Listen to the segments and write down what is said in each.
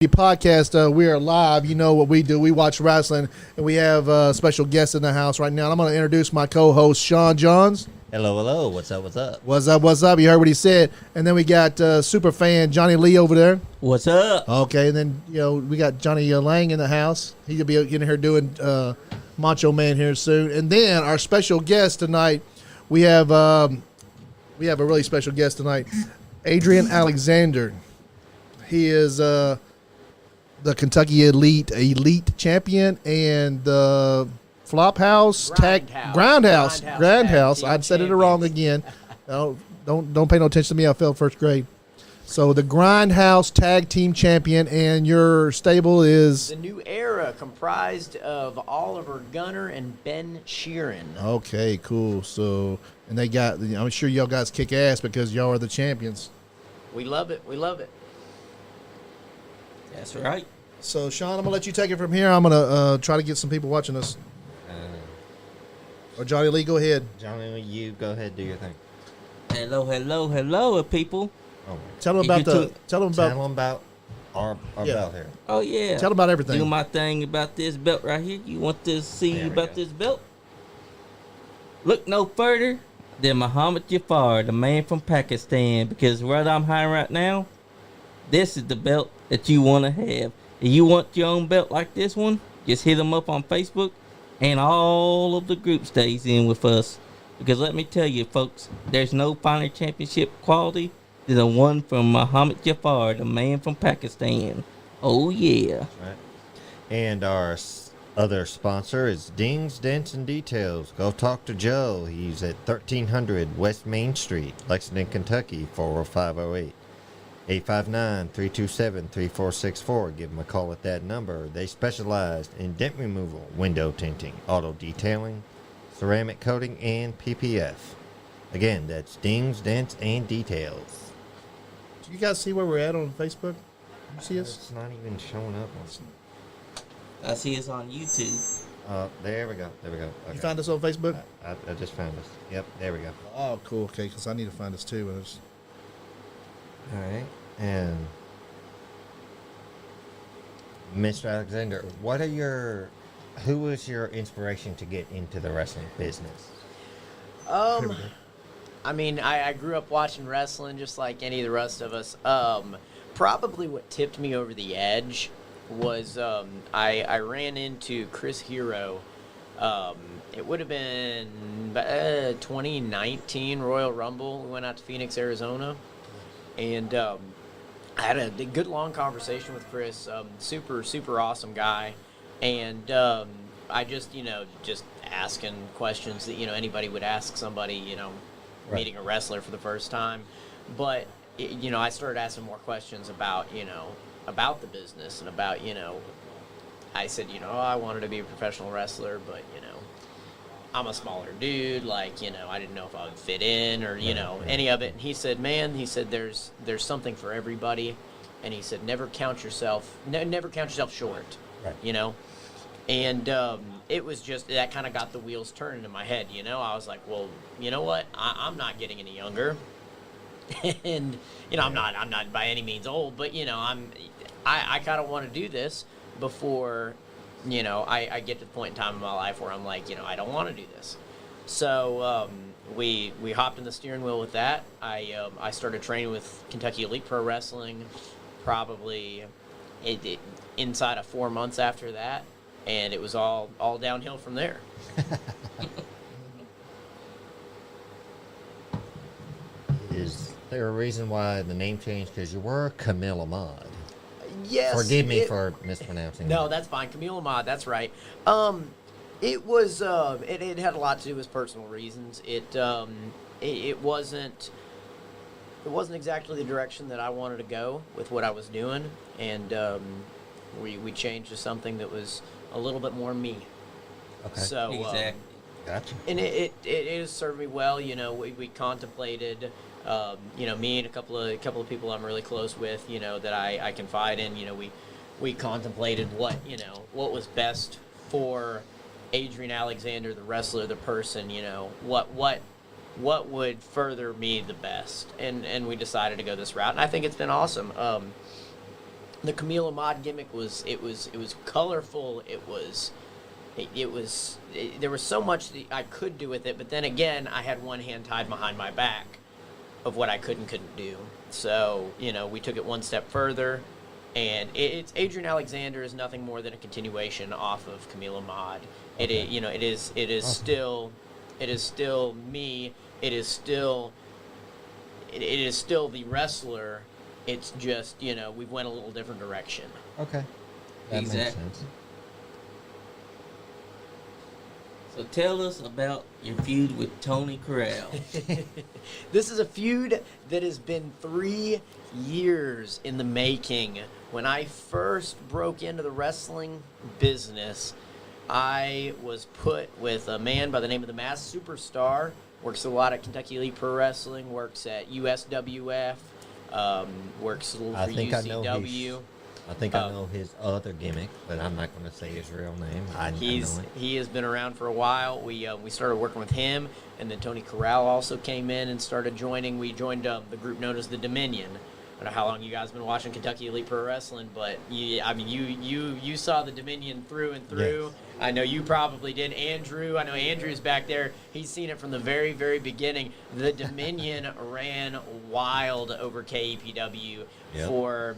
Podcast. We are live. You know what we do. We watch wrestling, and we have a special guest in the house right now. I'm going to introduce my co-host, Sean Johns. Hello, hello. What's up, what's up? What's up, what's up? You heard what he said. And then we got super fan Johnny Lee over there. What's up? Okay, and then, we got Johnny Lang in the house. He'll be in here doing Macho Man here soon. And then our special guest tonight, we have a really special guest tonight, Adrian Alexander. He is the Kentucky Elite champion and the Flophouse Grindhouse. I said it wrong again. Don't pay no attention to me. I failed first grade. So the Grindhouse Tag Team Champion, and your stable is the New Era, comprised of Oliver Gunner and Ben Sheeran. Okay, cool. So and they got. I'm sure y'all guys kick ass because y'all are the champions. We love it. We love it. That's right. So Sean, I'm gonna let you take it from here. I'm gonna try to get some people watching us. Or Johnny Lee, go ahead. Johnny, you go ahead, do your thing. Hello, people. Oh, Tell them about our belt here. Oh, yeah. Tell them about everything. Do my thing about this belt right here. You want to see about this belt? Look no further than Muhammad Jafar, the man from Pakistan, because where I'm hiding right now, this is the belt that you want to have. If you want your own belt like this one, just hit them up on Facebook, and all of the group stays in with us. Because let me tell you, folks, there's no finer championship quality than the one from Muhammad Jafar, the man from Pakistan. Oh, yeah. Right. And our other sponsor is Dings, Dents, and Details. Go talk to Joe. He's at 1300 West Main Street, Lexington, Kentucky, 40508. 859-327-3464. Give them a call at that number. They specialize in dent removal, window tinting, auto detailing, ceramic coating, and PPF. Again, that's Dings, Dents, and Details. Do you guys see where we're at on Facebook? You see us? It's not even showing up. I see us on YouTube. There we go. Okay. You found us on Facebook? I just found us. Yep, there we go. Oh, cool. Okay, because I need to find us too. All right, and Mr. Alexander, who was your inspiration to get into the wrestling business? I mean, I grew up watching wrestling just like any of the rest of us. Probably what tipped me over the edge was I ran into Chris Hero. It would have been 2019 Royal Rumble. We went out to Phoenix, Arizona. And I had a good long conversation with Chris, super, super awesome guy. And I just asking questions that, anybody would ask somebody, Right. meeting a wrestler for the first time. But, I started asking more questions about, about the business and about, I said, I wanted to be a professional wrestler, but, I'm a smaller dude, I didn't know if I would fit in or, any of it. And he said, there's something for everybody. And he said, never count yourself short, right. And it was just, that kind of got the wheels turning in my head, I was like, well, you know what? I'm not getting any younger. And, I'm not by any means old, but, I kind of want to do this before I get to the point in time in my life where I'm like, I don't want to do this. So we hopped in the steering wheel with that. I started training with Kentucky Elite Pro Wrestling probably inside of 4 months after that, and it was all downhill from there. Is there a reason why the name changed? Because you were Camille Ahmad. Yes. Forgive me for mispronouncing. No, that's fine. Camille Ahmad, that's right. It was it had a lot to do with personal reasons. It wasn't exactly the direction that I wanted to go with what I was doing, and we changed to something that was a little bit more me. Okay. So Exactly. Gotcha. And it has served me well. We contemplated. Me and a couple of people I'm really close with, that I confide in. We contemplated what was best for Adrian Alexander, the wrestler, the person. What would further me the best, and we decided to go this route, and I think it's been awesome. the Camille Ahmad gimmick was colorful. There was so much that I could do with it, but then again, I had one hand tied behind my back of what I couldn't do. So, we took it one step further, and it's Adrian Alexander is nothing more than a continuation off of Camille Ahmad. Okay. It is still me. It is still the wrestler. It's just, we went a little different direction. Okay. That makes Exactly. sense. So tell us about your feud with Tony Corral. This is a feud that has been 3 years in the making. When I first broke into the wrestling business, I was put with a man by the name of the Masked Superstar. Works a lot at Kentucky Elite Pro Wrestling. Works at USWF. Works a little I for think I know UCW. I think I know his other gimmick, but I'm not going to say his real name. I know it. He has been around for a while. We started working with him, and then Tony Corral also came in and started joining. We joined the group known as the Dominion. I don't know how long you guys have been watching Kentucky Elite Pro Wrestling, but you saw the Dominion through and through. Yes. I know you probably did. Andrew, I know Andrew's back there. He's seen it from the very, very beginning. The Dominion ran wild over KEPW Yep. for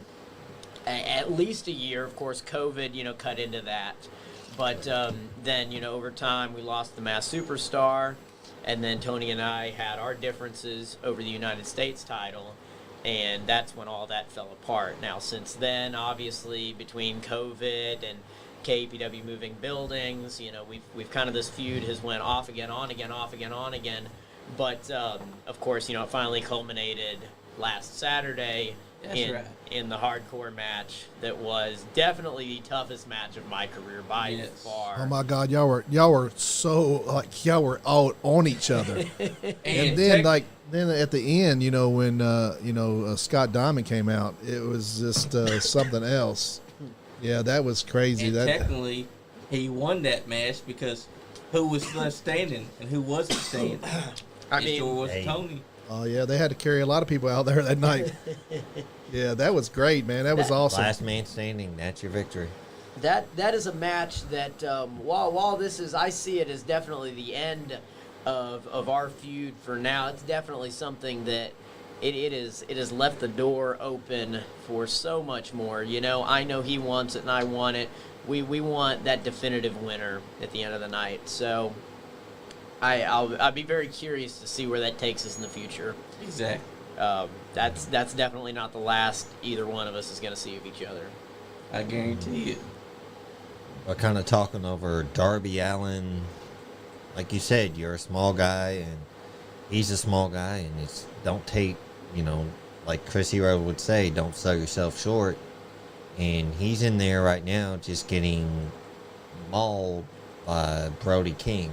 at least a year. Of course, COVID, cut into that. But then, over time, we lost the Masked Superstar, and then Tony and I had our differences over the United States title, and that's when all that fell apart. Now, since then, obviously, between COVID and KEPW moving buildings, we've kind of, this feud has went off again, on again, off again, on again. But, of course, it finally culminated last Saturday in the hardcore match that was definitely the toughest match of my career by far. Oh my God, y'all were so y'all were out on each other, and then then at the end, when Scott Diamond came out, it was just something else. Yeah, that was crazy. And technically, he won that match because who was left standing and who wasn't standing? It sure was Tony. Oh yeah, they had to carry a lot of people out there that night. Yeah, that was great, man. That was awesome. Last man standing, that's your victory. That is a match that while this is, I see it as definitely the end of our feud for now. It's definitely something that it has left the door open for so much more. I know he wants it and I want it. We want that definitive winner at the end of the night. So I'll be very curious to see where that takes us in the future. Exactly. That's definitely not the last either one of us is going to see of each other. I guarantee it. We're kind of talking over Darby Allin. Like you said, you're a small guy, and he's a small guy, and it's don't take, like Chris Hero would say, don't sell yourself short. And he's in there right now just getting mauled by Brody King.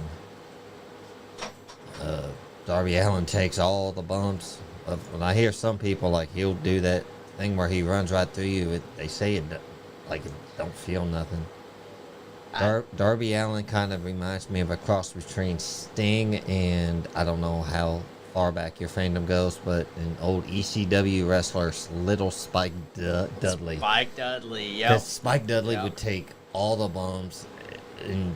Darby Allin takes all the bumps. When I hear some people, like, he'll do that thing where he runs right through you, they say it don't feel nothing. Darby Allin kind of reminds me of a cross between Sting and, I don't know how far back your fandom goes, but an old ECW wrestler, Little Spike Dudley. Spike Dudley, yeah. Because Spike Dudley would take all the bumps and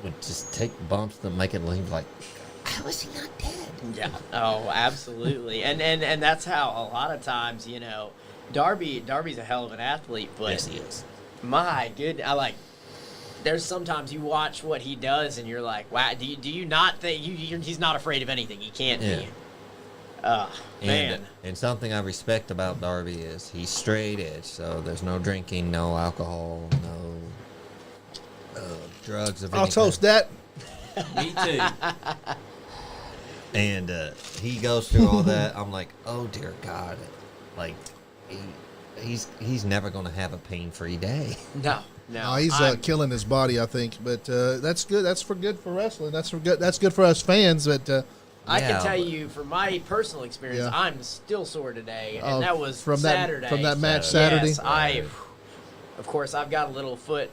would just take bumps to make it look like, how is he not dead? Yeah. Oh, absolutely. and that's how a lot of times, Darby's a hell of an athlete, but Yes, he is. my good, there's sometimes you watch what he does and you're like, wow, do you not think he's not afraid of anything? He can't be. Man. And something I respect about Darby is he's straight edge, so there's no drinking, no alcohol, no drugs of any I'll toast that. Me too. And he goes through all that. I'm like, oh dear God, like he's never gonna have a pain-free day. No. He's killing his body, I think. But that's good. That's good for wrestling. That's good for us fans. But I can tell you, from my personal experience, I'm still sore today, and that was from Saturday. From that match Saturday. Yes, of course, I've got a little foot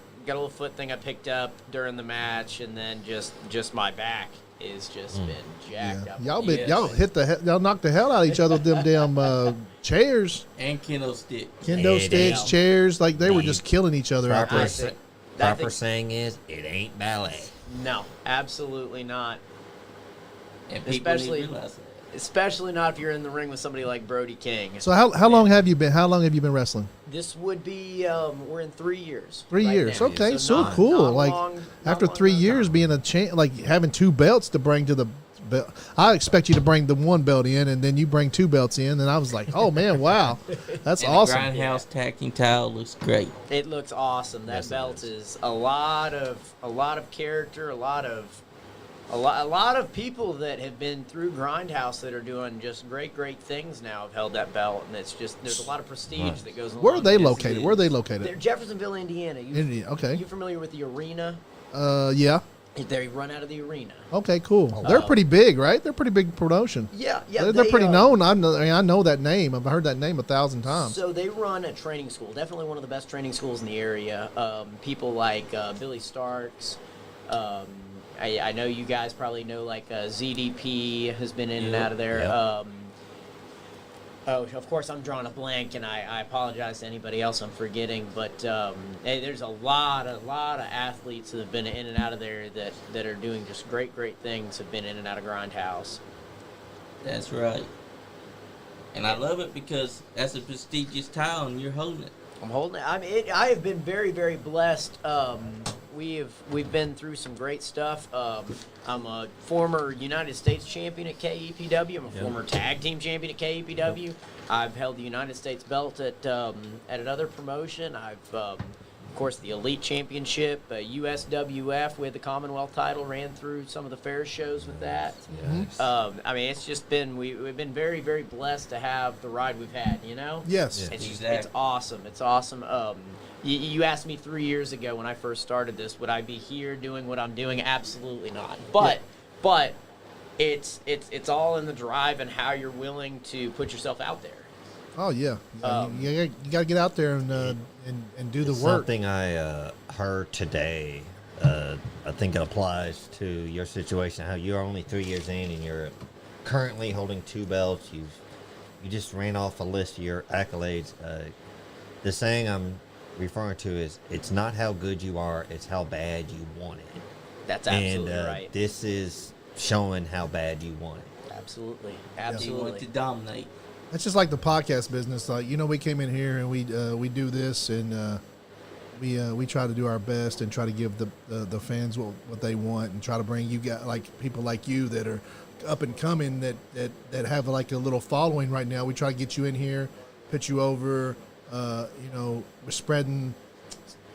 thing I picked up during the match, and then just my back. is just been jacked up. Y'all y'all knocked the hell out of each other with them damn chairs, And kendo stick. kendo sticks, chairs. Like they were just killing each other out there. Proper saying is, it ain't ballet. No, absolutely not. And people Especially- need to realize that. Especially not if you're in the ring with somebody like Brody King. So how long have you been? How long have you been wrestling? This would be we're in 3 years. 3 right years. now. Okay, so not- cool. not Like long- not after long 3 enough years time. being like having 2 belts to bring to the belt. I expect you to bring the 1 belt in, and then you bring 2 belts in, and I was like, oh man, wow, that's And awesome. The Grindhouse tag team title looks great. It looks awesome. That Yes, it belt is. is a lot of character, a lot of people that have been through Grindhouse that are doing just great things now have held that belt, and it's just there's a lot of prestige that goes along. Where are they with it. located? Where are they They're located? Jeffersonville, Indiana. Okay. You familiar with the arena? Yeah. They run out of the arena. Okay, cool. They're pretty big, right? They're pretty big promotion. Yeah. They're pretty known. I know that name. I've heard that name 1,000 times. So they run a training school, definitely one of the best training schools in the area. People like Billy Starks. I know you guys probably know like ZDP has been in and out of there. Yep. Of course, I'm drawing a blank, and I apologize to anybody else I'm forgetting. But hey, there's a lot of athletes that have been in and out of there that are doing just great things. Have been in and out of Grindhouse. That's right. And I love it because that's a prestigious title and you're holding it. I'm holding it. I mean, I have been very blessed. We've been through some great stuff. I'm a former United States champion at KEPW. I'm a former tag team champion at KEPW. I've held the United States belt at another promotion. I've of course the Elite Championship, USWF. We had the Commonwealth title. Ran through some of the fair shows with that. I mean, it's just been we've been very blessed to have the ride we've had. You know. Yes. It's Exactly. awesome. It's awesome. You asked me 3 years ago when I first started this, would I be here doing what I'm doing? Absolutely not. But it's all in the drive and how you're willing to put yourself out there. Oh yeah. You got to get out there and do the work. Something I heard today, I think it applies to your situation, how you're only 3 years in and you're currently holding 2 belts. You just ran off a list of your accolades. The saying I'm referring to is, it's not how good you are, it's how bad you want it. That's absolutely and right. This is showing how bad you want it. Absolutely. You want Absolutely. to dominate. It's just like the podcast business. Like, we came in here and we do this, and we try to do our best and try to give the fans what they want, and try to bring you guys, like people like you that are up and coming, that have like a little following right now. We try to get you in here, put you over. We're spreading.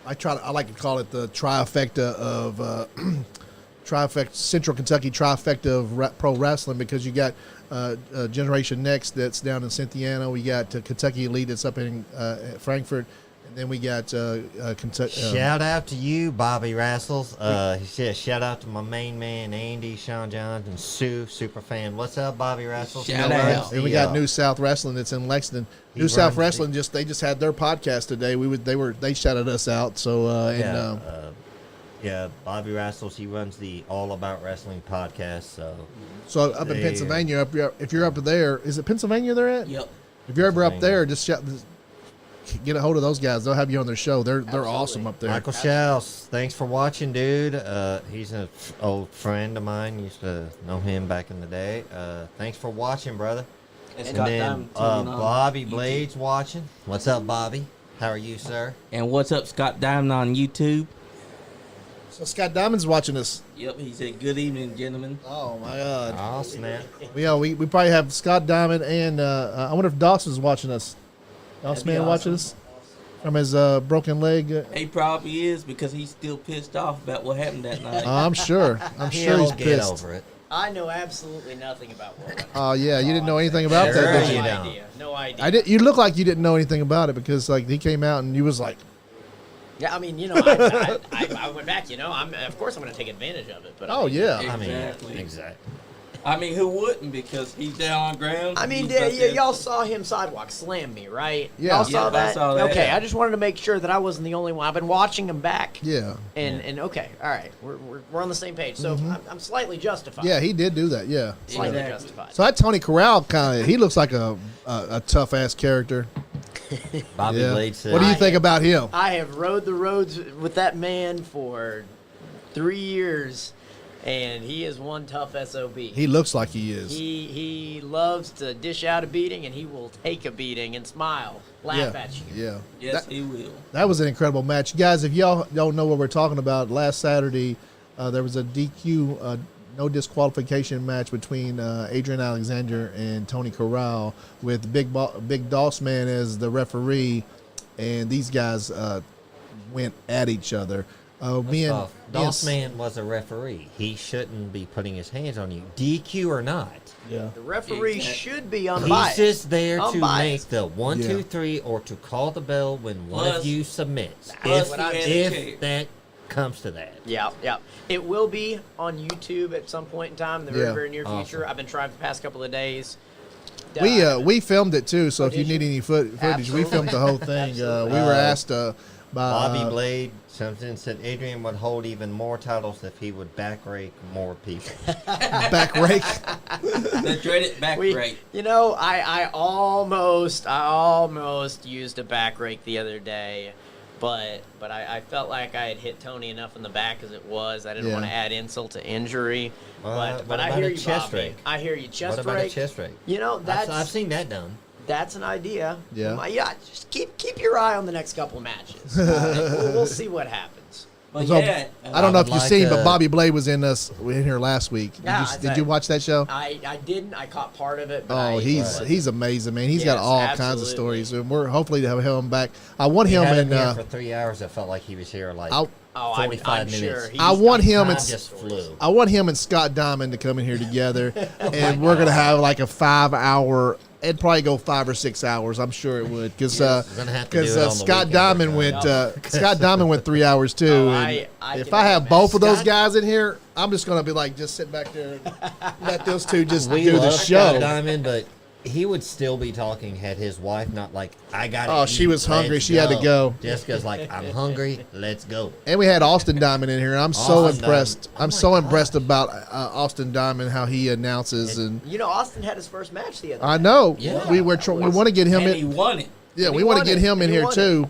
I like to call it the trifecta of Central Kentucky trifecta of pro wrestling, because you got Generation Next that's down in Cynthiana. We got Kentucky Elite that's up in Frankfort, and then we got Kentucky. Shout out to you, Bobby Wrestles. Shout out to my main man, Andy, Sean Johns, and Sue, super fan. What's up, Bobby Wrestles? Shout out. And we got New South Wrestling that's in Lexington. New South Wrestling they just had their podcast today. They shouted us out. So Bobby Wrestles, he runs the All About Wrestling podcast. So up in Pennsylvania, if you're up there, is it Pennsylvania they're at? Yep. If you're ever up there, just get a hold of those guys. They'll have you on their show. They're awesome up there. Michael Schaus, thanks for watching, dude. He's an old friend of mine. Used to know him back in the day. Thanks for watching, brother. And then Bobby Blades watching. What's up, Bobby? How are you, sir? And what's up, Scott Diamond on YouTube? So Scott Diamond's watching us. Yep, he said, "Good evening, gentlemen." Oh my God. Oh, snap. We probably have Scott Diamond, and I wonder if Dawson's watching us. Dawson Man watching us from his broken leg. He probably is, because he's still pissed off about what happened that night. I'm sure. I'm sure he's He'll get pissed. over it. I know absolutely nothing about what went on. Oh yeah, you didn't know anything about Sure that, did you you? No don't. idea. No idea. I did. You look like you didn't know anything about it, because like he came out and you was like, Yeah, I mean, I went back. Of course I'm going to take advantage of it. But oh yeah. I mean, Exactly. exactly. I mean, who wouldn't? Because he's down on ground. I mean, He's about to- y'all saw him sidewalk slam me, right? Yeah. Y'all saw Yeah, I that? saw that. Okay, I just wanted to make sure that I wasn't the only one. I've been watching him back. Yeah. And okay, all right, we're on the same page. So I'm slightly justified. Yeah, he did do that. Yeah. Slightly Exactly. justified. So that Tony Corral kind of, he looks like a tough ass character. Bobby Yeah. Blade said, What do you think about him? I have rode the roads with that man for 3 years, and he is one tough SOB. He looks like he is. He loves to dish out a beating, and he will take a beating and smile, laugh yeah. at you. Yeah. Yes, That, he will. that was an incredible match. Guys, if y'all don't know what we're talking about, last Saturday there was a DQ, no disqualification match between Adrian Alexander and Tony Corral with Big Doss Man as the referee, and these guys went at each other. Doss Man was a referee. He shouldn't be putting his hands on you, DQ or not. Yeah. The referee Exactly. should be unbiased. He's just there to make Unbiased. the 1, Yeah. 2, 3, or to call the bell when one Plus- of you submits. plus If, he had a chair. if that comes to that. Yeah, yeah. It will be on YouTube at some point in time in the very, Yeah. very near future. Awesome. I've been trying for the past couple of days. We filmed it too, so if you did need you? any footage, Absolutely. we filmed the whole thing. We Absolutely. were asked by Bobby Blade something said Adrian would hold even more titles if he would back rake more people. back rake. The dreaded back rake. You know, I almost used a back rake the other day, but I felt like I had hit Tony enough in the back as it was. I didn't Yeah. want to add insult to injury. What But I about hear a you, chest Bobby. rake? I hear you. Chest What about rake. a chest rake? You know, I've seen that done. that's an idea. Yeah. Yeah. Just keep your eye on the next couple of matches. We'll see what happens. But So, yeah, I don't know if would you've like, seen, but Bobby Blade was in here last week. Yeah, Did you watch that show? I didn't. I caught part of it. But Oh, he's amazing, man. He's got Yes, all kinds of absolutely. stories, and we're hopefully to have him back. I want He him had in. him here for 3 hours. It felt like he was here like I 45 I'm minutes. sure I want him Time and just flew. I want him and Scott Diamond to come in here together, and we're gonna have like a 5-hour. It'd probably go 5 or 6 hours. I'm sure it would, because We're gonna have to do it on the Scott weekend, Diamond okay? went Scott Diamond went 3 hours too. Oh, and I if can I have imagine. both of those Scott- guys in here, I'm just gonna be like, just sit back there and let those two just We do the love Scott show. Diamond, but he would still be talking had his wife not like, I got Oh, she was hungry. She had to go. Jessica's like, I'm hungry. Let's go. And we had Austin Diamond in here. I'm so Austin impressed. Diamond. Oh I'm my so God. impressed about Austin Diamond, how he announces, and You know, Austin had his first match the other I day. know Yeah. we want to get him and he in. won it. Yeah, And we he want to won get it. him in And he here won too.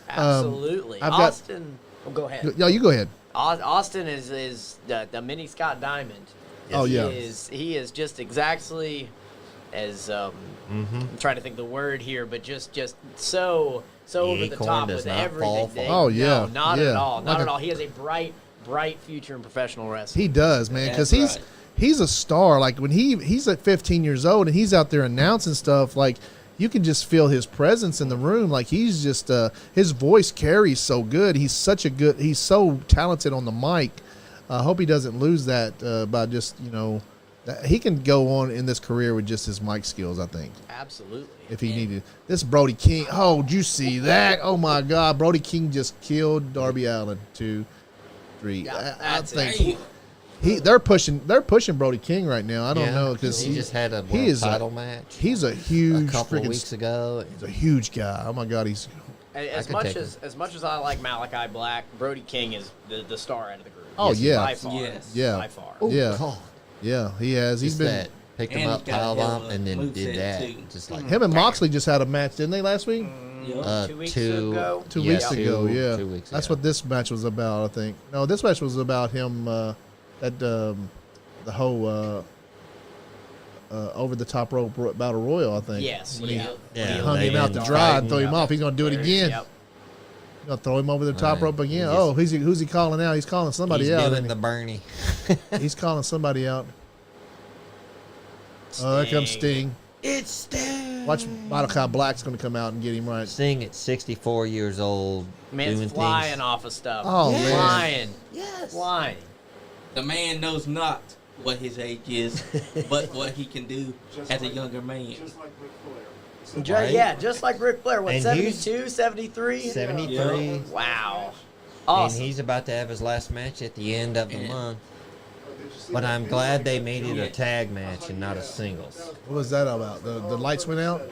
Absolutely. I've got- Austin. Oh, go ahead. No, you go ahead. Austin is the mini Scott Diamond. Oh, yeah. He is just exactly as I'm trying to think the word here, but just so over the Acorn top does with not everything. fall far. Oh, yeah, No, not yeah. at all. Not Like at a- all. He has a bright future in professional wrestling. He does, man, because That's he's right. he's a star. Like when he's at 15 years old and he's out there announcing stuff, like you can just feel his presence in the room. Like he's just his voice carries so good. He's so talented on the mic. I hope he doesn't lose that by just that he can go on in this career with just his mic skills. I think Absolutely. if he needed this Brody King. Oh, did you see that? Oh my God, Brody King just killed Darby Allin. 2, 3. Yeah, I that's think. Hey, They're pushing Brody King right now. I don't know because he just had a he world is title match He's a a huge couple of freaking weeks ago. he's a huge guy. Oh my God, he's As could much take as much as I like Malachi Black, Brody King is the star out of the group. Oh, yeah. by far. Yes. Yeah. by far. Oh, Yeah. God. he has. He's Just been that. Picked him And up, he's got a piled hell on, of a and then moveset, did that. too. Just like him and Moxley just had a match, didn't they, last week? Yeah. 2 weeks two- ago. 2 Yeah, weeks ago, two- yeah. 2 weeks That's ago. what this match was about, I think. No, this match was about him. The whole over the top rope battle royal, I think. Yes. When Yeah. he Yeah, hung him they out to didn't dry fight and throw him off. He's gonna do it There- again. Yep. Gonna throw him over the top Right. rope again. He just- Oh, who's he calling out? He's calling somebody He's out. doing isn't the Bernie. he? He's calling somebody out. Oh, there comes Sting. It's Sting. Watch Malachi Black's gonna come out and get him right. Sting at 64 years old, Man's doing flying things. off of stuff. Oh, man. Flying. Yes. Flying. The man knows not what his age is, but what he can do as a younger man. Just like Ric Flair. Right. Yeah, just like Ric Flair. What, And 72, 73? 73. Wow. And Awesome. he's about to have his last match at the end of the Yeah. month. But I'm glad they made it a tag match and not a singles. What was that about? The lights went out?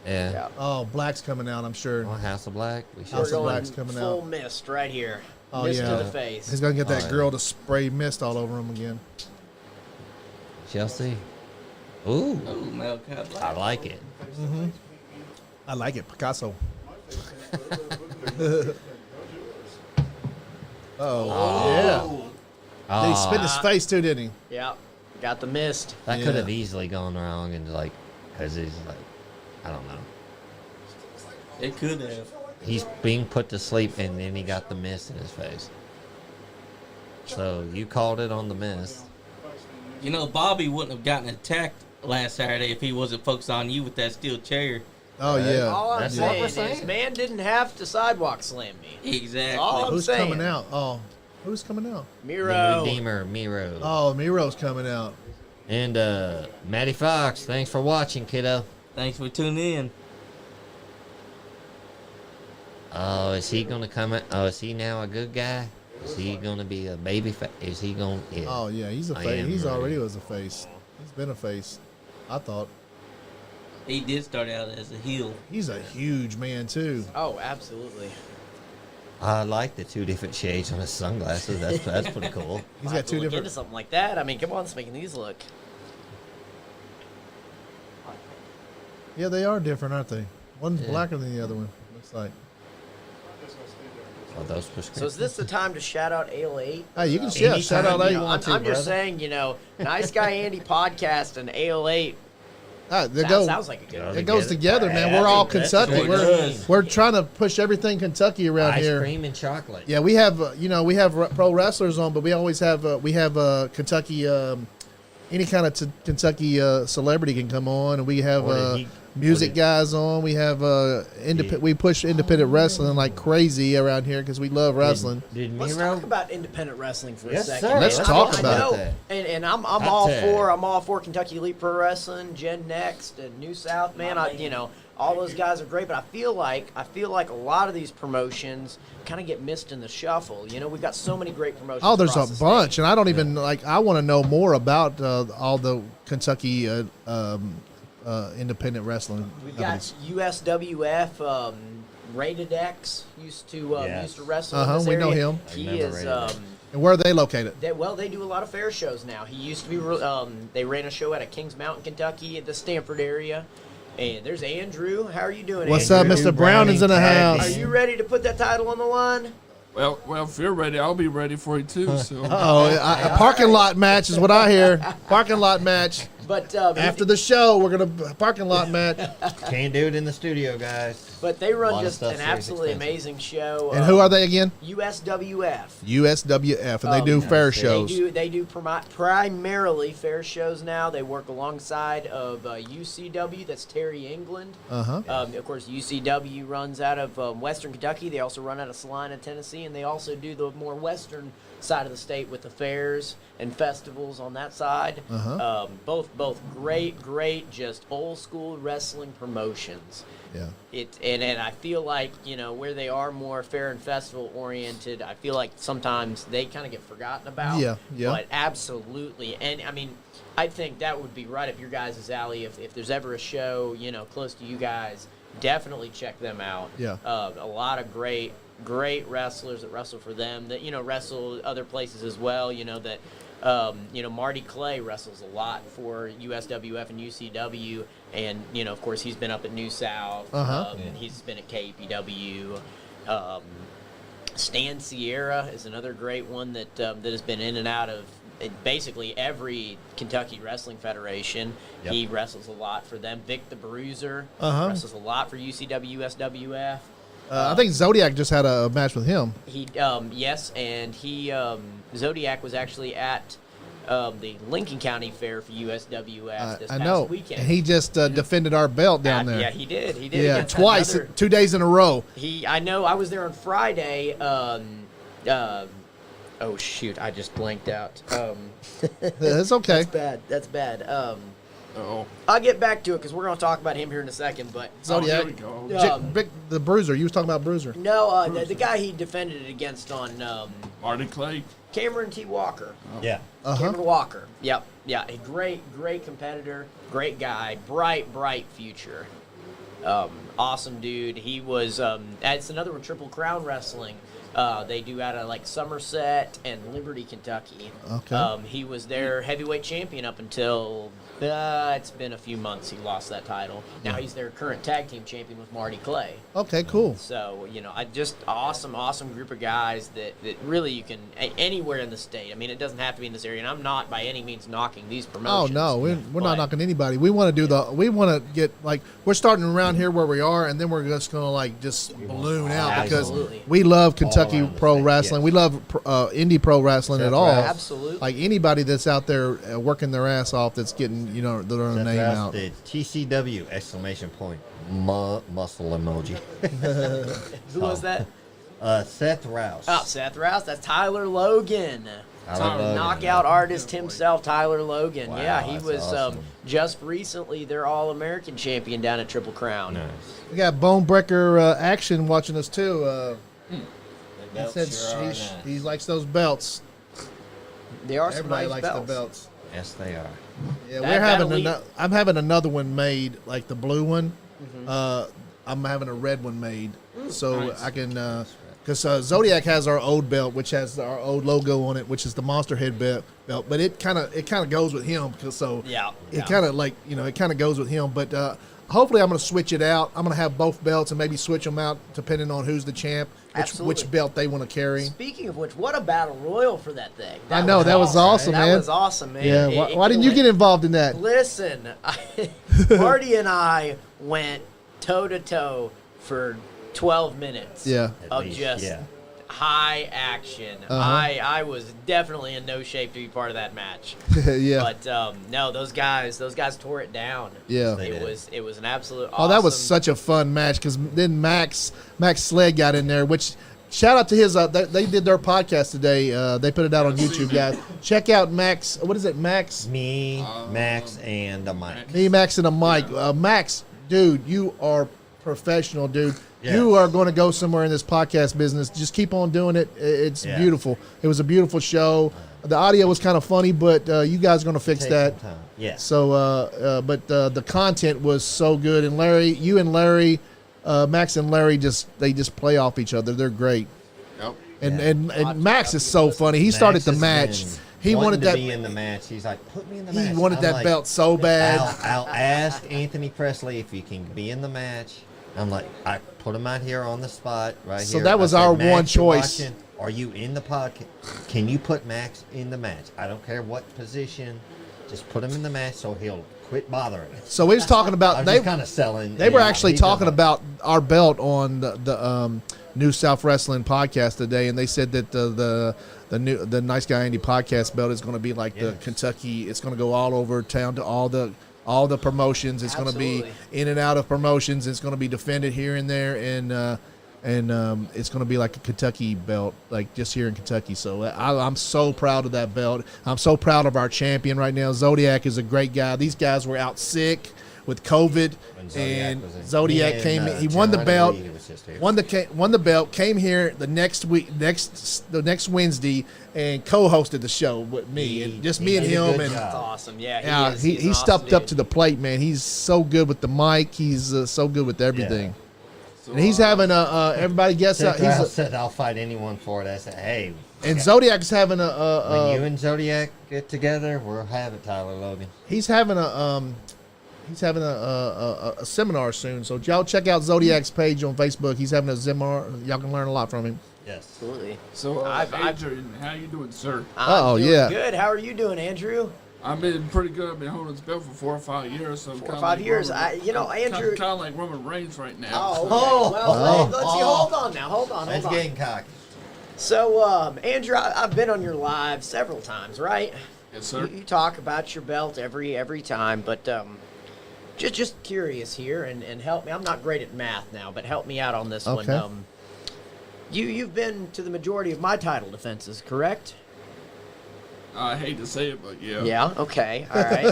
Yeah. Yeah. Oh, Black's coming out, I'm sure. Oh, House of Black. We should. House We're of going Black's coming full out. mist right here. Oh, mist yeah. to the face. He's going to get that Oh, yeah. girl to spray mist all over him again. Chelsea. Ooh, Oh, Malachi I Black. like it. I like it. Picasso. Oh, yeah. He spit his face, too, didn't he? Yeah, got the mist. That Yeah. could have easily gone wrong, and like, because he's like, I don't know. It could have. He's being put to sleep, and then he got the mist in his face. So you called it on the mist. You know, Bobby wouldn't have gotten attacked last Saturday if he wasn't focused on you with that steel chair. Oh, yeah. All I'm That's what saying we're is, saying. man didn't have to sidewalk slam me. Exactly. Oh, I'm Who's saying. coming out? Oh, who's coming out? The Miro. Redeemer, Miro. Oh, Miro's coming out. And Matty Fox, thanks for watching, kiddo. Thanks for tuning in. Oh, is he gonna come in? Oh, is he now a good guy? Is he gonna be a baby? Is he gonna? Yeah. Oh, yeah, he's a I face. am He's ready. already was a face. He's been a face. I thought. He did start out as a heel. He's a huge man, too. Oh, absolutely. I like the two different shades on his sunglasses. That's pretty cool. He's I'll got have to two look different. into something like that. I mean, come on, it's making these look. Yeah, they are different, aren't they? One's Yeah. blacker than the other one. Looks like. Are those So prescriptions? is this the time to shout out Ale 8? Hey, you can Anytime shout out you eight. want. I'm just brother. saying, Nice Guy Andy podcast and Ale 8. They That go. sounds like a good Yeah. one. It goes together, man. Yeah, We're all that's Kentucky. what it We're does. we're trying to push everything Kentucky around Ice here. cream and chocolate. Yeah, we have we have pro wrestlers on, but we always have Kentucky. Any kind of Kentucky celebrity can come on, and we have Or did he- music or did- guys on. We have we push independent wrestling like crazy around here because we love wrestling. Did Let's Miro? talk about independent wrestling for Yes, a second. sir. Let's I talk mean, about I know, that. And I'm Hot all tag. for Kentucky Elite Pro Wrestling, Gen Next, and New South. Man, all those guys are great, but I feel like a lot of these promotions kind of get missed in the shuffle. We've got so many great promotions. Oh, there's a across the state. bunch, and I don't even I want to know more about all the Kentucky independent wrestling. We've got companies. USWF. Rated X used to Yes. wrestle. In this we know area. him. He I remember is. Rated X. And where are they located? They do a lot of fair shows now. He used to be. They ran a show out of Kings Mountain, Kentucky, at the Stanford area. And there's Andrew. How are you doing, What's Andrew? up, Mr. Brown is in the Browning house. Are you ready to put that title on the line? Well, if you're ready, I'll be ready for you too. So A parking lot match is what I hear. Parking lot match. But After the show, we're gonna parking lot match. Can't do it in the studio, guys. but they A run lot of just stuff's an very absolutely expensive. amazing show. And who are they again? USWF. USWF, and they do fair shows. They do primarily fair shows now. They work alongside of UCW. That's Terry England. Of course, UCW runs out of Western Kentucky. They also run out of Salina, Tennessee, and they also do the more western side of the state with the fairs and festivals on that side. Both great, just old school wrestling promotions. Yeah. And I feel like where they are more fair and festival oriented, I feel like sometimes they kind of get forgotten about. Yeah. But absolutely, and I mean, I think that would be right up your guys' alley. If there's ever a show close to you guys, definitely check them out. Yeah. A lot of great wrestlers that wrestle for them that wrestle other places as well. Marty Clay wrestles a lot for USWF and UCW, and of course he's been up at New South. He's been at KEPW. Stan Sierra is another great one that has been in and out of basically every Kentucky Wrestling Federation. Yep. He wrestles a lot for them. Vic the Bruiser wrestles a lot for UCW, USWF. I think Zodiac just had a match with him. He Zodiac was actually at the Lincoln County Fair for USWF this I past know. weekend. And he just defended our belt down there. Yeah, he did. He did. Yeah, against twice, another- 2 days in a row. I know. I was there on Friday. Oh shoot! I just blanked out. It's okay. That's bad. oh, I'll get back to it because we're going to talk about him here in a second. But Zodiac. here we go. Vic, the Bruiser. You was talking about Bruiser. no, the guy he defended it against on Marty Clay. Cameron T. Walker. Yeah. Cameron Walker. Yep. Yeah. A great competitor. Great guy. Bright future. Awesome dude. He was. It's another one. Triple Crown Wrestling. They do out of like Somerset and Liberty, Kentucky. Okay. He was their heavyweight champion up until it's been a few months. He lost that title. Now he's their current tag team champion with Marty Clay. Okay, cool. So, I just awesome group of guys that really you can anywhere in the state. I mean, it doesn't have to be in this area, and I'm not by any means knocking these Oh promotions. no, we're not knocking anybody. We want to do we want to get like we're starting around here where we are, and then we're just gonna like just balloon out because Absolutely. we love Kentucky around the pro state, wrestling. yes. We love indie pro wrestling at all. Absolutely. Like anybody that's out there working their ass off, that's getting their Seth name Rouse out. did TCW exclamation point muscle emoji. Who was that? Seth Rouse. Oh, Seth Rouse. That's Tyler Logan. Tyler Logan. Knockout artist himself, Tyler Logan. Wow, yeah, he that's was awesome. just recently their All-American champion down at Triple Crown. Nice. We got Bone Breaker Action watching us too. He belts said sure are he, nice. he likes those belts. They are some Everybody nice likes belts. the belts. Yes, they are. Yeah, That- we're having that'll I'm having another one made, like the blue one. Mm-hmm. I'm having a red one made, so Nice. I can because Zodiac has our old belt, which has our old logo on it, which is the Monster Head belt. But it kind of goes with him, because Yeah. it kind of like it kind of goes with him. But hopefully, I'm going to switch it out. I'm going to have both belts and maybe switch them out depending on who's the champ, which Absolutely. belt they want to carry. Speaking of which, what a battle royal for that thing. I know, that was awesome, That man. was awesome, man. Yeah, why didn't you get involved in that? Listen, Marty and I went toe-to-toe for 12 minutes Yeah. At of least, just yeah. high action. Uh-huh. I was definitely in no shape to be part of that match. Yeah, But no, those guys tore it down. yeah. They did. It was an absolute Oh, that was awesome- such a fun match, because then Max Sled got in there, which shout out to his. They did their podcast today. They put it out on YouTube, guys. Check out Max. What is it, Max? Me, Max, and the Mike. Me, Max, and a Mike. Max, dude, you are professional, dude. Yes. You are going to go somewhere in this podcast business. Just keep on doing it. It's Yeah. beautiful. It was a beautiful show. The audio was kind of funny, but you guys are going to fix Take that. some time. Yes. So, but the content was so good, and you and Larry, Max and Larry they just play off each other. They're great, Yep. and Yeah. and Max is so funny. He started Max the has match. been He wanted wanting that. to be in the match. He's like, put me in the He match. wanted I'm that like, belt so bad. I'll ask Anthony Presley if he can be in the match. I'm like, I put him out here on the spot right So here. that was I said, our "Max, one you're choice." watching. Are you in the podcast? Can you put Max in the match? I don't care what position. Just put him in the match so he'll quit bothering us. So we was talking about I'm they just kind of selling. They were yeah, actually he's talking a- about our belt on the New South Wrestling podcast today, and they said that the Nice Guy Andy podcast belt is going to be like the Yes. Kentucky. It's going to go all over town to all the promotions. It's going to be Absolutely. in and out of promotions. It's going to be defended here and there, and it's going to be like a Kentucky belt, like just here in Kentucky. So I'm so proud of that belt. I'm so proud of our champion right now. Zodiac is a great guy. These guys were out sick with COVID, When and was in. Zodiac Me came. and, He won the John belt. Reed was just here. Won the belt. Came here the next Wednesday, and co-hosted the show with me, and just me and he did a him. good And job. That's awesome. Yeah, yeah, is. he He's an awesome stepped up dude. to the plate, man. He's so good with the mic. He's so good with everything. So, And he's having everybody guess Seth he's Rouse said, "I'll fight anyone for it." I said, "Hey, and Zodiac's having when you a and Zodiac get together, we'll have it, Tyler Logan." he's having a seminar soon. So y'all check out Zodiac's page on Facebook. He's having a seminar. Y'all can learn a lot from him. Yes. Absolutely. So, I've- Adrian, how you doing, sir? Uh-oh, I'm doing yeah. Good. How are you doing, Andrew? I've been pretty good. I've been holding this belt for 4 or 5 years. So 4 or kinda 5 like years. Roman- Andrew. kind of like Roman Reigns right now. Oh, So- okay. Oh, Well, oh, let's see. oh. Hold on now. Hold on. That's Hold on. getting cocky. So, Andrew, I've been on your live several times, right? Yes, sir. You talk about your belt every time, but just curious here, and help me. I'm not great at math now, but help me out on this Okay. one. You've been to the majority of my title defenses, correct? I hate to say it, but yeah. Yeah. Okay. All right.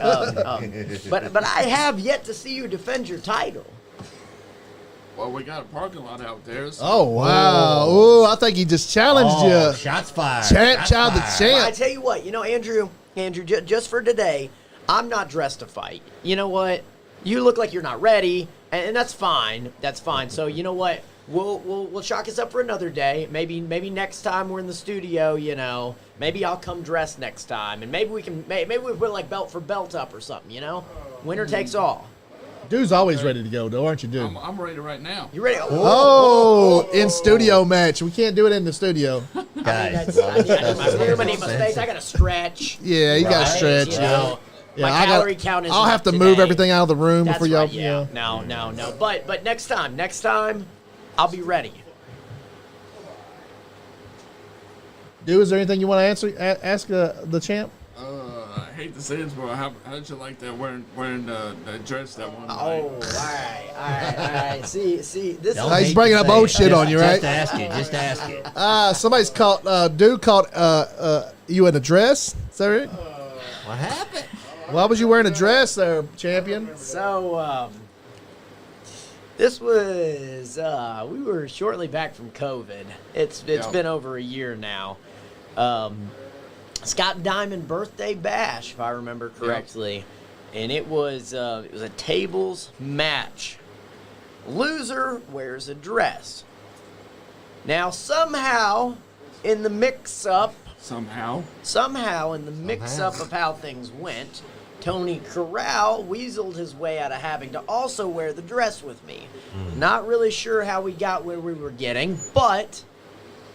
But I have yet to see you defend your title. Well, we got a parking lot out there. So Oh wow! Ooh, I think he just challenged Oh, you. shots fired. Champ, Shots child, the fired. Well, I champ. tell you what, Andrew, just for today, I'm not dressed to fight. You know what? You look like you're not ready, and that's fine. That's fine. So you know what? We'll chalk us up for another day. Maybe next time we're in the studio. Maybe I'll come dressed next time, and maybe we put like belt for belt up or something. Winner takes all. Dude's always ready to go, though, aren't you, dude? I'm ready right now. You ready? Oh, in studio match. We can't do it in the studio. Guys, I need my room. I need my space. I got to stretch. Yeah, you got to Right. stretch. You Yeah. know, my I calorie count is. I'll have to move everything out of the room That's before y'all. right, yeah. No. But next time, I'll be ready. Dude, is there anything you want to ask the champ? I hate to say this, but how did you like that wearing the dress that one night? Oh, all right. See, this Don't He's hate bringing to up say old it. shit on you, right? Just ask it. Somebody's caught you in a dress. Is that right? What happened? Why was you wearing a dress there, champion? So, this was, we were shortly back from COVID. It's Yeah. been over a year now. Scott Diamond birthday bash, if I remember correctly. And it was a tables match. Loser wears a dress. Now, somehow in the mix-up of how things went, Tony Corral weaseled his way out of having to also wear the dress with me. Not really sure how we got where we were getting, but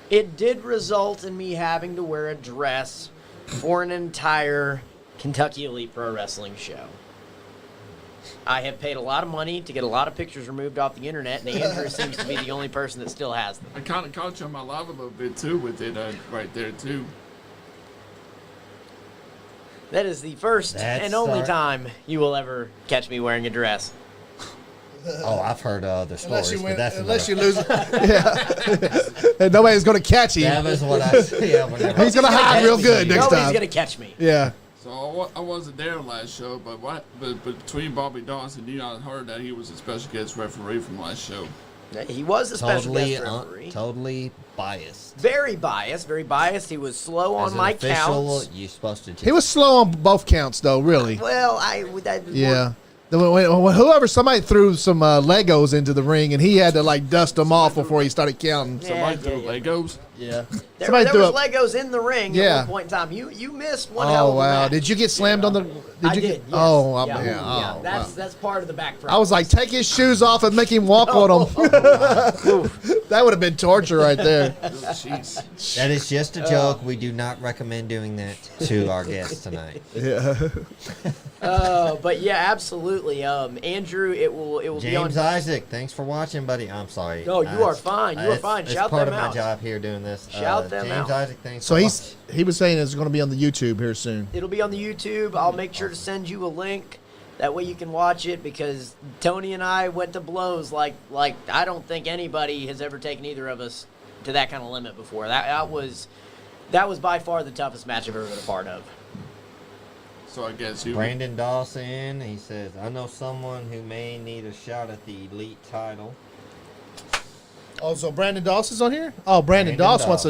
it did result in me having to wear a dress for an entire Kentucky Elite Pro Wrestling show. I have paid a lot of money to get a lot of pictures removed off the internet, and Andrew seems to be the only person that still has them. I kind of caught you on my live a little bit too with it right there too. That is the first That's and only our- time you will ever catch me wearing a dress. Oh, I've heard other stories, but that's unless you another- lose it. Yeah. And nobody's going to catch him. That was what I said. Yeah, whenever. He's going to hide real good next Nobody's time. going to catch me. Yeah. So I wasn't there last show, but between Bobby Dawson, I heard that he was a special guest referee from last show. He was a special Totally, guest referee. totally biased. Very biased. He was slow on As an my official, counts. you're supposed to. He was slow on both counts, though, really. Well, Yeah. Whoever, somebody threw some Legos into the ring, and he had to, dust them off before he started counting. Somebody threw Legos. Yeah. There Somebody was threw up. Legos in the ring Yeah. at one point in time. You missed one hell Oh, of a wow. match. Did you get slammed on the... I you did, get, yes. Oh, yeah. man. Yeah, Oh, that's wow. that's part of the back I was like, take his shoes off and make him walk on them. That would have been torture right there. Oh, jeez. That is just a joke. We do not recommend doing that to our guests tonight. Yeah. But yeah, absolutely. Andrew, it will be on. James Isaac, thanks for watching, buddy. I'm sorry. No, you are fine. You are fine. It's Shout part them of out. my job here doing this. Shout them James out. Isaac, thanks. So for he was saying it's going to be on the YouTube here soon. It'll be on the YouTube. I'll make sure to send you a link. That way you can watch it, because Tony and I went to blows like I don't think anybody has ever taken either of us to that kind of limit before. That was by far the toughest match I've ever been a part of. So I guess you. Brandon Dawson, he says, I know someone who may need a shot at the elite title. Oh, so Brandon Dawson's on here? Oh, Brandon Dawson wants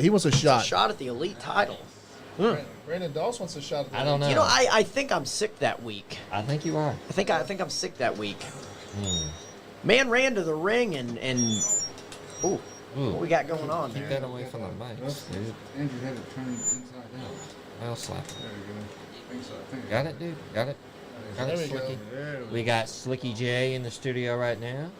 he wants a A shot. shot at the elite title. Brandon Dawson wants a shot. I don't know. You know, I think I'm sick that week. I think you are. I think I'm sick that week. Man ran to the ring and ooh, what we got going on Keep there? that away from the mics, dude. Andrew had it turned inside out. I'll slap it. There you go. I think so. I think Got it, dude? Got it? Got it, There we go. Slicky? There we We got Slicky J in the studio right now.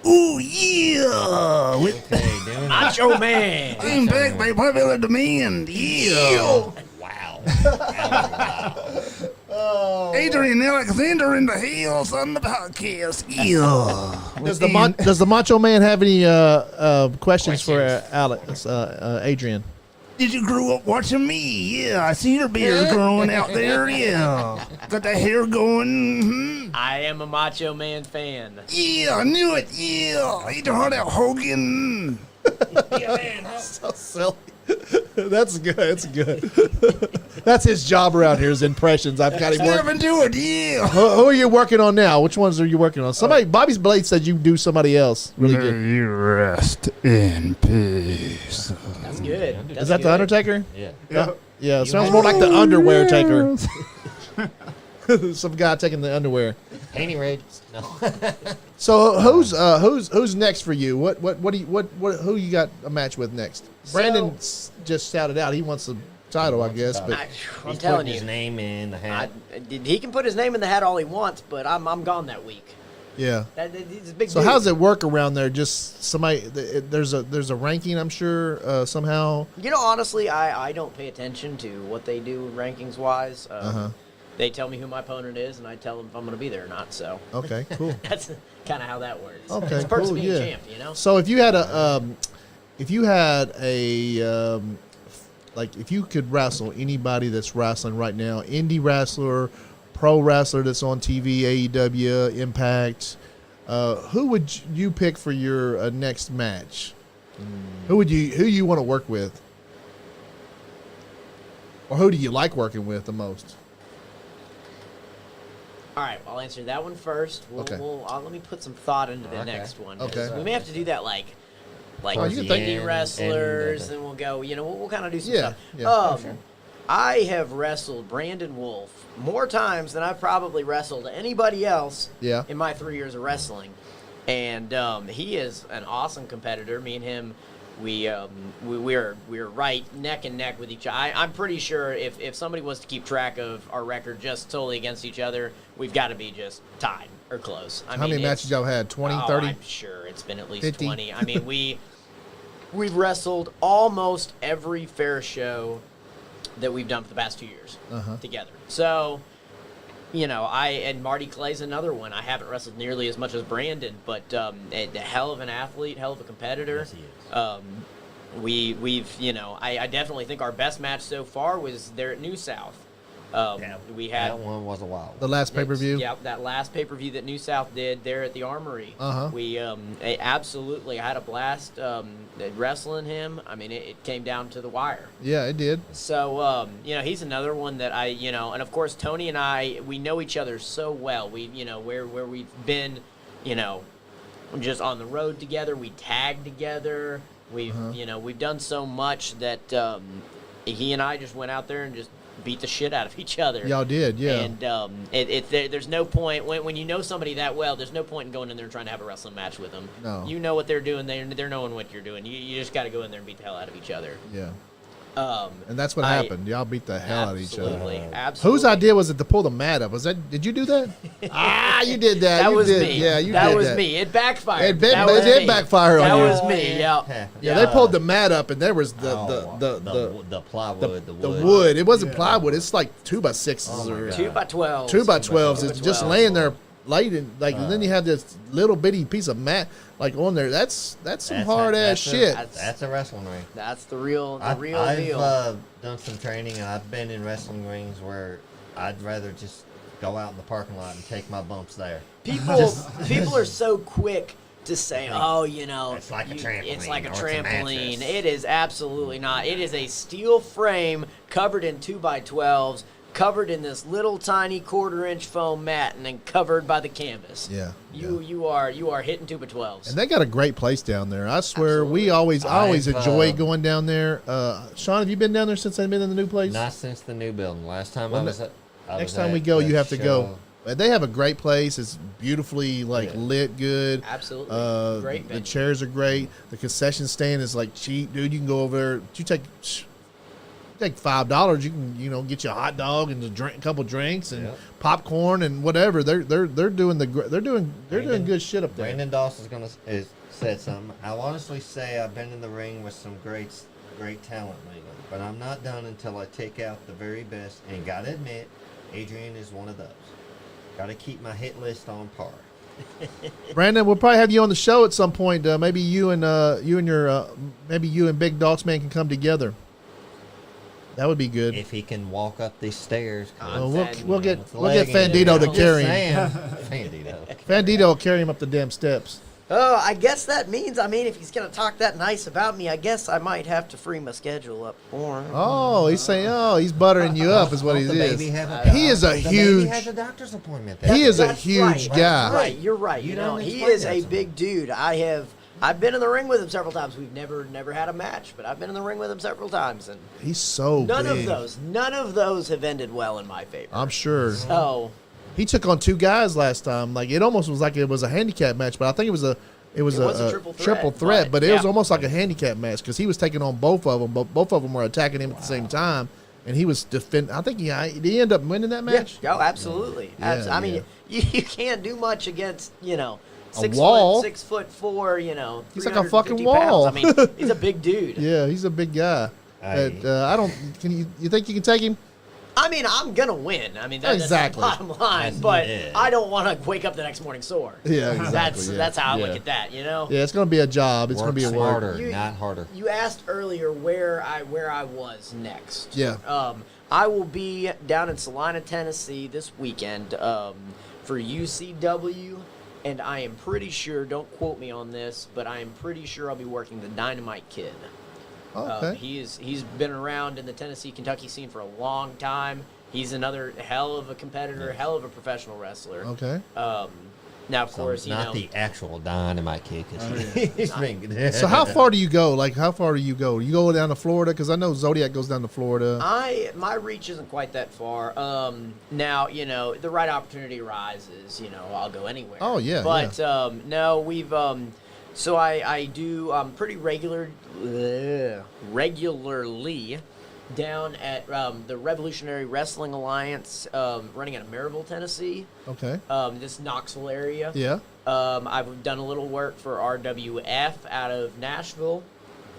Ooh, yeah! Okay, doing it. Macho Man. I'm back by popular demand. Yeah! Wow. Adrian Alexander in the hills on the podcast. Yeah! Does the Macho Man have any questions for Alex, Adrian? Did you grow up watching me? Yeah, I see your beard growing out there. Yeah. Got the hair going. Mm-hmm. I am a Macho Man fan. Yeah, I knew it. Yeah. Eat your heart out, Hogan. So silly. That's good. That's good. That's his job around here is impressions. I've got him working. Never do it, yeah. Who are you working on now? Which ones are you working on? Somebody, Bobby's Blade said you do somebody else really May good. you rest in peace. That's good. Is that the Undertaker? Yeah. Yeah, it sounds more like the underwear taker. Some guy taking the underwear. Panty raids. No. So who's next for you? Who you got a match with next? Brandon just shouted out he wants the title, I guess. But I'm He's telling putting his you, name in the hat. he can put his name in the hat all he wants, but I'm gone that week. yeah. It's a big. So dude. how does it work around there? Just somebody there's a ranking, I'm sure somehow. You know, honestly, I don't pay attention to what they do rankings wise. They tell me who my opponent is, and I tell them if I'm going to be there or not. So Okay, cool. that's kind of how that works. Okay, it's perks cool, of being yeah. champ, you know. So if you had if you could wrestle anybody that's wrestling right now, indie wrestler, pro wrestler that's on TV, AEW, Impact, who would you pick for your next match? Who you want to work with, or who do you like working with the most? All right, I'll answer that one first. Okay. Let me put some thought into the Okay. next one. 'cause Okay. We may have to do that like Oh, you can think- indie And- wrestlers, and we'll go. You know, we'll kind of do some Yeah, stuff. yeah. Sure. I have wrestled Brandon Wolf more times than I've probably wrestled anybody else Yeah. in my 3 years of wrestling, and he is an awesome competitor. Me and him, we're right neck and neck with each other. I'm pretty sure if somebody was to keep track of our record just totally against each other, we've got to be just tied or close. How many matches y'all had? 20, 30? I'm sure it's been at least 50? 20. I mean, we've wrestled almost every fair show that we've done for the past 2 years together. So, you know, and Marty Clay's another one. I haven't wrestled nearly as much as Brandon, but a hell of an athlete, hell of a competitor. Yes, he is. We've you know, I definitely think our best match so far was there at New South. We had That one was a wild one. The last pay-per-view? Yeah, that last pay-per-view that New South did there at the Armory. We absolutely I had a blast wrestling him. I mean, it came down to the wire. Yeah, it did. So, you know, he's another one that and of course, Tony and I, we know each other so well. We, you know, where we've been, you know, just on the road together. We tagged together. We've, you know, we've done so much that he and I just went out there and just beat the shit out of each other. Y'all did, yeah. And there's no point when you know somebody that well. There's no point in going in there and trying to have a wrestling match with them. No. You know what they're doing. They're knowing what you're doing. You just got to go in there and beat the hell out of each other. Yeah. And that's what happened. Y'all beat the hell out of each other. Absolutely. Whose idea was it to pull the mat up? Did you do that? You did that. That You was did. me. Yeah, you that did was that. me. It backfired. It did backfire on that you. was me. Yeah. Yeah, they pulled the mat up, and there was the plywood, the wood. wood. It wasn't plywood. It's like 2x6s or 2x12. 2x12s. It's just laying there, laid in, like, and then you have this little bitty piece of mat like on there. That's some hard ass shit. That's a wrestling ring. That's the real I've deal. done some training, and I've been in wrestling rings where I'd rather just go out in the parking lot and take my bumps there. People are so quick to say, oh, you know, It's like a trampoline, It's like a or it's a trampoline. mattress. It is absolutely not. It is a steel frame covered in 2x12s, covered in this little tiny 1/4-inch foam mat, and then covered by the canvas. Yeah. You are hitting 2x12s. And they got a great place down there. I swear, Absolutely. I always I've, enjoy going down there. Sean, have you been down there since they've been in the new place? Not since the new building. Last time Well, I was at. Next time we go, you have to go. They have a great place. It's beautifully lit, good. Absolutely. Great The venue. chairs are great. The concession stand is like cheap, dude. You can go over there. You take $5. You can get you a hot dog and a couple drinks and popcorn and whatever. They're doing good shit up there. Brandon Dawson's said something. I'll honestly say I've been in the ring with some great talent lately, but I'm not done until I take out the very best. And gotta admit, Adrian is one of those. Gotta keep my hit list on par. Brandon, we'll probably have you on the show at some point. Maybe you and Big Dogs Man can come together. That would be good. If he can walk up these stairs, We'll get with the leg in it. Fandito to I'm carry just him. saying. Fandito. Fandito will carry him up the damn steps. Oh, I guess that means, if he's going to talk that nice about me, I guess I might have to free my schedule up for him. Oh, he's saying, he's buttering you up, is what he The is. baby have a He is a the huge. baby has a doctor's appointment. He is a That's huge right. guy. Right, you're right. You You know, don't he explain is that a to me. big dude. I've been in the ring with him several times. We've never had a match, but I've been in the ring with him several times, and He's so none big. of those have ended well in my favor. I'm sure. So, He took on 2 guys last time. Like it almost was like it was a handicap match, but I think it was a triple threat, but it was almost like a handicap match because he was taking on both of them, but both of them were attacking him at the same time, and he was defending. I think did he end up winning that match? yeah, absolutely. Yeah, I mean, you can't do much against, A wall. 6'4", He's like a 350 fucking pounds. wall. I mean, he's a big dude. Yeah, he's a big guy. Aye. But, I don't. Can you think you can take him? I'm gonna win. That's Exactly. the bottom line. But Yeah. I don't want to wake up the next morning sore. Yeah, exactly. That's how I Yeah. look at that. Yeah, it's gonna be a job. It's gonna be a work. smarter, You- not harder. You asked earlier where I was next. Yeah. I will be down in Salina, Tennessee this weekend for UCW, and I am pretty sure. Don't quote me on this, but I am pretty sure I'll be working the Dynamite Kid. Okay. He's been around in the Tennessee, Kentucky scene for a long time. He's another hell of a competitor, hell of a professional wrestler. Okay. Now, of course, not the actual Dynamite Kid. He's been- So how far do you go? Like how far do you go? You go down to Florida because I know Zodiac goes down to Florida. My reach isn't quite that far. Now, the right opportunity arises, I'll go anywhere. Oh, yeah, But no, we've so I do pretty regularly down at the Revolutionary Wrestling Alliance, running out of Maryville, Tennessee. Okay. This Knoxville area. Yeah. I've done a little work for RWF out of Nashville,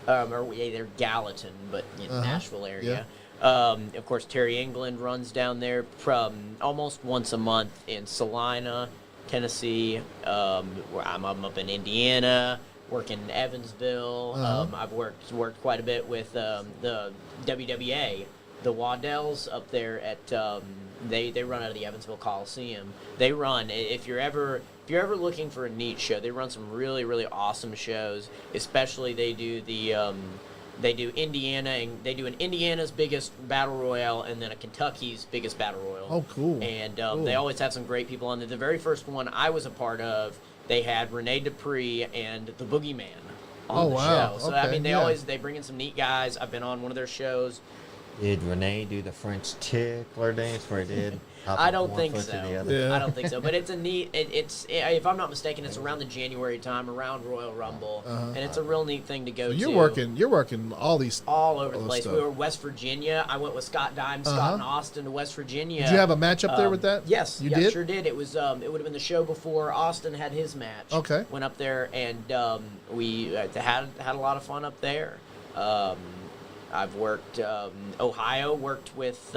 they're Gallatin, but Nashville area. Of course, Terry England runs down there from almost once a month in Salina, Tennessee. Where I'm up in Indiana, working in Evansville. I've worked quite a bit with the WWA, the Waddells up there at they run out of the Evansville Coliseum. They run, if you're ever looking for a neat show, they run some really, really awesome shows. Especially they do Indiana, and they do an Indiana's biggest battle royale and then a Kentucky's biggest battle royal. Oh, cool. And Cool. they always have some great people on there. The very first one I was a part of, they had Rene Dupree and the Boogeyman on the wow. show. So Okay, they bring in some neat guys. I've been on one of their shows. Did Renee do the French tickler dance where he did? hop I from don't one think foot to so. the other? Yeah. I don't think so. But it's a neat. It's if I'm not mistaken, it's around the January time, around Royal Rumble, and it's a real neat thing to go So to. you're working all these. all over the all this place. stuff. We were West Virginia. I went with Scott Dime, Scott and Austin to West Virginia. Did you have a match up there with that? Yes, You yeah, did? sure did. It was it would have been the show before Austin had his match. Okay. Went up there and we had a lot of fun up there. I've worked Ohio. Worked with.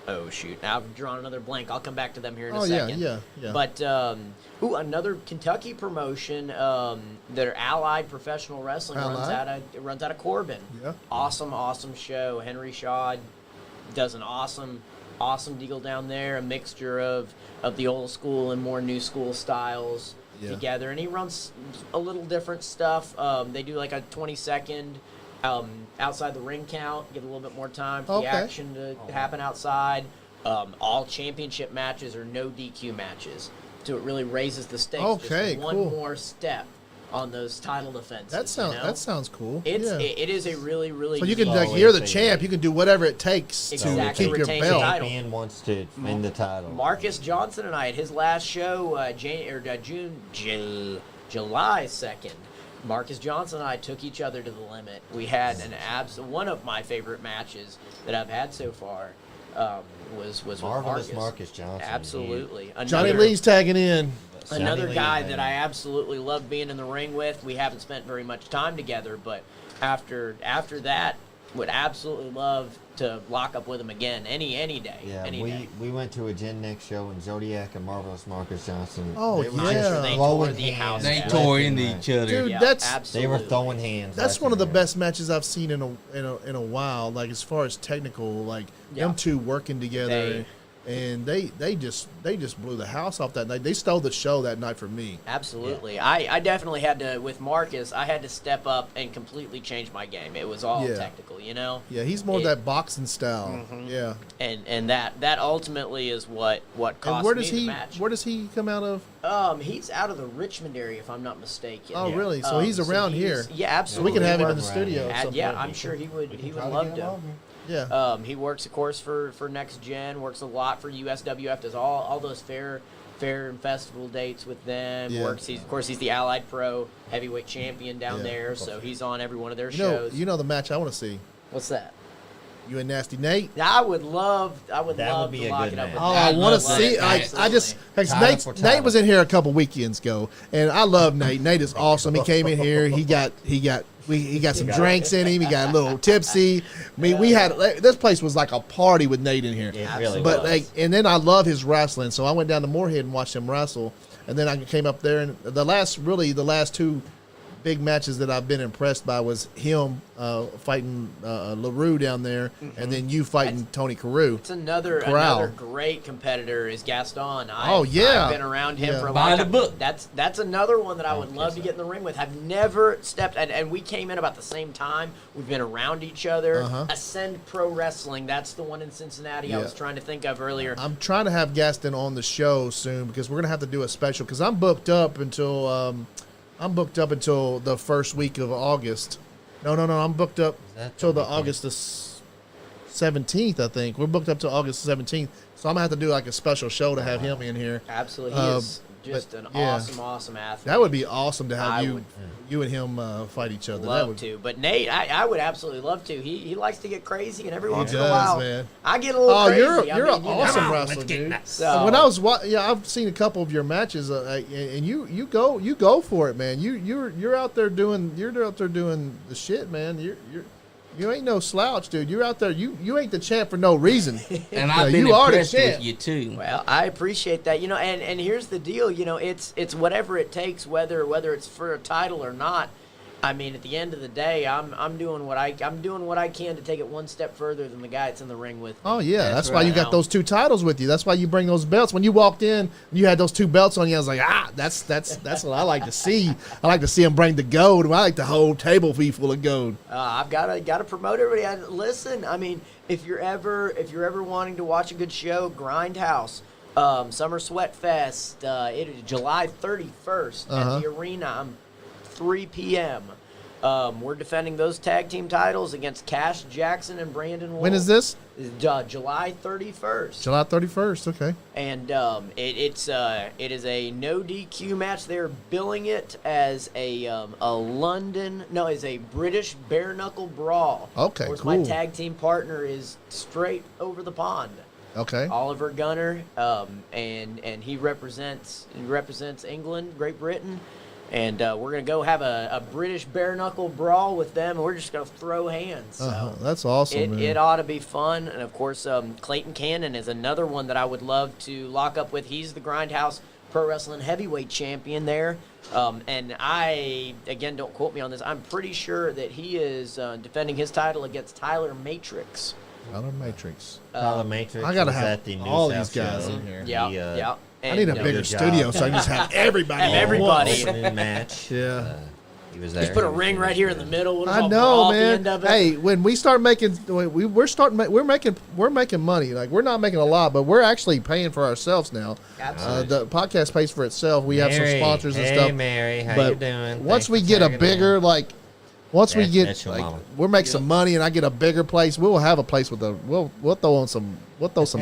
Oh shoot! Now I've drawn another blank. I'll come back to them here in a second. yeah. But another Kentucky promotion that are Allied Professional Wrestling Allied? runs out of Corbin. Yeah. Awesome show. Henry Shaw does an awesome deal down there. A mixture of the old school and more new school styles together, and he runs a little different stuff. They do like a 20-second. Outside the ring count, give a little bit more time for the action to happen outside. All championship matches are no DQ matches, so it really raises the stakes. Okay, just one cool. more step on those title defenses. That sounds cool. It yeah. is a really really. So you can neat- like you're the champ. You can do whatever it takes Exactly. to keep your Retain the belt. title. Champion wants to win the title. Marcus Johnson and I at his last show, July 2nd. Marcus Johnson and I took each other to the limit. We had one of my favorite matches that I've had so far. Was with Marvelous Marcus Johnson. Absolutely. Johnny Lee's tagging in. Another Johnny guy Lee, that man. I absolutely love being in the ring with. We haven't spent very much time together, but after that, would absolutely love to lock up with him again any day. Yeah, any day. we went to a Gen Next show in Zodiac and Marvelous Marcus Johnson. Oh, They were yeah. just They throwing tore the house hands They down. tore left into and right. each other. Dude, Yeah, that's They absolutely. were throwing hands. That's left one of and the right. best matches I've seen in a while. Like as far as technical, like Yeah. them two working together. and they just blew the house off that night. They stole the show that night for me. Absolutely. I definitely had to, with Marcus, I had to step up and completely change my game. It was all Yeah. technical, you know? Yeah, he's more that boxing style. Mm-hmm. Yeah. And that ultimately is what cost And where me does the he match. where does he come out of? He's out of the Richmond area, if I'm not mistaken. Oh, really? So he's around here. Yeah, So absolutely. we can have him in the works studio. around at some Yeah, point. I'm sure he would Try to love get to. along. Yeah. He works, of course, for Next Gen. Works a lot for USWF. Does all those fair and festival dates with them. Yeah. Works. He's the Allied Pro heavyweight champion down Yeah. there. So he's on every one of their You know, shows. you know the match I want to see. What's that? You and Nasty Nate. I would love That would love be to a lock good it up match. with Oh, that. I want to love see. it. I Absolutely. just because Title for title. Nate was in here a couple weekends ago, and I love Nate. Nate is awesome. He came in here. He got some drinks in him. He got a little tipsy. I mean, we had this place was like a party with Nate in here. It really But was. and then I love his wrestling, so I went down to Moorhead and watched him wrestle, and then I came up there, and the last two big matches that I've been impressed by was him fighting LaRue down there, and then you fighting Tony Carew. It's another Corral. great competitor is Gaston. Oh, yeah. I've been around him Yeah. for a Buy long the time. book. That's another one that I would love to get in the ring with. I've never stepped, and we came in about the same time. We've been around each other. Uh-huh. Ascend Pro Wrestling. That's the one in Cincinnati I Yeah. was trying to think of earlier. I'm trying to have Gaston on the show soon because we're gonna have to do a special because I'm booked up until the first week of August. No, I'm booked up that till the the August the 17th. I think we're booked up till August 17th. So I'm gonna have to do like a special show to have him in here. Absolutely, he is just an yeah. awesome athlete. That would be awesome to have I you would and him fight each other. That love would, to, but Nate, I would absolutely love to. He likes to get crazy, and every once in a does, while, man. I get a little Oh, crazy. you're I an mean, you know. awesome wrestler, dude. So, When I was I've seen a couple of your matches, and you go for it, man. You're out there doing the shit, man. You ain't no slouch, dude. You're out there. You ain't the champ for no reason. And Yeah, I've been you are the impressed champ. with you too. well, I appreciate that, and here's the deal, it's whatever it takes, whether it's for a title or not. I mean, at the end of the day, I'm doing what I can to take it one step further than the guy that's in the ring with me. Oh yeah, that's why right. you got those two titles with you. That's why you bring those belts. When you walked in, you had those two belts on you. I was like, that's what I like to see. I like to see him bring the gold. I like the whole table full of gold. I've got to promote everybody. Listen, I mean, if you're ever wanting to watch a good show, Grindhouse, Summer Sweat Fest, it is July 31st at the arena. 3 p.m. We're defending those tag team titles against Cash Jackson and Brandon Wolf. When is this? July 31st. July 31st. Okay. And it is a no DQ match. They're billing it as a British bare knuckle brawl. Okay, Of course, cool. my tag team partner is straight over the pond. Okay. Oliver Gunner, and he represents England, Great Britain, and we're gonna go have a British bare knuckle brawl with them, and we're just gonna throw hands. So That's awesome, man. it ought to be fun, and of course, Clayton Cannon is another one that I would love to lock up with. He's the Grindhouse Pro Wrestling Heavyweight Champion there, and I again don't quote me on this. I'm pretty sure that he is defending his title against Tyler Matrix. Tyler Matrix. Tyler Matrix I gotta was have at the New all South these guys show. in here. Yeah, He, yeah. I need a And, bigger good job. studio so I can just have everybody. Have at everybody. once. Opening match. Yeah. He was there. Just put a He was ring doing right here in good. the middle. We'll just I all know, brawl at the man. end of it. Hey, when we start making, we're making money. Like we're not making a lot, but we're actually paying for ourselves now. Absolutely. The podcast pays for itself. We have some Mary, sponsors and hey, stuff. Mary, how but you doing? once Thanks we for get a tagging bigger, in. like, once we get, That's your like, mama. we'll make some money, and I get a bigger place. We will have a place with we'll throw some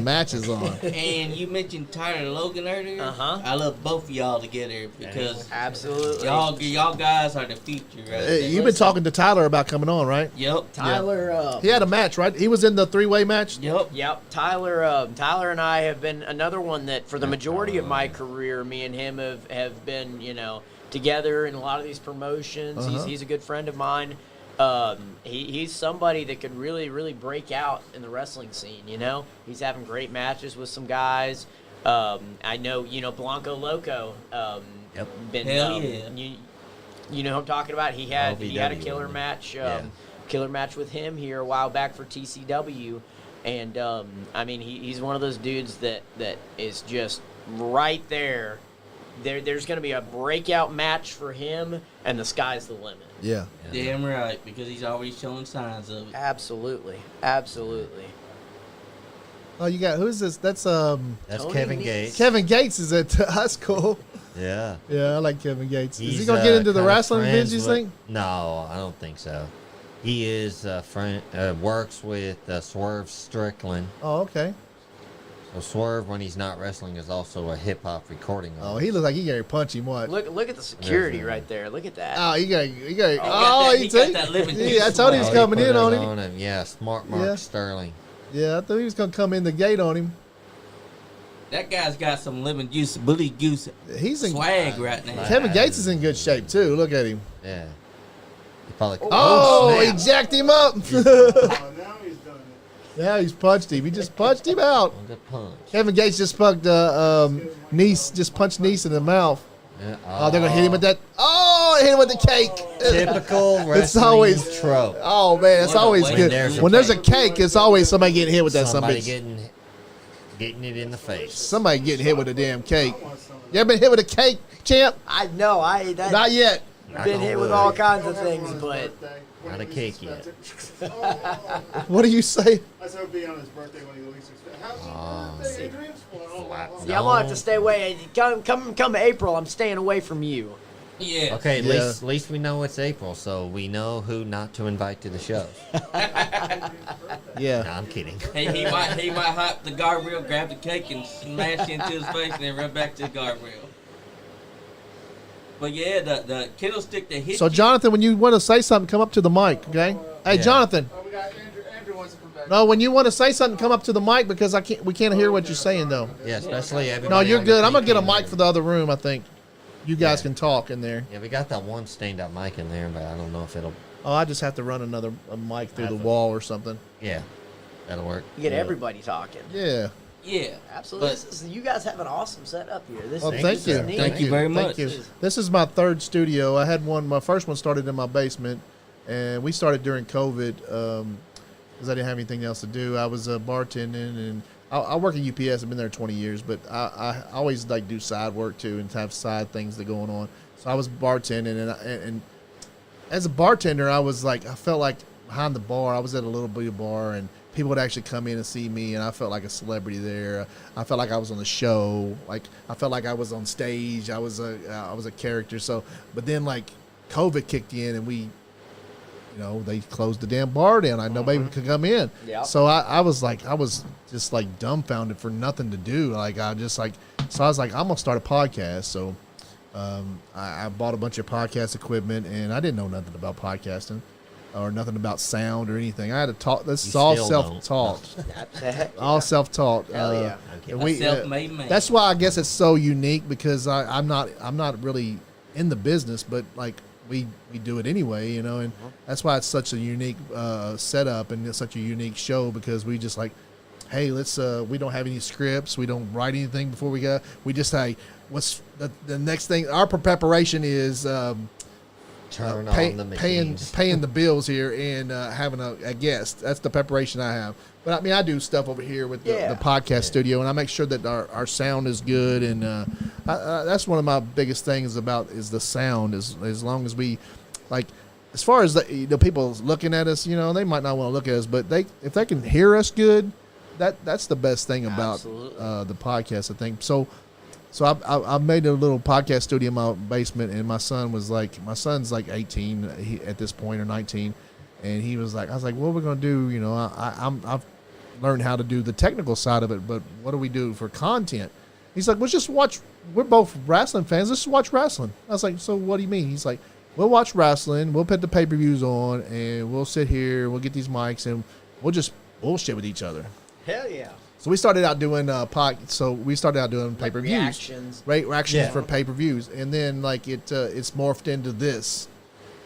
matches on. And you mentioned Tyler Logan earlier. I love both of y'all together because Absolutely. y'all guys are the future. Right Hey, there. you've been talking to Tyler about coming on, right? Yep. Tyler. He had a match, right? He was in the three-way match. Yep. Yep, Tyler and I have been another one that for the majority of my career, me and him have been, together in a lot of these promotions. He's a good friend of mine. He's somebody that could really, really break out in the wrestling scene, He's having great matches with some guys. I know, Blanco Loco. Yep. Been, Hell yeah. You know who I'm talking about? He had a LVW, killer match. yeah. Killer match with him here a while back for TCW. And I mean, he's one of those dudes that is just right there. There's going to be a breakout match for him, and the sky's the limit. Yeah. Damn right, because he's always showing signs of it. Absolutely. Oh, you got who's this? That's Tony Kevin Nese. Gates. Kevin Gates is at that's cool. Yeah. Yeah, I like Kevin Gates. Is he He's, gonna get into the kinda wrestling friends biz? You with- think? No, I don't think so. He is friend, works with Swerve Strickland. Oh, okay. So Swerve, when he's not wrestling, is also a hip hop recording Oh, artist. he looks like he gonna punch him. What? Look at the security There's, right there. Look at that. Oh, he got. got Oh, that- he he got take- that living Yeah, I juice told him he was Oh, coming put in it on him. Yeah, Smart Mark Yeah. Sterling. Yeah, I thought he was gonna come in the gate on him. That guy's got some living juice, bully goose He's in. swag right now. Kevin Gates is in good shape too. Look at him. Yeah. He probably. Oh, snap. he jacked him up. Oh, now he's done it. Yeah, he's punched him. He just punched him out. Oh, good punch. Kevin Gates just punched Nice. Just punched Nice in the mouth. Yeah. Oh, they're gonna hit him with that. Oh, hit him with the cake. Typical wrestling It's always trope. Oh man, it's What a always way good. to do When it. there's a cake, it's always somebody getting hit with that. Somebody Somebody getting it in the face. somebody getting hit with a damn cake. You ever been hit with a cake, champ? I know. I that, Not yet. been hit with all kinds of things, but Not a cake yet. What do you say? I said it would be on his birthday when he least expected. How's your birthday, Adrian? yeah, I'm gonna have to stay away. Come April, I'm staying away from you. Yeah. Okay, at Yeah. least we know it's April, so we know who not to invite to the show. Yeah. No, I'm kidding. He might hop the guardrail, grab the cake, and smash into his face, and then run back to the guardrail. But yeah, the kennel stick that hit So you. Jonathan, when you want to say something, come up to the mic, okay? Hey, Yeah. Jonathan. Oh, we got Andrew. Andrew wants to come back. No, when you want to say something, come up to the mic because we can't hear what you're saying though. Yeah, especially everybody. No, you're on the good. I'm gonna get a TV mic for the other room. I think you guys Yeah. can talk in there. Yeah, we got that one stand-up mic in there, but I don't know if it'll. Oh, I just have to run a mic through the wall or something. Yeah, that'll work. You get everybody talking. Yeah. Yeah. Absolutely. But- You guys have an awesome setup here. This Oh, is thank you. neat. Thank you very Thank much. you. This is my third studio. I had one. My first one started in my basement, and we started during COVID because I didn't have anything else to do. I was bartending, and I work at UPS. I've been there 20 years, but I always like do side work too and have side things that going on. So I was bartending, and as a bartender, I felt like behind the bar. I was at a little bitty bar, and people would actually come in and see me, and I felt like a celebrity there. I felt like I was on the show. Like I felt like I was on stage. I was a character. So, but then like COVID kicked in, and they closed the damn bar down. Nobody could come in. Yep. So I was just dumbfounded for nothing to do. So I was like, I'm gonna start a podcast. So I bought a bunch of podcast equipment, and I didn't know nothing about podcasting or nothing about sound or anything. I had to talk. This is You all still self-taught. Heck All self-taught. Hell yeah. And A self-made man. that's why I guess it's so unique because I'm not really in the business, but like we do it anyway, and that's why it's such a unique setup and it's such a unique show because we just like, hey, let's we don't have any scripts, we don't write anything before we go. We just say what's the next thing. Our preparation is Turn on the machines. paying the bills here and having a guest. That's the preparation I have. But I mean, I do stuff over here with the podcast studio, and I make sure that our sound is good. And that's one of my biggest things is the sound. As long as we, like, as far as the people looking at us, they might not want to look at us, but if they can hear us good, that's the best thing about the podcast, I think. So I made a little podcast studio in my basement, and my son's like 18 at this point or 19, and he was like, I was like, what are we gonna do? I've learned how to do the technical side of it, but what do we do for content? He's like, let's just watch. We're both wrestling fans. Let's just watch wrestling. I was like, so what do you mean? He's like, we'll watch wrestling. We'll put the pay-per-views on, and we'll sit here. We'll get these mics, and we'll just bullshit with each other. Hell yeah. So we started out doing pay-per-views, Reactions. reactions Yeah. for pay-per-views, and then like it's morphed into this,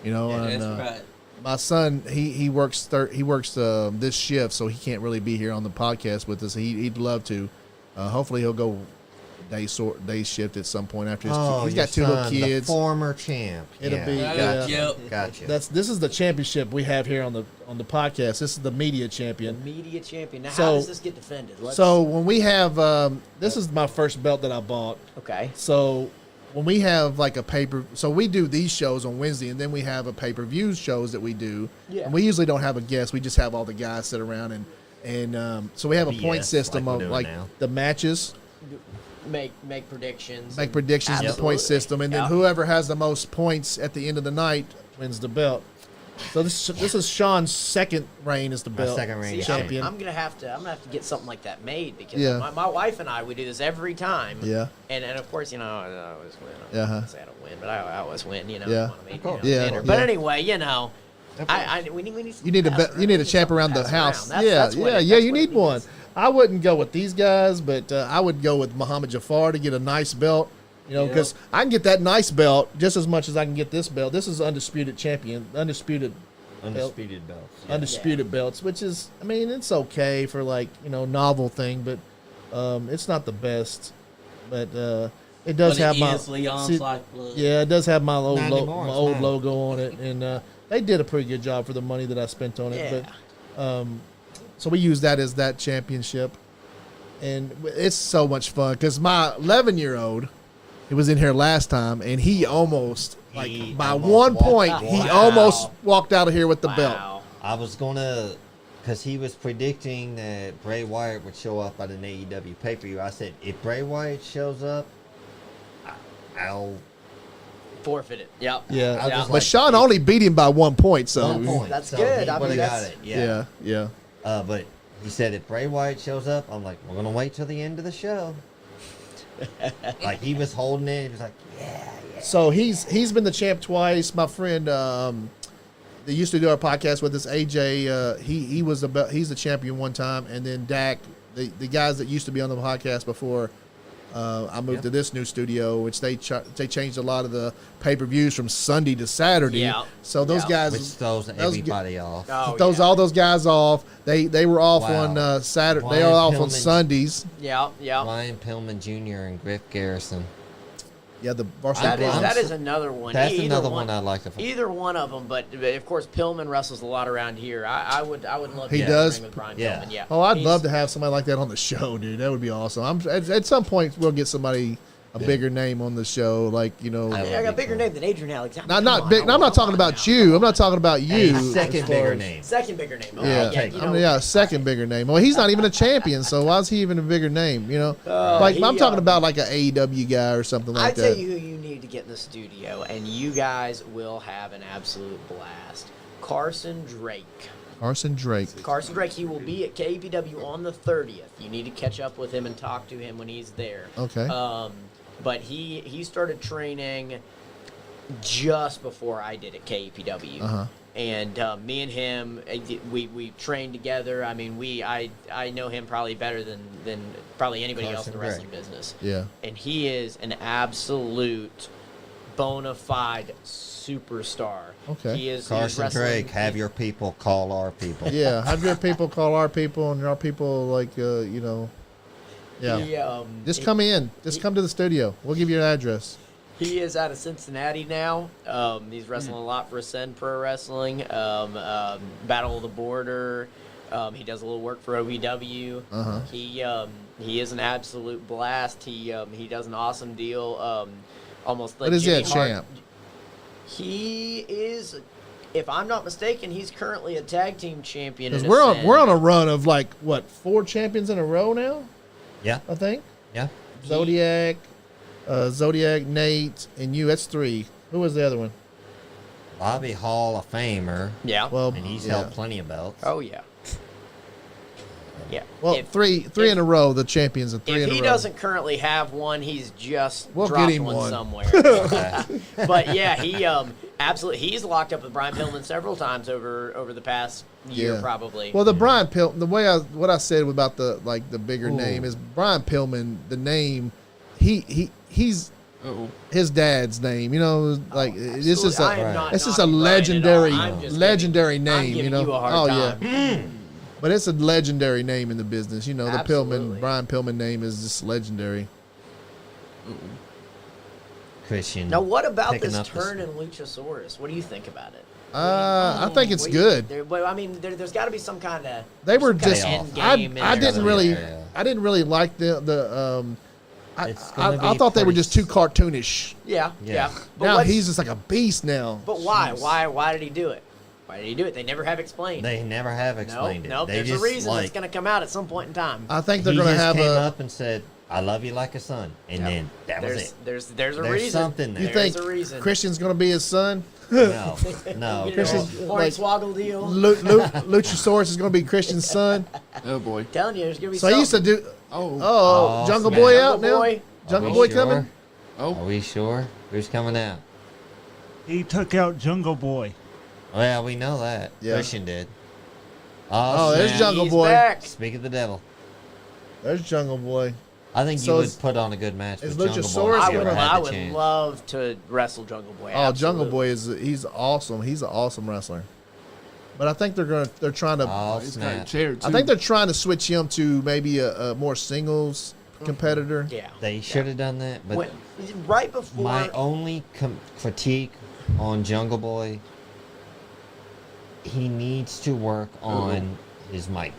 Yeah, and that's right. my son he works this shift, so he can't really be here on the podcast with us. He'd love to. Hopefully he'll go day shift at some point after his Oh, he's your got two little son, kids. the former champ. It'll yeah. be- Gotcha. Yep. Gotcha. This is the championship we have here on the podcast. This is the media champion. Media champion. Now, So- how does this get defended? So when we have this is my first belt that I bought. Okay. So when we have like a so we do these shows on Wednesday, and then we have a pay-per-view shows that we do. Yeah. And we usually don't have a guest. We just have all the guys sit around and so we have a point BS, system like we're of doing like now. the matches, Make predictions. make and- predictions in the point Absolutely. system, and then Yeah. whoever has the most points at the end of the night wins the belt. So this is Sean's second reign as the My belt second reign See, as champion. I'm gonna have to get something like that made because Yeah. my wife and I we do this every time. Yeah. And of course I always win. I Uh-huh. don't say I don't win, but I always win. Yeah. Yeah, But yeah. anyway, we need You need a champ around the house. You need one. I wouldn't go with these guys, but I would go with Muhammad Jafar to get a nice belt. You know, Yeah. because I can get that nice belt just as much as I can get this belt. This is undisputed champion, undisputed Undisputed belts. belts, which is, I mean, it's okay for like novel thing, but it's not the best. But it does have my see- yeah, it does have my old Not anymore, my it's old not. logo on it, and they did a pretty good job for the money that I spent on it. Yeah. But so we use that as that championship, and it's so much fun because my 11-year-old, he was in here last time, and he almost He by almost 1 walked point out. he Wow. almost walked out of here with the belt. Wow. I was gonna, because he was predicting that Bray Wyatt would show up at an AEW pay-per-view. I said, if Bray Wyatt shows up, I'll Forfeit it. Yep. Yeah, I was but like, Sean only beat him by 1 point, so 1 point. That's so good. He I mean, would have got that's- it. Yeah. yeah. But he said if Bray Wyatt shows up, I'm like, we're gonna wait till the end of the show. Like he was holding it. He was like, yeah. So he's been the champ twice. My friend that used to do our podcast with us, AJ, he's the champion one time, and then Dak, the guys that used to be on the podcast before I moved to this new studio, which they changed a lot of the pay-per-views from Sunday to Saturday. Yeah. So those Yeah. guys Which throws everybody off. Oh, those yeah. all those guys off. They were off Wow. on Saturday. They Brian are off on Pillman. Sundays. Yeah. Yeah. Ryan Pillman Jr. and Griff Garrison. Yeah, the varsity. That is Bronx. that is another one. That's Either another one I'd like to find. Either one of them, but of course Pillman wrestles a lot around here. I would love to He have does? a ring with Brian Yeah. Pillman. Yeah. Oh, I'd He's- love to have somebody like that on the show, dude. That would be awesome. At some point we'll get somebody a bigger name on the show, like I I got a bigger name than Adrian Alexander. not big. I'm not talking about you. I'm not talking about you. A as second far bigger as- name. Second bigger name. Okay, Yeah, take you it. know, yeah, second bigger name. Well, he's not even a champion, so why is he even a bigger name? Like he, I'm talking about like an AEW guy or something I like tell that. you who you need to get in the studio, and you guys will have an absolute blast. Carson Drake. Carson Drake. Carson Drake, he will be at KEPW on the 30th. You need to catch up with him and talk to him when he's there. Okay. But he started training just before I did at KEPW. Uh-huh. And me and him, we trained together. I mean, I know him probably better than probably anybody else in the Carson wrestling business. Yeah. And he is an absolute bona fide superstar. Okay. He is Carson wrestling- Drake, have your people call our people. Yeah. Have your people call our people, and our people Yeah. He, Just come in. Just come to the studio. We'll give you an address. He is out of Cincinnati now. He's wrestling a lot for Ascend Pro Wrestling, Battle of the Border. He does a little work for OVW. Uh-huh. He is an absolute blast. He does an awesome deal. Almost like What is he, a Jimmy Hart. champ? He is, if I'm not mistaken, he's currently a tag team champion. Because in we're on a Ascend. run of like what 4 champions in a row now. Yeah. I think Yeah. Zodiac, Nate, and you. That's 3. Who was the other one? Bobby Hall of Famer. Yeah. Well, And he's held plenty of belts. Oh yeah. Yeah. Well, If- three in a row. The champions of 3 If in a he row. doesn't currently have one, he's just We'll dropped get him one one. somewhere. Okay. But yeah, he absolutely he's locked up with Brian Pillman several times over the past year Yeah. probably. Well, the Brian Pillman, the way what I said about the bigger name is Brian Pillman. The name, he's Uh-oh. his dad's name. This is I am not it's just a knocking Brian at all. legendary I'm just legendary giving- I'm name. giving You know, you a hard oh time. yeah. But it's a legendary name in the business. The Absolutely. Brian Pillman name is just legendary. Christian. Now, what about picking this up the turn in Luchasaurus? What do you think about it? I think it's What do you good. think? Well, I mean, there's got to be some kind of. They were kinda just. end I game in didn't there. really. Yeah. I didn't really like the. It's gonna I be thought they were pretty just too cartoonish. Yeah, Yeah. yeah. But Now what's- he's just like a beast now. But why? Why did he do it? Why did he do it? They never have explained. They never have explained it. No, They there's a just, reason like, that's going to come out at some point in time. I think they're he going to just have came a. up and said, "I love you like a son," and then that was it. There's a There's reason. something there. You There's think a reason. Christian's going to be his son? No, You no. know, Christian's like- Hornswoggle deal. Luchasaurus is going to be Christian's son. Oh boy. Telling you, there's going to be So he used to something. do. Oh. Oh, Oh, Jungle snap. Boy out Jungle now. Boy. Jungle Are we Boy sure? coming. Oh. Are we sure? Who's coming out? He took out Jungle Boy. Well, we know that. Yeah. Christian did. Oh, there's snap. Jungle He's Boy. back. Speak of the devil. There's Jungle Boy. I think So you would is- put on a good match is with Jungle Boy. Luchasaurus if I you would, ever had I the would chance. love to wrestle Jungle Boy. Oh, Jungle absolutely. Boy he's awesome. He's an awesome wrestler. But I think they're trying to. Oh, He's got a snap. chair too. I think they're trying to switch him to maybe a more singles competitor. Yeah. They should have done that, but When, right before. my only critique on Jungle Boy, he needs to work on his mic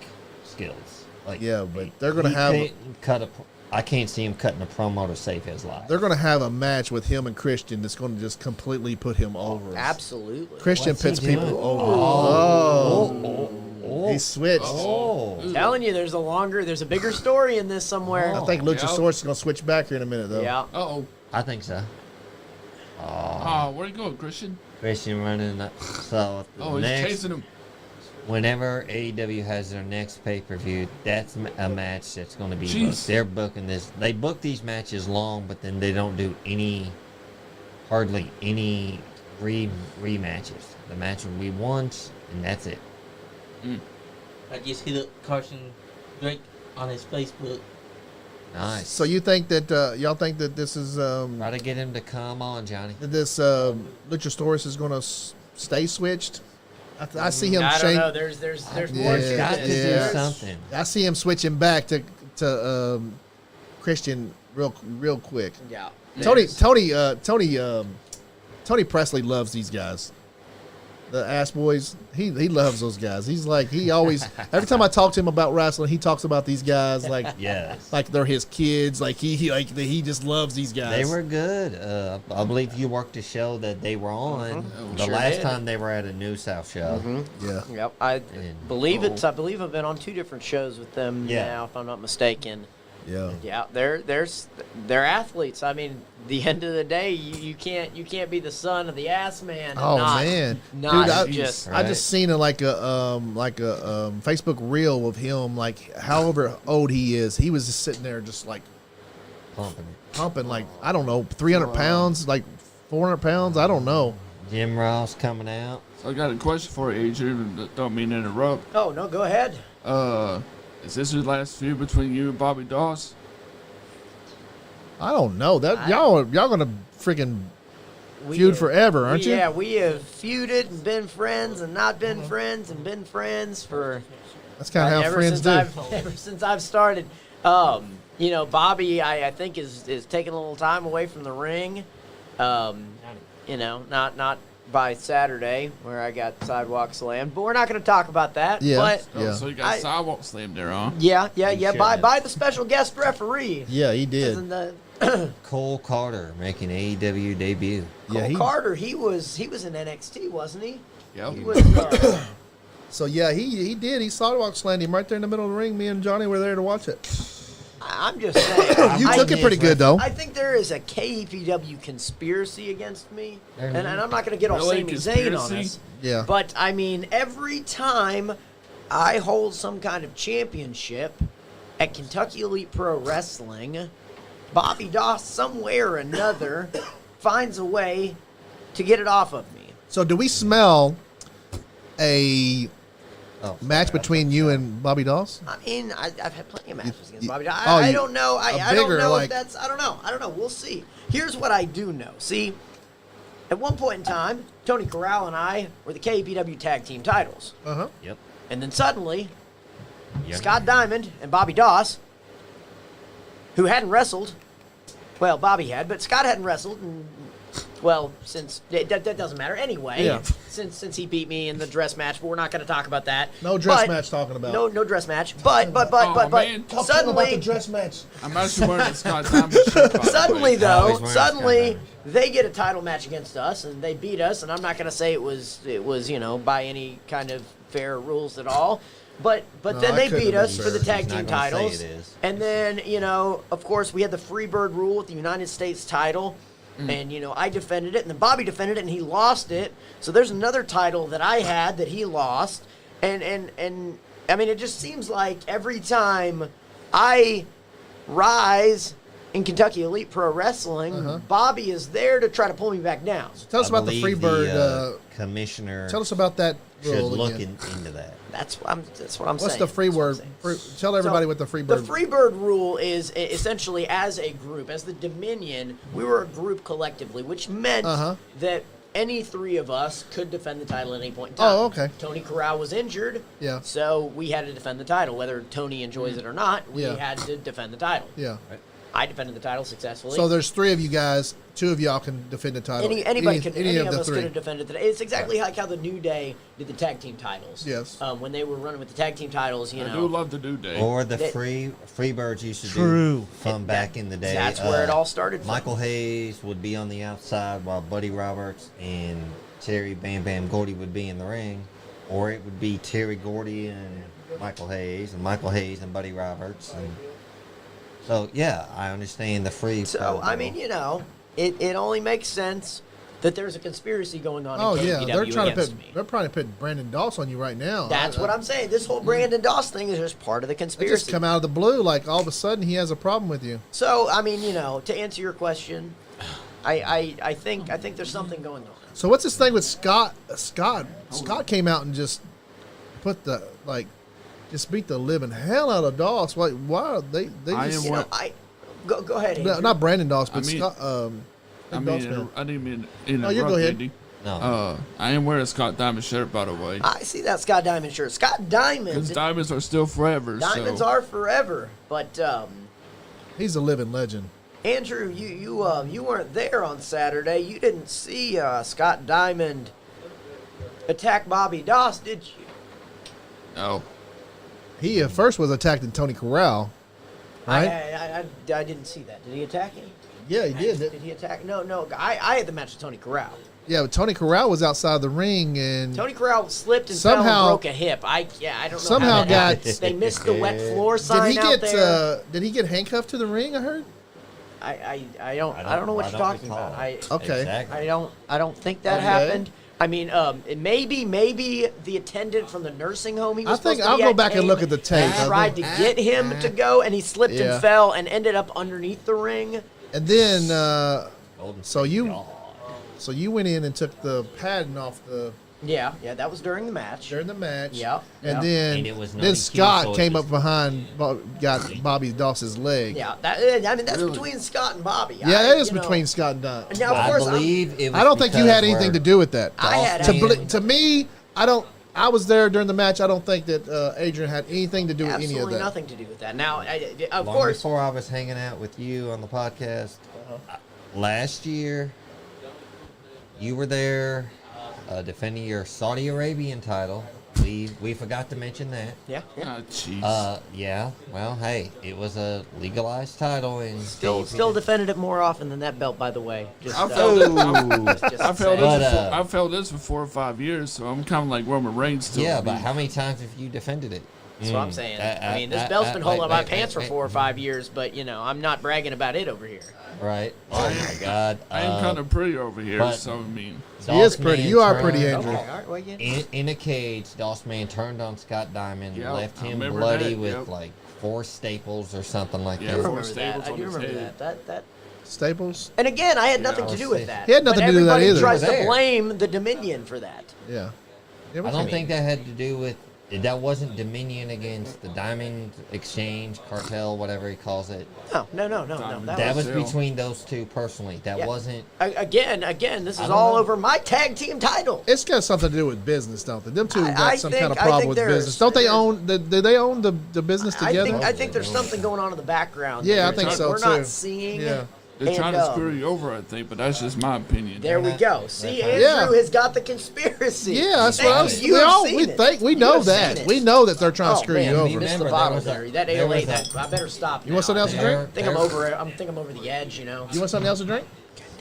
skills. Like, Yeah, but they're gonna he have couldn't I can't see him cutting a promo to save his life. they're gonna have a match with him and Christian that's gonna just completely put him over. Absolutely. Christian What's he puts doing? people over. Oh, He switched. oh. Telling you, there's a bigger story in this somewhere. I think Luchasaurus is gonna switch back here in a minute though. Yeah. Uh-oh. I think so. Oh, where you going, Christian? Christian running up. So Oh, he's next, chasing him. whenever AEW has their next pay-per-view, that's a match that's going to be Jeez. booked. They're booking this. They book these matches long, but then they don't do hardly any rematches. The match will be once, and that's it. I just hit up Carson Drake on his Facebook. Nice. So you think that y'all think that this is Try to get him to come on, Johnny. that this Luchasaurus is gonna stay switched? I see him I don't change. know. There's Yeah, more to yeah. Got to this. do Yeah. something. I see him switching back to Christian real quick. Yeah. Tony There's- Tony Presley loves these guys. The Ass Boys, he loves those guys. He's like he always every time I talk to him about wrestling, he talks about these guys like Yes. like they're his kids. Like he just loves these guys. They were good. I believe you worked a show that they were on. The Sure last did. time they were at a New South show. Yeah. Yep. I And- believe it's. I believe I've been on 2 different shows with them Yeah. now, if I'm not mistaken. Yeah. Yeah, they're athletes. I mean, the end of the day, you can't be the son of the ass man. And Oh not, man, not dude, just. I just seen a Facebook reel of him, like however old he is, he was just sitting there just like Pumping it. pumping like I don't know 300 pounds, like 400 pounds, I don't know. Jim Ross coming out. So I got a question for you, Adrian. Don't mean to interrupt. Oh no, go ahead. Is this the last feud between you and Bobby Doss? I don't know that y'all gonna freaking We feud have- forever, aren't you? Yeah, we have feuded and been friends and not been friends and been friends for That's kind of how ever friends since do. Ever since I've started. Bobby, I think is taking a little time away from the ring. Not by Saturday where I got sidewalk slammed, but we're not going to talk about that. Yeah. But Oh, Yeah. so you got I- sidewalk slammed there, huh? yeah, should by have. the special guest referee. Yeah, he did. Isn't the Cole Carter making AEW debut. Yeah, Cole he, Carter? He was in NXT, wasn't he? Yep. He was. so yeah, he did. He sidewalk slammed him right there in the middle of the ring. Me and Johnny were there to watch it. I'm just saying. You took it pretty good though. I think there is a KEPW conspiracy against me, and I'm not going to get all Really? Sami Zayn on Conspiracy? us. Yeah. But I mean, every time I hold some kind of championship at Kentucky Elite Pro Wrestling, Bobby Doss, some way or another, finds a way to get it off of me. So do we smell a Oh, match between you and Bobby Doss? I mean, I've had plenty of matches against you- Bobby Doss. oh, I you- don't know. a I don't bigger, know like- if that's. I don't know. We'll see. Here's what I do know. See, at one point in time, Tony Corral and I were the KEPW Tag Team titles. Uh-huh. Yep. And then suddenly, Yep. Scott Diamond and Bobby Doss, who hadn't wrestled Well, Bobby had, but Scott hadn't wrestled. And, well, since that doesn't matter anyway. Yeah. Since he beat me in the dress match, but we're not going to talk about that. No dress But- match talking about. No dress match. But man. Talk to him about the suddenly, dress match. I'm actually wearing a Scott Diamond shirt. By the suddenly way. though, Always wearing suddenly Scott they get a title match against us, and they beat us. And I'm not going to say it was by any kind of fair rules at all. But No, then I they couldn't beat have us been for the fair. tag He's team not gonna say titles. it is. And then, of course, we had the Freebird rule with the United States title. And, I defended it, and then Bobby defended it, and he lost it. So there's another title that I had that he lost. And I mean, it just seems like every time I rise in Kentucky Elite Pro Wrestling, Bobby is there to try to pull me back down. Tell us I about the believe Freebird. commissioner Tell us about that should rule look again. into that. That's what I'm What's saying. the That's what I'm Freebird? saying. Tell everybody So, what the Freebird. The Freebird rule is essentially as a group, as the Dominion, we were a group collectively, which meant that any three of us could defend the title at any point in time. Oh, okay. Tony Corral was injured, Yeah. so we had to defend the title. Whether Tony enjoys it or not, we Yeah. had to defend the title. Yeah. I defended the title successfully. So there's 3 of you guys. 2 of y'all can defend the title. Anybody could. Any of the us 3. could have defended today. It's exactly like how the New Day did the tag team titles. Yes. When they were running with the tag team titles, I do love the New Day. Or the That- Freebirds used to True. do from back in the day. That's where it all started from. Michael Hayes would be on the outside while Buddy Roberts and Terry Bam Bam Gordy would be in the ring. Or it would be Terry Gordy and Michael Hayes and Buddy Roberts. And so, yeah, I understand the free. So, I mean, it only makes sense that there's a conspiracy going on Oh in yeah, KEPW they're trying to against put me. they're trying to put Brandon Doss on you right now. That's what I'm saying. This whole Brandon Doss thing is just part of the It just conspiracy. come out of the blue, like all of a sudden he has a problem with you. So, I mean, to answer your question, I think there's something going on. So what's this thing with Scott? Scott came out and just put just beat the living hell out of Doss. Like, why are they I just am You know, go ahead. no, Andrew. not Brandon Doss, but I mean- Scott. I Doss mean, fan. I didn't mean Oh, you interrupt, go ahead. Andy. No. I am wearing a Scott Diamond shirt, by the way. I see that Scott Diamond shirt. Scott Diamond. Because diamonds are still forever. Diamonds so. are forever, but He's a living legend. Andrew, you weren't there on Saturday. You didn't see Scott Diamond attack Bobby Doss, did you? No. He at first was attacking Tony Corral, right? I didn't see that. Did he attack him? Yeah, he did. Did he attack? No. I had the match with Tony Corral. Yeah, but Tony Corral was outside the ring and Tony Corral slipped and fell Somehow- and broke a hip. I don't know. Somehow how that got- happened. They missed the wet floor did sign he out get there. did he get handcuffed to the ring? I heard. I don't know what you're talking about. Okay. Exactly. I don't think that Okay. happened. I mean, maybe the attendant from the nursing home he was I think supposed to I'll be go at back and came look at the tape. and tried to get him to go, and he slipped Yeah. and fell and ended up underneath the ring. And then Golden so State you Dog. so you went in and took the padding off Yeah, that was during the match. during the match. Yeah, And yeah. then And it was then 90 Scott kilos, so it came just- up behind, got Bobby Doss's leg. Yeah, that's Really? between Scott and Bobby. Yeah, that is you know, between Scott and Don. Now, of I course, believe it was I don't think you because had anything where to do with that. I had Doss actually- man- To me, I don't. I was there during the match. I don't think that Adrian had anything to do with any of absolutely that. nothing to do with that. Now, of long course, before I was hanging out with you on the podcast last year, you were there defending your Saudi Arabian title. We forgot to mention that. yeah. Ah, jeez. Yeah. Well, hey, it was a legalized title, and Still defended it more often than that belt, by the way. Just, I've held it. just I've held saying. this. But, I've held this for 4 or 5 years, so I'm kind of like Roman Reigns still. yeah. to But me. how many times have you defended it? That's what I'm saying. I mean, this belt's been holding up my pants for 4 or 5 years, but I'm not bragging about it over here. Right. Oh my God. I am kind of pretty over here, but- so I mean. He is pretty. You are pretty, Andrew. Okay, all right, well, yeah. In a cage, Doss Man turned on Scott Diamond, Yep, left I him remember bloody that, with yep. like 4 staples or something like Yeah, I that. four remember that. staples I on do his remember head. that. Staples. And again, I had Yeah, nothing to do with that. He had nothing but to do with that everybody either. tries You were to there. blame the Dominion for that. Yeah. I don't think that had to do with that. Wasn't Dominion against the Diamond Exchange Cartel, whatever he calls it. No. Diamond. That was Brazil. between those two personally. That Yeah. wasn't. Again, this I is don't all know. over my tag team title. It's got something to do with business, don't they? Them two got I some think- kind of I problem think with there's- business. Don't they there's- own? Do they own the business together? I think there's something going on in the background. Yeah, I that think we're so we're too. not seeing. Yeah. They're And, trying to screw you over, I think, but that's just my opinion. There we go. See, Andrew Yeah. has got the conspiracy. Yeah, that's what I was. You have seen We it. think we You know have that. seen it. We know that they're trying to screw man, you we over. missed Remember, the bottle there there. was That there ale was ain't a- that. I better stop. You want something else to drink? I think I'm over it. I think I'm over the edge. You know. You want something else to drink?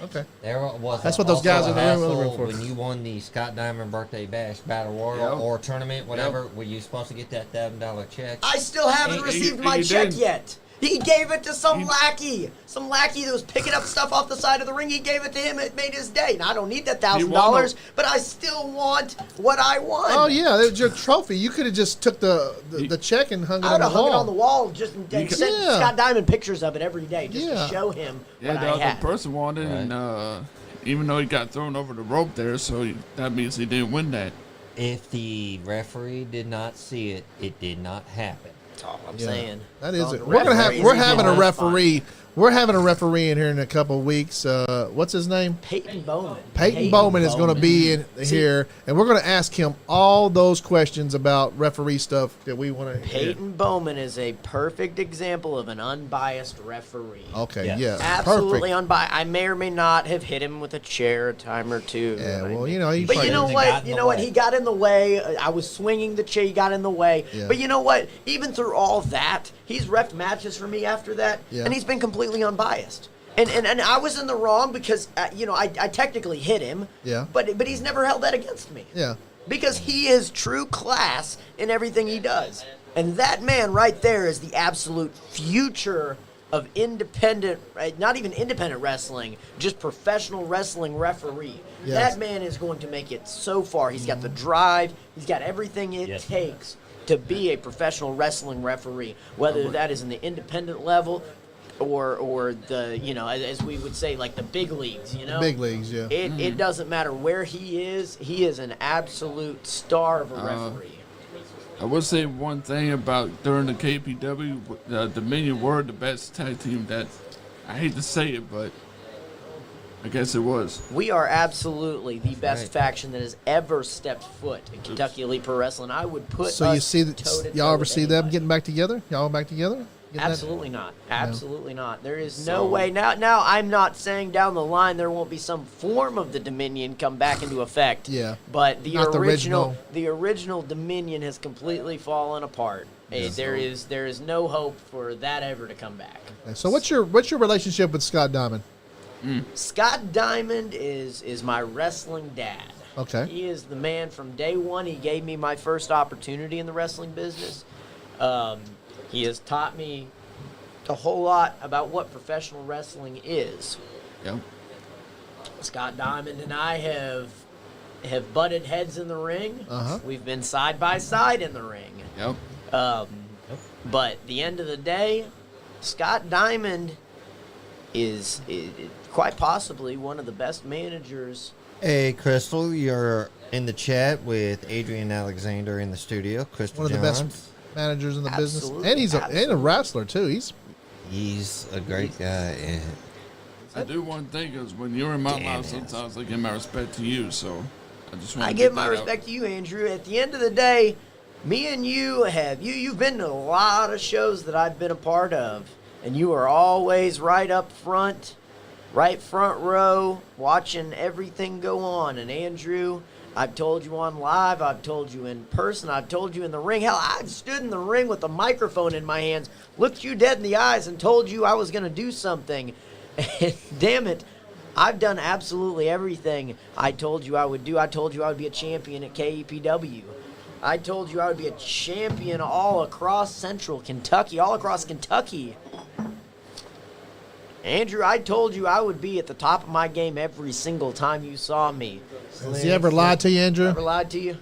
Okay. There was That's a- what those also guys a in the room were hassle looking for. when you won the Scott Diamond Birthday Bash Battle Royal Yep. or tournament, whatever. Were you supposed to get that $1,000 check? I still haven't He- received he- my he check did. yet. He gave it to some lackey that was picking up stuff off the side of the ring. He gave it to him. It made his day. Now I don't need that $1,000, but I still want what I won. Oh yeah, that was your trophy. You could have just took the check and hung it I on would the have hung it wall. on the wall just and could- sent Yeah. Scott Diamond pictures of it every day just Yeah. to show him Yeah, what the I other had. person wanted, and even though he got thrown over the rope there, so that means he didn't win that. If the referee did not see it, it did not happen. That's all I'm Yeah, saying. that is Oh, it. the We're gonna have. referees We're is having a fine. referee. We're having a referee in here in a couple of weeks. What's his name? Peyton Bowman. Peyton Bowman is going to be in See- here, and we're going to ask him all those questions about referee stuff that we want to hear. Peyton Bowman is a perfect example of an unbiased referee. Okay, Yes. yeah, Absolutely perfect. unbiased. I may or may not have hit him with a chair a time or two. Yeah, and I well, may- you know, he But you probably- know He got what? in You the know what? way. He got in the way. I was swinging the chair. He got in the way. Yeah. But you know what? Even through all that, he's reffed matches for me after that, Yeah. and he's been completely unbiased. And I was in the wrong because I technically hit him. Yeah. But he's never held that against me. Yeah. Because he is true class in everything he does. And that man right there is the absolute future of independent, not even independent wrestling, just professional wrestling referee. Yes. That man is going to make it so far. He's got the drive, he's got everything it Yes. takes to be a professional wrestling referee, whether that is in the independent level or the, as we would say, like the big leagues, Big leagues, yeah. It doesn't matter where he is an absolute star of a referee. I would say one thing about during the KPW, Dominion were the best tag team that, I hate to say it, but I guess it was. We are absolutely the best right. faction that has ever stepped foot in Kentucky Elite Pro Wrestling. I would put So us you see toe-to-toe that y'all ever with see them anybody. getting back together? Y'all back together? Getting that- Absolutely not. Absolutely not. There is no So- way. Now, I'm not saying down the line there won't be some form of the Dominion come back into effect. Yeah. But the Not the original. original Dominion has completely fallen apart. There is no hope for that ever to come back. So what's your relationship with Scott Diamond? Scott Diamond is my wrestling dad. Okay. He is the man from day one. He gave me my first opportunity in the wrestling business. He has taught me a whole lot about what professional wrestling is. Yep. Scott Diamond and I have butted heads in the ring. Uh-huh. We've been side by side in the ring. Yep. But at the end of the day, Scott Diamond is quite possibly one of the best managers. Hey, Crystal, you're in the chat with Adrian Alexander in the studio. Crystal One of the Johns. best managers in the business, Absolutely, and he's a wrestler too. He's a great guy. And I do one thing, because when you're in my life, sometimes I give my respect to you, so I just want I to give get my that respect to you, Andrew. At the end of the day, me and you you've been to a lot of shows that I've been a part of, and you are always right up front, right front row, watching everything go on. And Andrew, I've told you on live, I've told you in person, I've told you in the ring. Hell, I've stood in the ring with a microphone in my hands, looked you dead in the eyes, and told you I was going to do something. And damn it, I've done absolutely everything I told you I would do. I told you I would be a champion at KEPW. I told you I would be a champion all across Central Kentucky, all across Kentucky. Andrew, I told you I would be at the top of my game every single time you saw me. Has he ever lied to you, Andrew? Ever lied to you?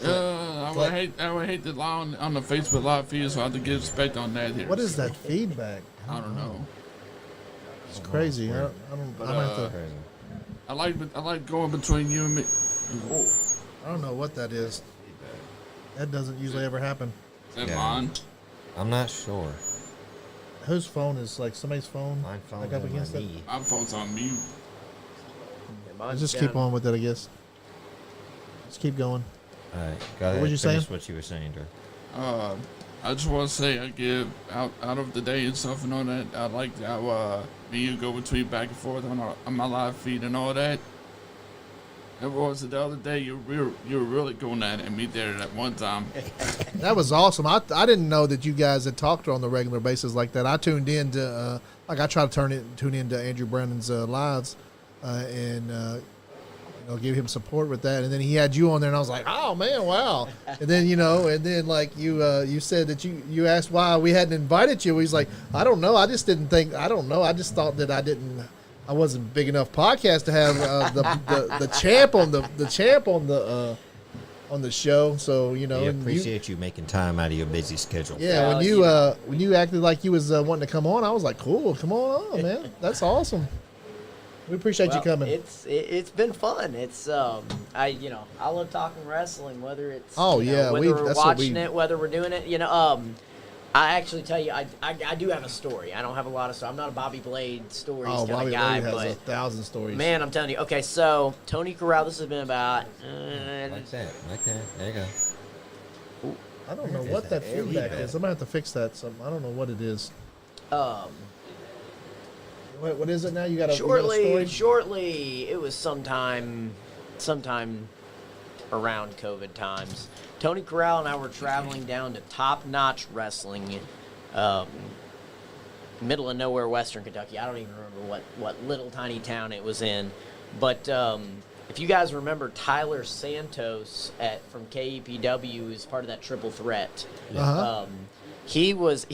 I would hate to lie on the Facebook Live feed, so I have to give respect on that here. What is that feedback? I don't know. It's crazy. I don't. I'm gonna have to, I like going between you and me. I don't know what that is. That doesn't usually ever happen. Is that Yeah. mine? I'm not sure. Whose phone is like somebody's phone? My phone's Like up on against my it. knee. My phone's on mute. Let's just keep on with it, I guess. Let's keep going. All right, go ahead. were you Finish saying? what you were saying, Drew. I just want to say I give out of the day and stuff and all that. I like how me and you go between back and forth on my live feed and all that. It was the other day you were really going at me there at one time. That was awesome. I didn't know that you guys had talked on the regular basis like that. I tuned in to I try to tune into Andrew Brandon's lives and give him support with that. And then he had you on there, and I was like, oh man, wow. And then like you said that you asked why we hadn't invited you. He's like, I don't know. I just didn't think. I don't know. I just thought that I wasn't big enough podcast to have the champ on the show. So We appreciate you making time out of your busy schedule. Yeah, when you acted like you was wanting to come on, I was like, cool, come on, man. That's awesome. We appreciate you coming. It's been fun. It's I love talking wrestling, whether it's whether we're watching it, whether we're doing it. I actually tell you, I do have a story. I don't have a lot of stories. I'm not a Bobby Blade stories kind Bobby of guy, Blade has but 1,000 stories. man, I'm telling you. Okay, so Tony Corral. This has been about Like that. There you go. I don't know what that feedback is. I'm gonna have to fix that. I don't know what it is. What is it now? You got a story? Shortly. It was sometime around COVID times. Tony Corral and I were traveling down to Top Notch Wrestling, middle of nowhere, Western Kentucky. I don't even remember what little tiny town it was in. But if you guys remember, Tyler Santos from KEPW is part of that triple threat. Uh-huh. He was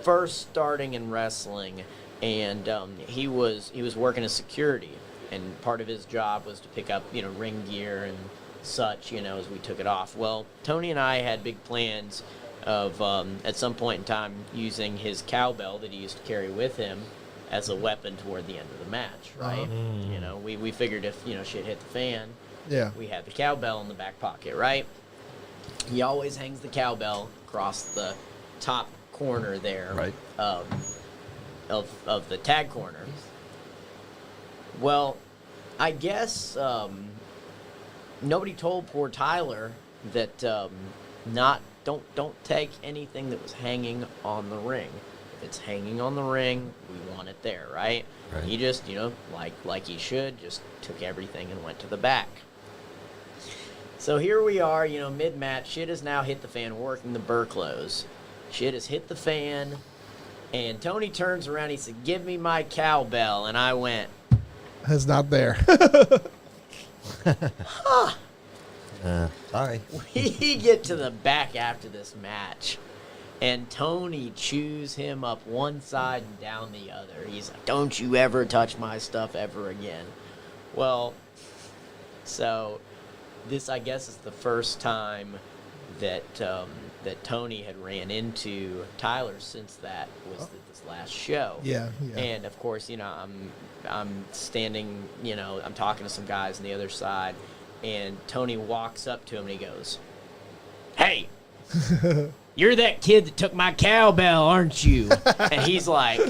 first starting in wrestling, and he was working as security, and part of his job was to pick up ring gear and such, as we took it off. Well, Tony and I had big plans of at some point in time using his cowbell that he used to carry with him as a weapon toward the end of the match, right? Uh-huh. We figured if shit hit the fan, Yeah. we had the cowbell in the back pocket, right? He always hangs the cowbell across the top corner there, Right. Of the tag corner. Well, I guess nobody told poor Tyler that don't take anything that was hanging on the ring. If it's hanging on the ring, we want it there, right? Right. He just, like he should, just took everything and went to the back. So here we are, mid-match. Shit has now hit the fan. We're working the Burklows. Shit has hit the fan. And Tony turns around. He said, "Give me my cowbell." And I went, It's not there. Sorry. we get to the back after this match, and Tony chews him up one side and down the other. He's like, "Don't you ever touch my stuff ever again." Well, so this, I guess, is the first time that that Tony had ran into Tyler since that was this last show. Yeah. And of course, I'm standing, I'm talking to some guys on the other side, and Tony walks up to him and he goes, "Hey, you're that kid that took my cowbell, aren't you?" And he's like,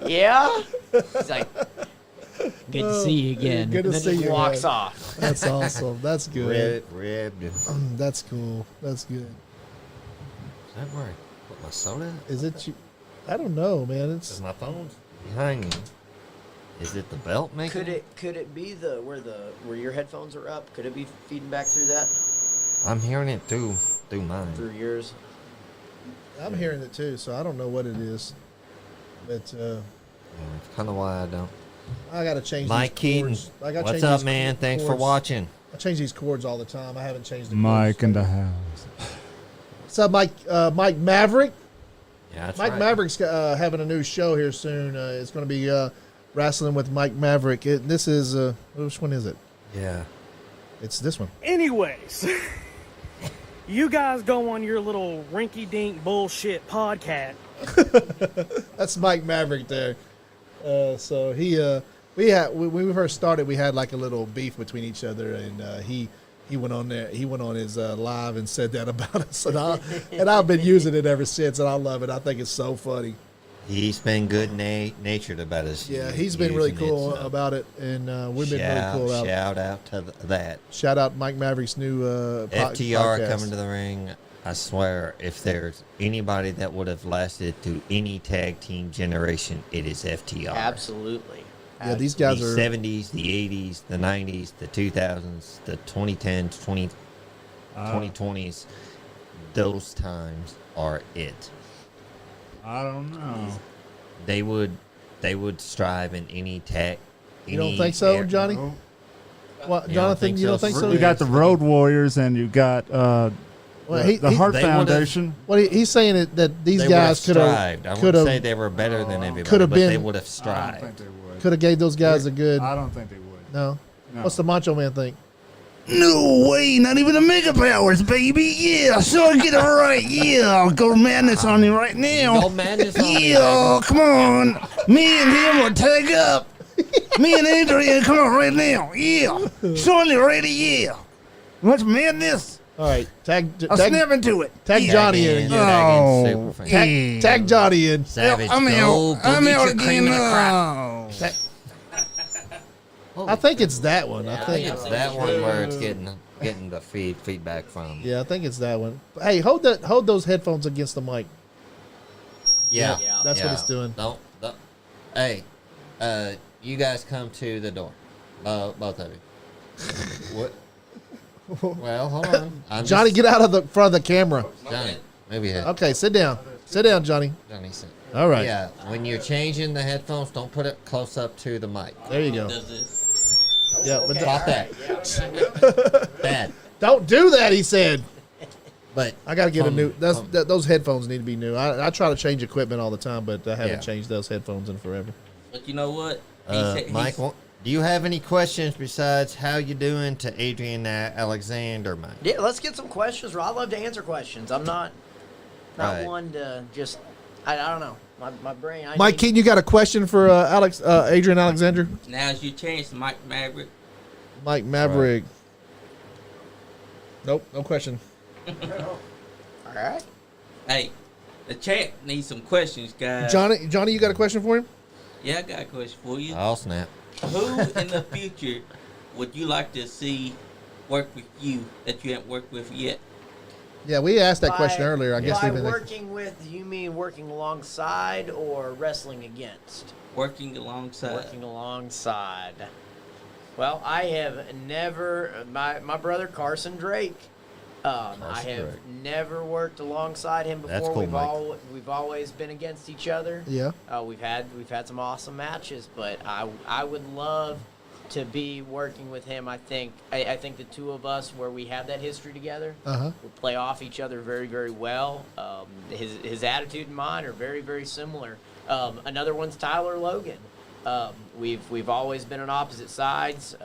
"Yeah." He's like, "Good to see you again." Good to and then see he you, walks man. off. That's awesome. That's good. Ribbed. Is That's cool. That's good. that where I put my soda? Is it you? I don't know, man. Is my phone behind me? Is it the belt making? Could it be where your headphones are up? Could it be feeding back through that? I'm hearing it through mine. Through yours? I'm hearing it too, so I don't know what it is. But Yeah, it's kind of why I don't. I gotta change Mike these Keaton, cords. I gotta what's change up, these man? Thanks for cords. watching. I change these cords all the time. I haven't changed the Mike cords. in the house. What's up, Mike? Mike Maverick. Yeah, that's Mike right. Maverick's having a new show here soon. It's going to be wrestling with Mike Maverick. This is which one is it? Yeah. It's this one. Anyways, you guys go on your little rinky-dink bullshit podcast. That's Mike Maverick there. So when we first started, we had like a little beef between each other, and he went on there. He went on his live and said that about us, and I've been using it ever since, and I love it. I think it's so funny. He's been good natured about us. Yeah, he's been really using cool it, so about it, and we've been really cool about it. Shout out to that. Shout out Mike Maverick's new FTR podcast. coming to the ring. I swear, if there's anybody that would have lasted through any tag team generation, it is FTR. Absolutely. Yeah, these guys The are. 70s, the 80s, the 90s, the 2000s, the 2010s, 2020s. Those times are it. I don't know. They would strive in any tag. You don't think so, Johnny? No. What, You don't Jonathan? think You don't so? think so? You got the Road Warriors and you got Well, the Hart they would've- Foundation. Well, he's saying that these They guys would could have have strived. I wouldn't say they were better than everybody, Could've but they been- would have I don't strived. think they would. could have gave those guys a good. I don't think they would. No. No. What's the Macho Man think? No way, not even the Mega Powers, baby. Yeah, sure, get it right. Yeah, I'll go madness on you right now. Go madness on me, Yeah, come on. Me and him will tag up. Me and Adrian, come on right now. Yeah, surely ready. Yeah. What's madness? All right, tag I'll snap into it. tag Yeah. Johnny in again. Oh, Super fan. Tag, tag Johnny in. Savage, I'm go, out. go I'm get out your cream again. of the crop. Tag- I think it's that one. I think. It's that one where it's getting the feedback from. Yeah, I think it's that one. Hey, hold those headphones against the mic. Yeah, That's what it's doing. Don't. Hey, you guys come to the door. Both of you. What? Well, hold on. Johnny, get out of the front of the camera. Johnny, move your head. Okay, sit down. Sit down, Johnny. Johnny, sit. All right. Yeah, when you're changing the headphones, don't put it close up to the mic. There you go. Does this? Yeah, but Stop that. Bad. don't do that. He said. But I got to get a new. Those headphones need to be new. I try to change equipment all the time, but I haven't Yeah. changed those headphones in forever. But you know what? Mike, do you have any questions besides how you doing to Adrian Alexander, Mike? Yeah, let's get some questions. I love to answer questions. I'm not Right. one to just. I don't know. My brain. Mike Keaton, you got a question for Adrian Alexander? Now's your chance, Mike Maverick. Mike Maverick. Nope, no question. All right. Hey, the chat needs some questions, guys. Johnny, you got a question for him? Yeah, I got a question for you. Oh, snap. Who in the future would you like to see work with you that you haven't worked with yet? Yeah, we asked that question earlier. I guess by we've been. working with, you mean working alongside or wrestling against? Working alongside. Working alongside. Well, I have never. My brother Carson Drake. I have Drake. never worked alongside him before. That's cool, Mike. We've always been against each other. Yeah. We've had some awesome matches, but I would love to be working with him. I think the two of us, where we have that history together, we play off each other very, very well. His attitude and mine are very, very similar. Another one's Tyler Logan. We've always been on opposite sides.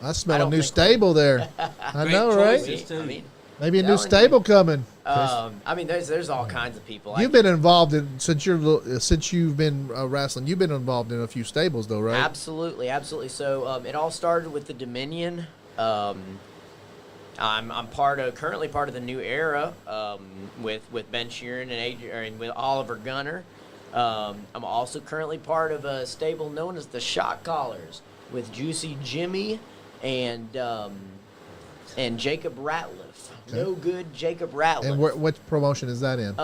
I smell I a don't new think- stable there. I Great know, right? choices, too. I mean, Maybe a new telling you. stable coming. there's all kinds of people. You've been involved in since you've been wrestling. You've been involved in a few stables, though, right? Absolutely. So it all started with the Dominion. I'm currently part of the New Era with Ben Sheeran and Adrian, with Oliver Gunner. I'm also currently part of a stable known as the Shot Callers with Juicy Jimmy and Jacob Ratliff. No good Jacob Ratliff. And what promotion is that in?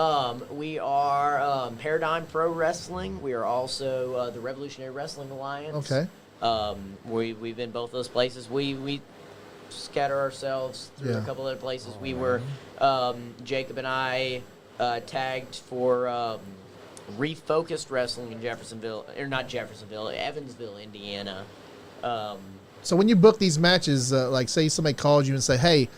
We are Paradigm Pro Wrestling. We are also the Revolutionary Wrestling Alliance. Okay. We've been both those places. We scatter ourselves through a couple other places. We were Jacob and I tagged for Refocused Wrestling in Evansville, Indiana. So when you book these matches, like say somebody calls you and say, "Hey,"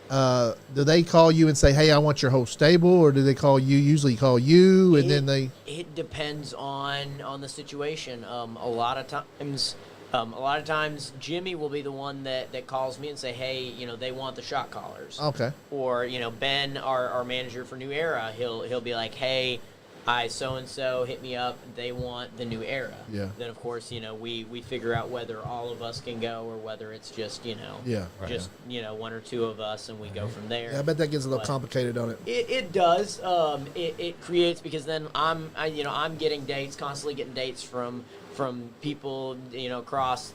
do they call you and say, "Hey, I want your whole stable," or do they usually call you and then they? It depends on the situation. A lot of times, Jimmy will be the one that calls me and say, "Hey, they want the Shot Callers." Okay. Or Ben, our manager for New Era, he'll be like, "Hey, so and so hit me up. They want the New Era." Yeah. Then of course we figure out whether all of us can go or whether it's just just one or two of us, and we go from there. Yeah, I bet that gets a little But complicated on it. It does. It creates, because then I'm getting dates, constantly getting dates from people across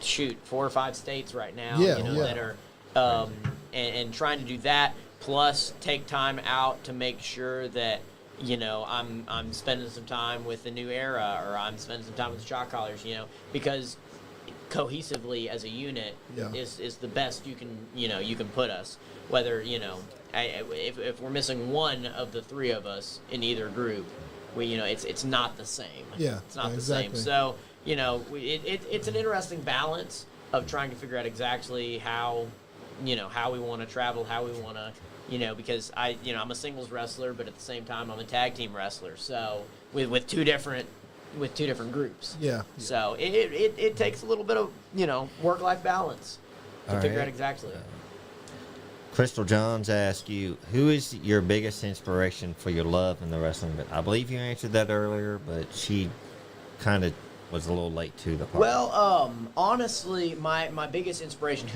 4 or 5 states right now. Yeah, that are and trying to do that, plus take time out to make sure that I'm spending some time with the New Era, or I'm spending some time with the Shot Callers, because cohesively as a unit is the best you can put us. Whether if we're missing one of the three of us in either group, it's not the same. Yeah, it's not exactly. the same. So it's an interesting balance of trying to figure out exactly how we want to travel, how we want to. Because I'm a singles wrestler, but at the same time I'm a tag team wrestler. So with two different groups. Yeah. So it takes a little bit of work-life balance to All figure right. out exactly. Crystal Johns asked you, who is your biggest inspiration for your love in the wrestling? But I believe you answered that earlier, but she kind of was a little late to the party. Well, honestly, my biggest inspiration,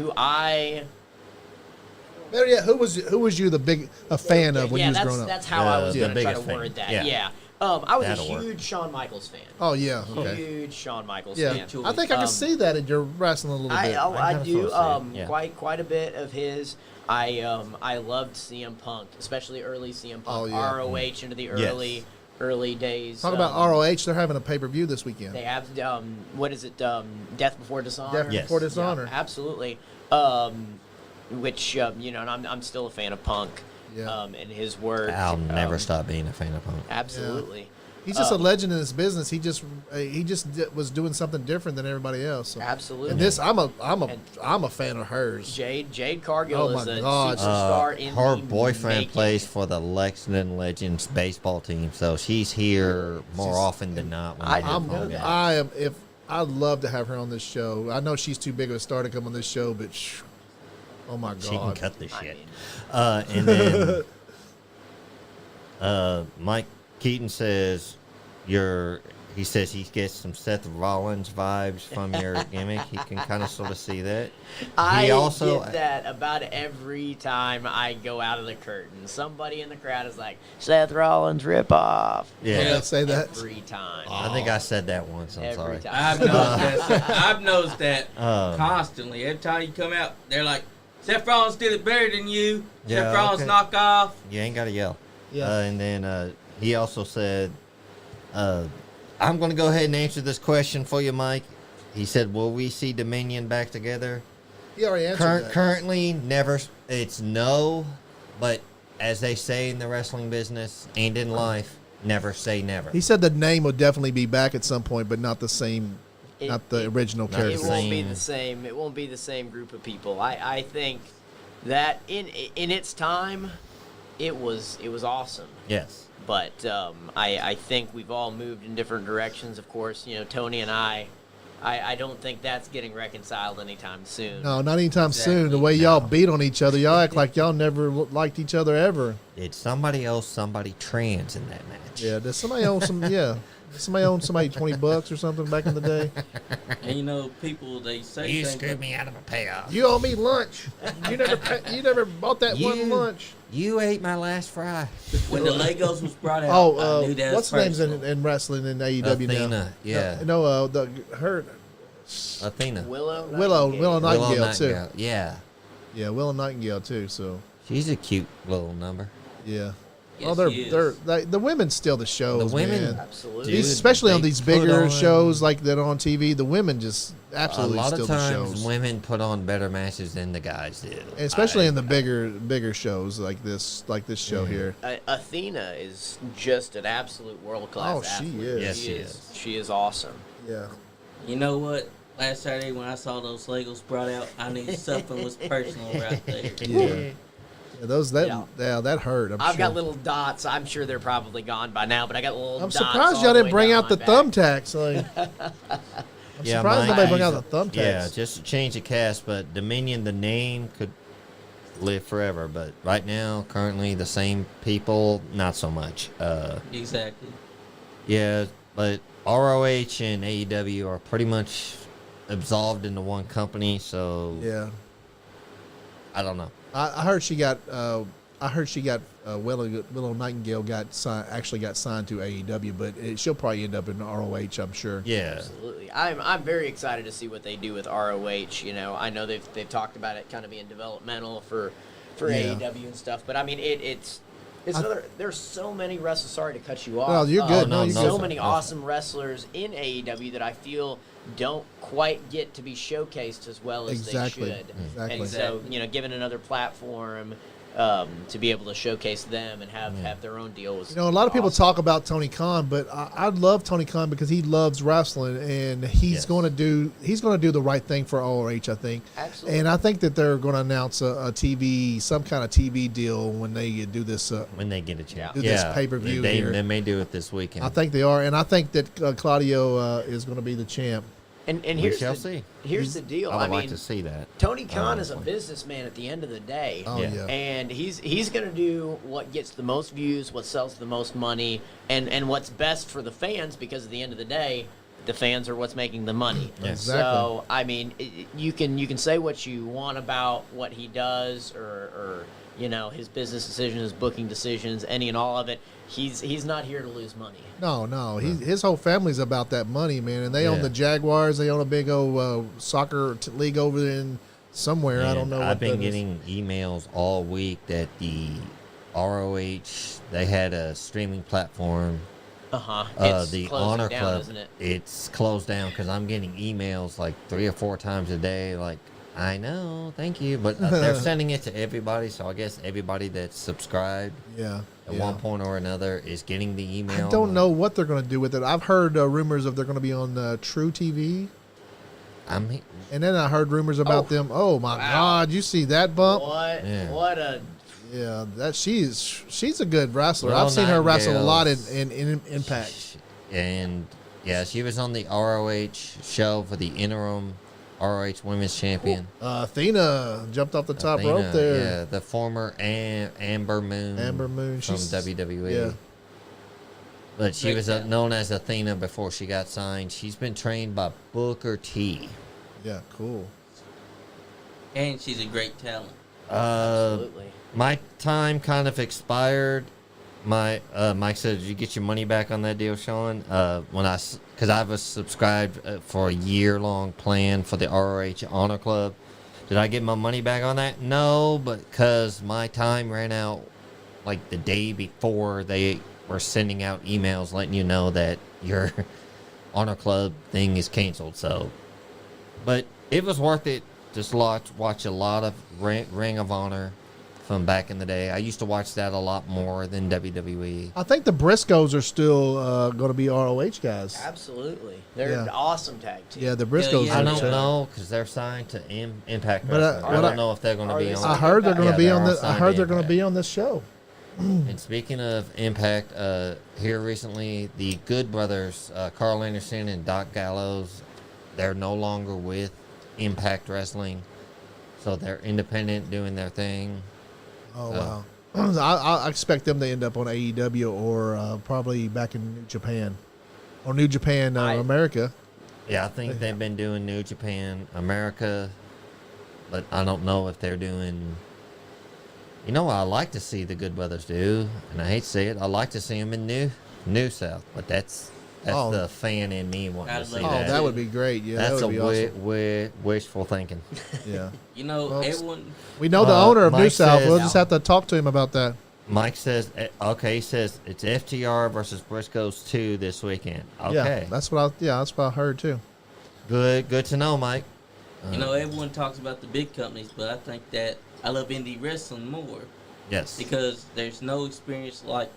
Better yet, who was you a fan of when you was growing up? that's how I was The going to try to biggest fan. word that. Yeah. Yeah. I was That'll a work. huge Shawn Michaels fan. Oh yeah. Okay. Huge Shawn Michaels Yeah. fan. I think I can see that in your wrestling a little bit. I kinda do sort of see it, yeah. quite a bit of his. I loved CM Punk, especially early CM Punk, Oh, yeah. ROH into the Yes. early days. Talk about ROH. They're having a pay-per-view this weekend. They have what is it? Death Before Dishonor. Death Yes. Before Dishonor. Yeah, absolutely. Which and I'm still a fan of Punk. Yeah. And his work. I'll never stop being a fan of Punk. Absolutely. He's just a legend in this business. He just was doing something different than everybody else. So. Absolutely. And this, I'm a fan of hers. Jade Cargill Oh, is my a God. superstar in Her the boyfriend making. plays for the Lexington Legends baseball team, so she's here more often than not. When I they do didn't know phone that. games. I'd love to have her on this show. I know she's too big of a star to come on this show, but oh my God. She can cut the shit. mean- And then Mike Keaton says he says he gets some Seth Rollins vibes from your gimmick. He can kind of sort of see that. I He also get that about every time I go out of the curtain. Somebody in the crowd is like, Seth Rollins ripoff. Yeah, Let's say that. Every time. I think I said that once. I'm Every sorry. time. I've noticed that constantly. Every time you come out, they're like, Seth Rollins did it better than you. Yeah, Seth Rollins okay. knock off. You ain't got to yell. Yeah. And then he also said, I'm going to go ahead and answer this question for you, Mike. He said, will we see Dominion back together? He already answered that. Currently, never. It's no, but as they say in the wrestling business and in life, never say never. He said the name will definitely be back at some point, but not the same, not the original not It character. won't be Same. the same. It won't be the same group of people. I think that in its time, it was awesome. Yes. But I think we've all moved in different directions. Of course, Tony and I don't think that's getting reconciled anytime soon. No, not anytime soon. The Exactly. way y'all beat on each other, y'all act like y'all never liked each other ever. Did somebody else somebody trans in that match? Yeah, does somebody own some? Yeah, does somebody own somebody $20 or something back in the day? And people, they say You things screwed like, me out of a payoff. You owe me lunch. You never bought that one lunch. You ate my last fry. when the Legos was brought out, Oh, I knew that was what's the names personal. in wrestling in AEW now? Athena, yeah. No, her Athena. Willow Willow Nightingale Willow too. Nightingale, yeah. Yeah, Willow Nightingale too. So She's a cute little number. yeah. Yes, Well, she is. the women steal the shows. The women- man. Absolutely. Dude, Especially on they these put bigger on- shows like that on TV, the women just absolutely a lot steal of the times shows. women put on better matches than the guys do. Especially in the bigger shows like this show here. Athena is just an absolute world class. Oh, she athlete. is. Yes, she is. She is awesome. Yeah. You know what? Last Saturday when I saw those Legos brought out, I knew something was personal right there. Yeah. Yeah, that hurt. I've sure. got little dots. I'm sure they're probably gone by now, but I got little I'm dots. surprised all y'all the didn't way bring down out the my back. thumbtacks. Like, I'm Yeah, surprised Mike, nobody bring out the thumbtacks. Yeah, just to change the cast, but Dominion, the name could live forever. But right now, currently, the same people, not so much. Exactly. Yeah, but ROH and AEW are pretty much absolved into one company, so Yeah. I don't know. I heard she got I heard she got Willow Nightingale actually got signed to AEW, but she'll probably end up in ROH, I'm sure. Yeah. Absolutely. I'm very excited to see what they do with ROH. You know, I know they've talked about it kind of being developmental for AEW and stuff, but I mean it's another. There's so many wrestlers. Sorry to cut you off. Well, you're good. No, you're no, good. So many awesome wrestlers in AEW that I feel don't quite get to be showcased as well as Exactly. they should. Exactly. And so, you know, given another platform to be able to showcase them and have their own deal was. You know, a lot of people awesome. talk about Tony Khan, but I love Tony Khan because he loves wrestling, and he's going to do the right thing for ROH, I think. Absolutely. And I think that they're going to announce some kind of TV deal when they do this. When they get a chance. Do this pay-per-view here. They may do it this weekend. I think they are, and I think that Claudio is going to be the champ. And We here's shall the, see. here's the deal. I would like mean, to see that. Tony Khan is a honestly. businessman at the end of the day. Oh, yeah. And he's going to do what gets the most views, what sells the most money, and what's best for the fans, because at the end of the day, the fans are what's making the money. Yes. So, I mean, you can say what you want about what he does or you know, his business decisions, his booking decisions, any and all of it. He's not here to lose money. No. His whole family's about that money, man. And they own Yeah. the Jaguars. They own a big old soccer league over there in somewhere. I don't And know. I've what been that is. getting emails all week that the ROH, they had a streaming platform. It's The closing Honor down, Club, isn't it? it's closed down because I'm getting emails like 3 or 4 times a day. Like, I know, thank you, but they're sending it to everybody. So I guess everybody that's subscribed Yeah. at one point or another is getting the email. I don't know what they're going to do with it. I've heard rumors of they're going to be on True TV. I'm And then I heard rumors about them. Oh my God! You see that bump? What? Yeah. What a Yeah, that she's a good wrestler. Well, I've seen her wrestle a lot in Nightingale's- Impact. And yeah, she was on the ROH show for the interim ROH Women's Champion. Athena jumped off the top Athena, rope there. Yeah, the former Amber Moon. Amber Moon, from she's WWE. Yeah, But she Great was talent. known as Athena before she got signed. She's been trained by Booker T. cool. And she's a great talent. absolutely. My time kind of expired. Mike said, "Did you get your money back on that deal, Sean?" Because I was subscribed for a year-long plan for the ROH Honor Club. Did I get my money back on that? No, but because my time ran out like the day before they were sending out emails letting you know that your Honor Club thing is canceled. So, but it was worth it. Just watch a lot of Ring of Honor from back in the day. I used to watch that a lot more than WWE. I think the Briscoes are still going to be ROH guys. Absolutely. They're Yeah. an awesome tag team. Yeah, the Briscoes. yeah, I are don't too. know because they're signed to Impact But, Wrestling. what I I- don't know if they're going to are be they on. I heard they're going to Yeah, be they're on all the. I signed heard to they're going to Impact. be on this show. And speaking of Impact, here recently, the Good Brothers, Carl Anderson and Doc Gallows, they're no longer with Impact Wrestling, so they're independent, doing their thing. Oh So- wow! I expect them to end up on AEW or probably back in New Japan, or New Japan America. Yeah, I think they've been doing New Japan America, but I don't know if they're doing. You know what I like to see the Good Brothers do, and I hate to say it, I like to see them in New South, but that's Oh. the fan in me wanting I'd to see love Oh, that. that would be great. Yeah, That's that would be awesome. wishful thinking. Yeah, You know, Well, everyone. we know the owner of New Mike South. says- We'll just have to talk to him about that. Mike says, okay, he says it's FTR versus Briscoes 2 this weekend. Okay, Yeah, that's what I heard too. good to know, Mike. You know, everyone talks about the big companies, but I think that I love indie wrestling more Yes. because there's no experience like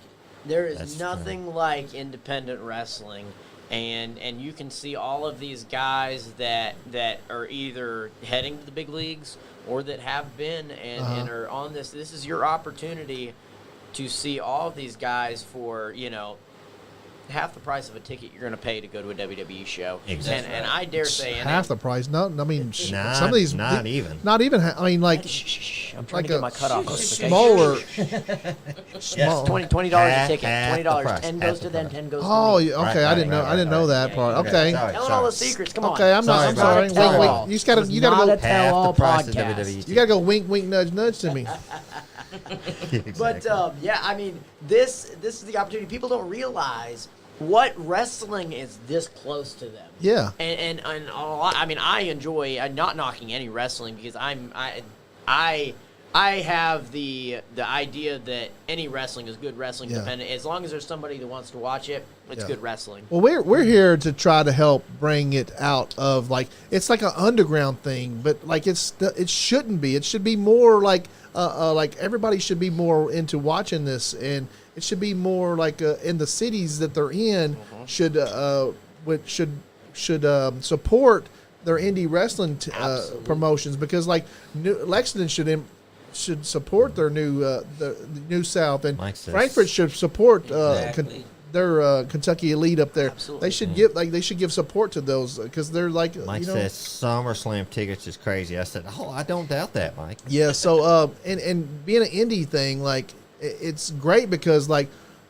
There is That's nothing like independent wrestling, and you can see all of these guys that are either heading to the big leagues or that have been and are on this. This is your opportunity to see all of these guys for, you know, half the price of a ticket you're going to pay to go to a WWE show. Exactly. And I dare say, Half the price. No, I mean Not- some of these not even. Not even. I mean, like shh, I'm trying like to get a my cutoff. notification. smaller. Yes, small. $20 a ticket. Half the $20. price, 10 half goes the to them, price. 10 goes to Oh, me. yeah, okay. Right, I didn't right, know. right, I didn't know right. that Yeah, part. yeah, Okay. Sorry, Telling all the secrets. Come on. Okay, I'm Sorry, not. I'm sorry. sorry. Wink, Tell-all. wink. You just gotta. It's You gotta not go. a Half the tell-all price of podcast. WWE. You gotta go. Wink, wink, nudge, nudge to me. But yeah, I mean, this is the opportunity. People don't realize what wrestling is this close to them. Yeah. And a lot, I mean, I enjoy. I'm not knocking any wrestling because I have the idea that any wrestling is good wrestling, Yeah. dependent. As long as there's somebody that wants to watch it, it's Yeah. good wrestling. Well, we're here to try to help bring it out of like it's like an underground thing, but like it shouldn't be. It should be more like everybody should be more into watching this, and it should be more like in the cities that they're in should support their indie wrestling promotions, because like Lexington should support their the New South, and Mike says- Frankfurt should support Exactly. their Kentucky Elite up there. Absolutely. They should give support to those because they're like Mike says SummerSlam tickets is crazy. I said, oh, I don't doubt that, Mike. Yeah, so and being an indie thing, like it's great because like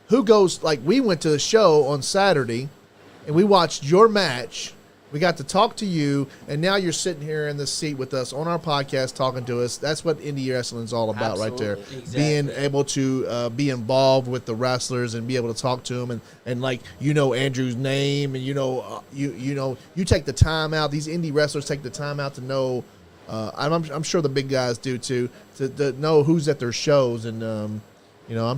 who goes, like we went to the show on Saturday and we watched your match. We got to talk to you, and now you're sitting here in the seat with us on our podcast talking to us. That's what indie wrestling is all about right there. Absolutely. Being able to be involved with the wrestlers and be able to talk to them, and like Andrew's name, and you take the time out. These indie wrestlers take the time out to know. I'm sure the big guys do too, to know who's at their shows, and I'm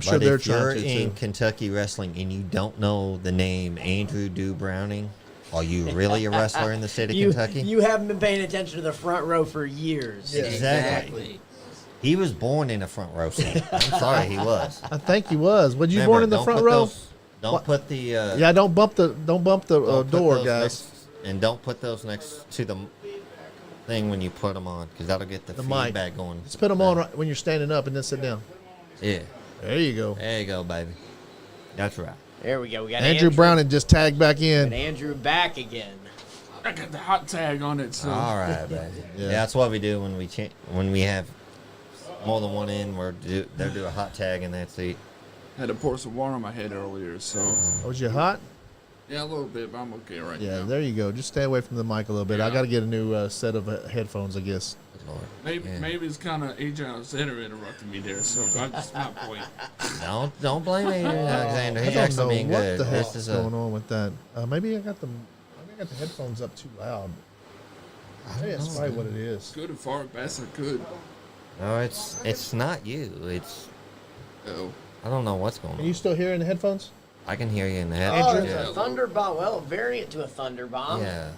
sure But they're if you're trying to in too. Kentucky wrestling and you don't know the name Andrew Dew Browning, are you really a wrestler in the state of Kentucky? You haven't been paying attention to the front row for years. Yeah. Exactly. He was born in a front row seat. I'm sorry, he was. I think he was. Was you Remember, born in the don't front put row? Don't put the Yeah, don't bump the don't put door, those guys. and don't put those next to the thing when you put them on, because that'll get the mic. feedback going. Let's put them on right when you're standing up and then sit down. Yeah, There you go. there you go, baby. That's right. There we go. We got Andrew Browning just tagged back And in. Andrew back again. I got the hot tag on it, so. All right, baby. Yeah. Yeah, that's what we do when we have more than one in. They'll do a hot tag in that seat. Had to pour some water on my head earlier, so. Was you hot? Yeah, a little bit, but I'm okay right Yeah, now. there you go. Just stay away from the mic a little bit. I Yeah. got to get a new set of headphones, I guess. Good Lord. Maybe, Yeah. maybe it's kind of Adrian Alexander interrupting me there, so that's my point. Don't blame Adrian Alexander. I He's don't actually know being what good. the This heck's is going on with that. Maybe I got the headphones up too loud. Maybe that's probably what it is. Good and far best I could. No, it's not you. It's Oh, I don't know what's going Are you on. still hearing the headphones? I can hear you in the Oh, head. it's Yeah. a thunder bomb. Well, a variant to a thunder bomb. Yeah.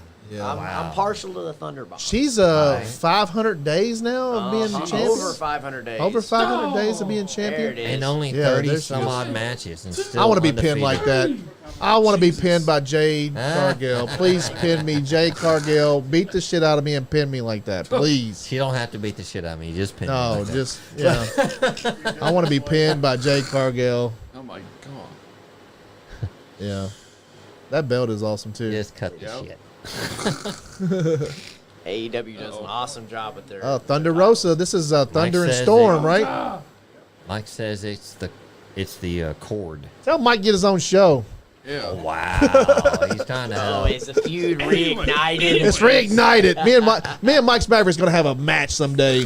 I'm partial to the thunder bomb. She's Right. 500 days now of being champion. over 500 days. Over 500 days of being There it champion. is. And only Yeah, 30 there's- some odd matches. And still I want to be pinned like undefeated. that. I want to be pinned by Jade Ah. Cargill. Please pin me, Jade Cargill. Beat the shit out of me and pin me like that, please. She don't have to beat the shit out of me. You just pin me No, like that. just yeah. I want to be pinned by Jade Cargill. oh my god. Yeah, that belt is awesome too. Just cut the Yep. shit. AEW does an awesome job with their. Thunder Rosa. This is Thunder and says Storm, it. right? Mike says it's the cord. Tell Mike get his own show. Yeah. Wow. He's trying to Oh, help. is the feud reignited? It's reignited. Me and Mike's Maverick's gonna have a match someday.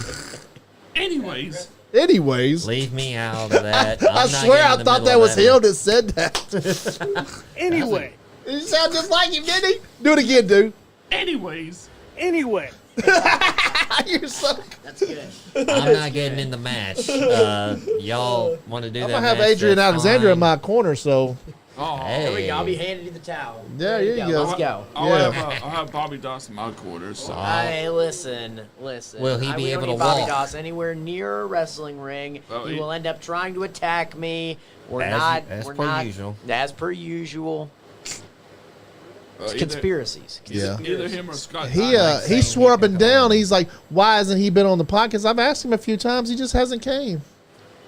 Anyways, Anyways, Leave me out of that. I I'm not swear getting I in the thought middle that of was him that said that. Anyway, You sound just like him, didn't he? Do it again, dude. anyways. anyway. You're so. That's good. I'm not getting in the match. Y'all want to do I'm that? gonna have match, Adrian that's Alexander in fine. my corner, so Oh, There we Hey. go. I'll be handing you the towel. Yeah, There here you go. Let's go. I'll Yeah. have Bobby Doss in my quarters. So. Hey, listen. Will he be we able don't to need Bobby walk? Doss anywhere near a wrestling ring. Well, he he- will end up trying to attack me. We're As- not. as we're per not. usual. As per usual. It's Either- conspiracies. Yeah. Either him or Scott. he Steiner. he swore up and down. He's like, why hasn't he been on the podcast? I've asked him a few times. He just hasn't came.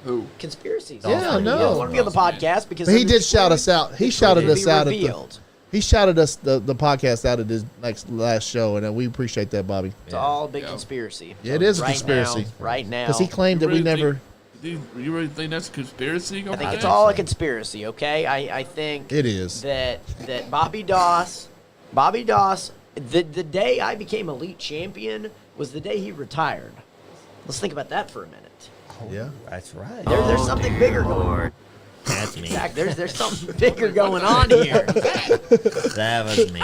Who? Conspiracies. Yeah, I He know. doesn't want to be on the podcast because But he then did shout us out. He shouted it'll us be out at the. revealed. He shouted us the podcast out at his last show, and we appreciate that, Bobby. It's all a big Yeah. conspiracy. Yeah, it is a Right conspiracy. now, right now. Because he claimed that we really never. You really think that's a conspiracy? I think I it's think all a so. conspiracy. Okay, I think It is. that Bobby Doss, the day I became elite champion was the day he retired. Let's think about that for a minute. Yeah. That's right. There's something bigger going on. That's me. Zach, there's something bigger going on here. That was me.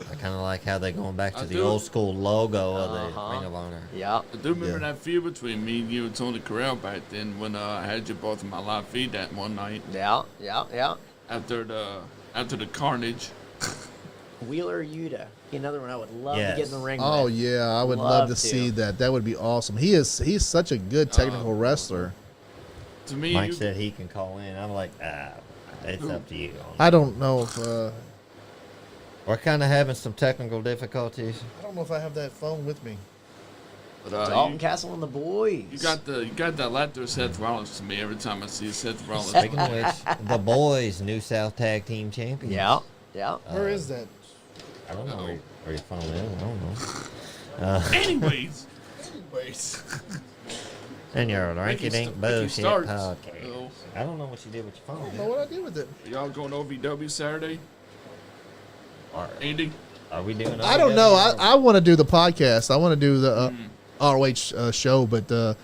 I kind of like how they're going back to the old school logo of the Ring of Honor. Yeah. I do remember that feud between me and you and Tony Corral back then when I had you both in my live feed that one night Yeah. after the carnage. Wheeler Yuta. Another one I would love to Yes. get in the ring Oh with. yeah, I would love to to. see that. That would be awesome. He's such a good technical wrestler. To me, Mike you, said he can call in. I'm like, it's up to you. I don't know if We're kind of having some technical difficulties. I don't know if I have that phone with me. but, Dalton Castle and the boys. you got that laughter Seth Rollins to me every time I see Seth Rollins. Speaking of which, the boys, New South Tag Team Champions. Yeah. Where is that? I don't know where your phone is. I don't know. Anyways, And your Ricky ranky-dink Ricky bullshit starts. podcast. Uh-oh. I don't know what you did with your I phone. don't know what I did with it. are y'all going to OVW Saturday? Andy? Are we doing? I don't know. OVW? I want to do the podcast. I want to do the ROH show, but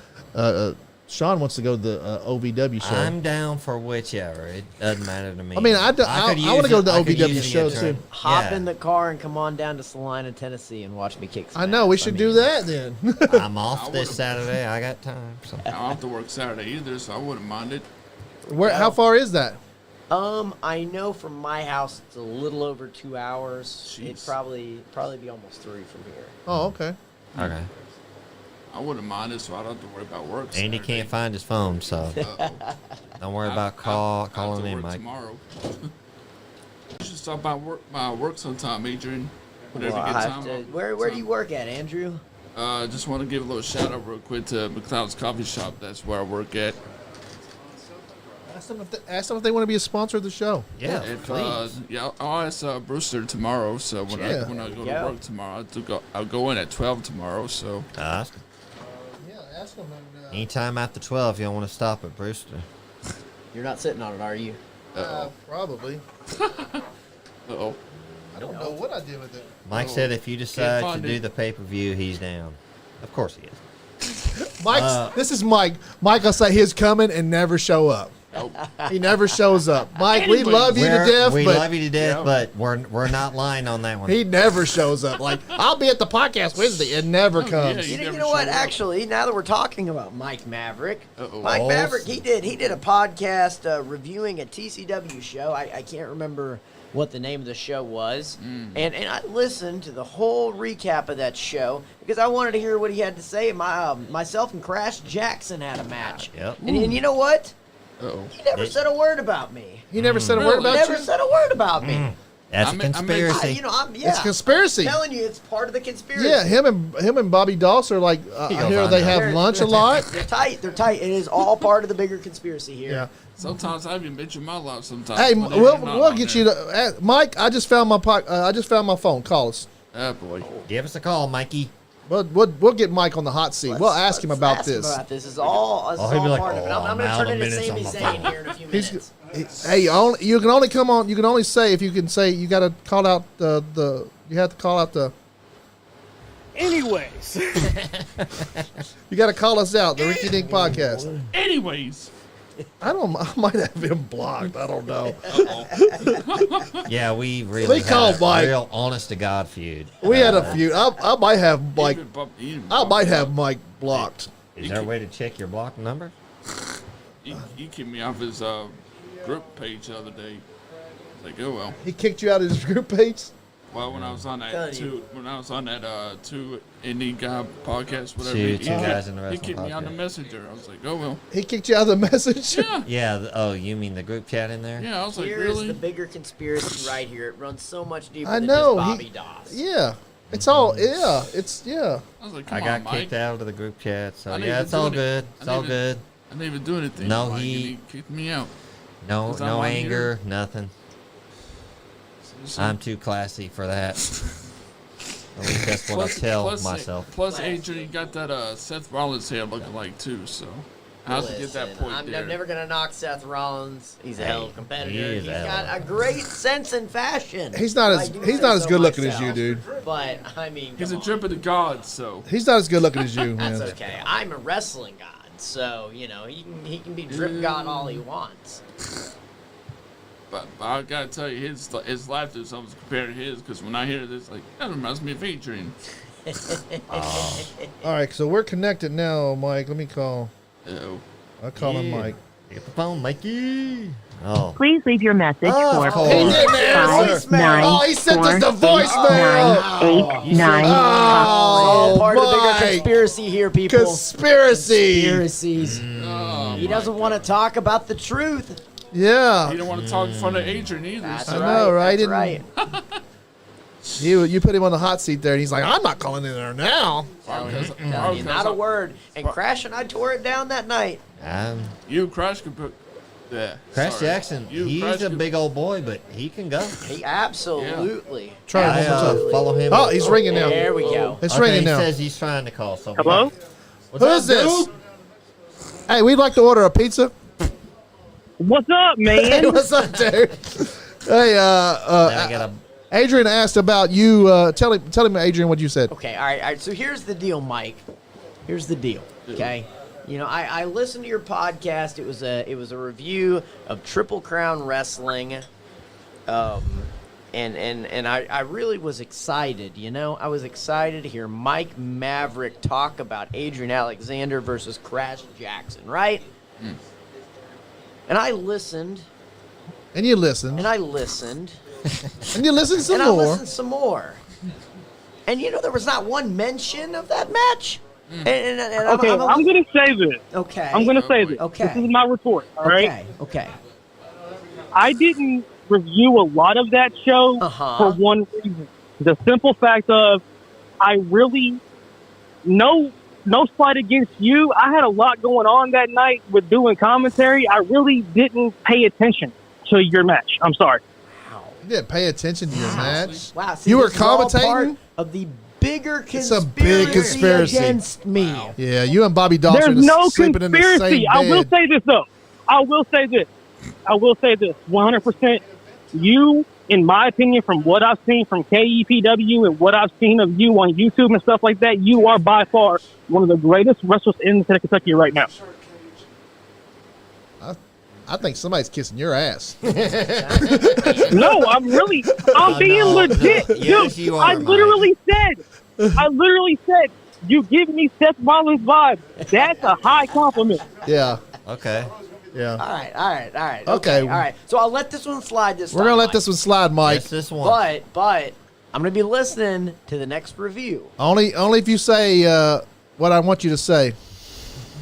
Sean wants to go to the OVW show. I'm down for whichever. It doesn't matter to me. I mean, I could want use to go to the I could OVW use show the too. intro. Hop Yeah. in the car and come on down to Salina, Tennessee, and watch me kick some I know we ass. should I do mean, that then. I'm off this Saturday. I got time. So. I don't have to work Saturday either, so I wouldn't mind it. Where? How far is that? I know from my house it's a little over 2 hours. Jeez. It'd probably be almost 3 from here. Oh, okay. Okay. I wouldn't mind it, so I don't have to worry about work. Andy Saturday. can't find his phone, so don't worry about I have calling to in, work Mike. tomorrow. You should stop by work sometime, Adrian. Whenever Well, you I get have time. to, where do you work at, Andrew? Just want to give a little shout out real quick to McLeod's Coffee Shop. That's where I work at. Ask them if they want to be a sponsor of the show. Yeah, If, please. I'll ask Brewster tomorrow. So when Yeah. I go Yeah. to work tomorrow, I'll go in at 12 tomorrow. So Yeah, ask them. Anytime after 12, you don't want to stop at Brewster. You're not sitting on it, are you? Probably. oh, I don't know what I did with it. Mike said if you decide to find do it. the pay-per-view, he's down. Of course he is. Mike, this is Mike. Mike will say he's coming and never show up. He never shows up. Mike, we Anyway, love you to death, we but love you to death, Yeah. but we're not lying on that one. he never shows up. Like, I'll be at the podcast Wednesday. It never comes. yeah. You never know what? showed up. Actually, now that we're talking about Mike Maverick, Uh-oh. Mike Oh. Maverick, he did a podcast reviewing a TCW show. I can't remember what the name of the show was, and I listened to the whole recap of that show because I wanted to hear what he had to say. Myself and Crash Jackson had a match, Yep. and you know what? Uh-oh. He never said a word about me. He never said a word He about never you. said a word about me. That's I a mean- conspiracy. Yeah. It's conspiracy. I'm telling you, it's part of the conspiracy. Yeah, him and Bobby Doss are like. I He goes hear on they now. have lunch a lot. They're tight. They're tight. It is all part of the bigger conspiracy here. Yeah. Sometimes I even mention my life. Sometimes. Hey, when they're we'll not get on you there. to Mike. I just found my phone. Call us. Oh boy. Give us a call, Mikey. We'll get Mike on the hot seat. We'll ask him Let's about ask him this. about this. It's all, Oh, he'll be like, part of it. "Oh, I'm going to I'm turn out of into minutes Sami on my Zayn phone." here in a few He's, minutes. hey, you can only come on. You can only say if you can say you got to call out the. You have to call out the. Anyways, You got to call us out. The Ricky Dink podcast. Anyways. I might have him blocked. I don't know. Yeah, we really We called had Mike. a real honest to God feud. We had a few. I might have Mike. Even I might have Mike blocked. Is there a way to check your block number? He kicked me off his group page the other day. Like, oh well. He kicked you out of his group page. Well, when I was on that Telling you. two indie guy podcast, whatever. Two he guys in the He wrestling kicked me on the podcast. messenger. I was like, oh well. He kicked you out of the message. Yeah. Yeah. Oh, you mean the group chat in there? Yeah. I was like, Here is really? the bigger conspiracy right here. It runs so much deeper I than know. just Bobby Doss. Yeah. It's all. Yeah. It's yeah. I was like, come I got on, Mike. kicked out of the group chat, so I didn't yeah, even it's all do good. it. It's all good. I didn't even do anything. No, Mike, he- and he kicked me out. No, 'Cause I'm no on anger, nothing. So- I'm too classy for that. At least that's what I tell myself. Plus, Adrian, you got that Seth Rollins hair looking like too. So How's to get that Listen, point I'm there? never gonna knock Seth Rollins. He's a hell of a competitor. he is He's a hell got of a great sense and fashion. He's not as I do he's say not as so good looking as you, myself. dude. But I mean, He's a come on. drip of the gods, so. He's not as good looking as you, man. That's okay. I'm a wrestling god, so you know he can be drip god all he wants. But I gotta tell you, his laughter is almost compared to his, because when I hear this, like, that reminds me of Adrian. All right, so we're connected now, Mike. Let me call. Oh. I'll call him Mike. Pick up the phone, Mikey. Oh. Please leave your message for He didn't answer. 5, 9, Oh, he sent us 4, the voicemail. 8, 9. All Oh, part of the bigger Mike. conspiracy here, people. Conspiracy. Conspiracies. He doesn't want to talk about the truth. Yeah. He don't want to talk in front of Adrian either. That's I right. know, right? That's right. You put him on the hot seat there, and he's like, I'm not calling in there now. Telling you, not a word. And Crash and I tore it down that night. You Crash could put. Yeah. Crash sorry. Jackson, You he's Crash a could- big old boy, but he can go. He absolutely. Try it I one more time. follow him. Oh, he's ringing now. There we go. It's Okay, ringing he now. says he's trying to call someone. Hello? What's Who up, is this? dude? Hey, we'd like to order a pizza. What's up, man? Hey, what's up, dude? Hey, Then I got a Adrian asked about you. Tell him, Adrian, what you said. Okay, all right. So here's the deal, Mike. Here's the deal. Okay. You know, I listened to your podcast. It was a review of Triple Crown Wrestling. And I really was excited, you know. I was excited to hear Mike Maverick talk about Adrian Alexander versus Crash Jackson, right? And I listened, And you listened. and I listened, And you listened some and I more. listened some more. And you know, there was not one mention of that match. And Okay, I'm going to say this. okay. I'm going to say this. Okay. This is my report, all right? Okay. I didn't review a lot of that show for one reason. The simple fact of I really, no slight against you, I had a lot going on that night with doing commentary. I really didn't pay attention to your match. I'm sorry. You didn't pay attention to your match. Wow. See, You were this is all part commentating? of the bigger It's conspiracy, a big conspiracy. against me. Yeah, you and Bobby Dawson There's no sleeping in the same conspiracy. bed. I will say this, though. I will say this. 100%. You, in my opinion, from what I've seen from KEPW and what I've seen of you on YouTube and stuff like that, you are by far one of the greatest wrestlers in the state of Kentucky right now. I think somebody's kissing your ass. No, I'm being no, legit. no. Yes, Dude, you are, I literally said, you give me Seth Rollins vibe. That's a high compliment. Yeah, okay. yeah. All right. Okay. All right. So I'll let this one slide this time. We're gonna let Mike. this one slide, Mike. Yes, this one. But I'm gonna be listening to the next review. Only if you say what I want you to say.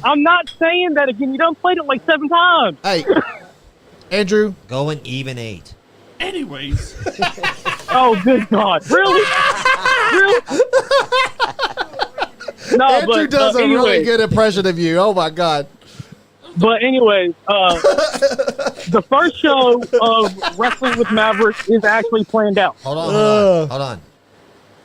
I'm not saying that again. You done played it like 7 times. Hey, Andrew. Going even 8. Anyways, Oh, good God. Really? Really? No, Andrew does a anyway, really good impression of you. Oh my God. But anyways, the first show of Wrestling with Maverick is actually planned out. Hold on.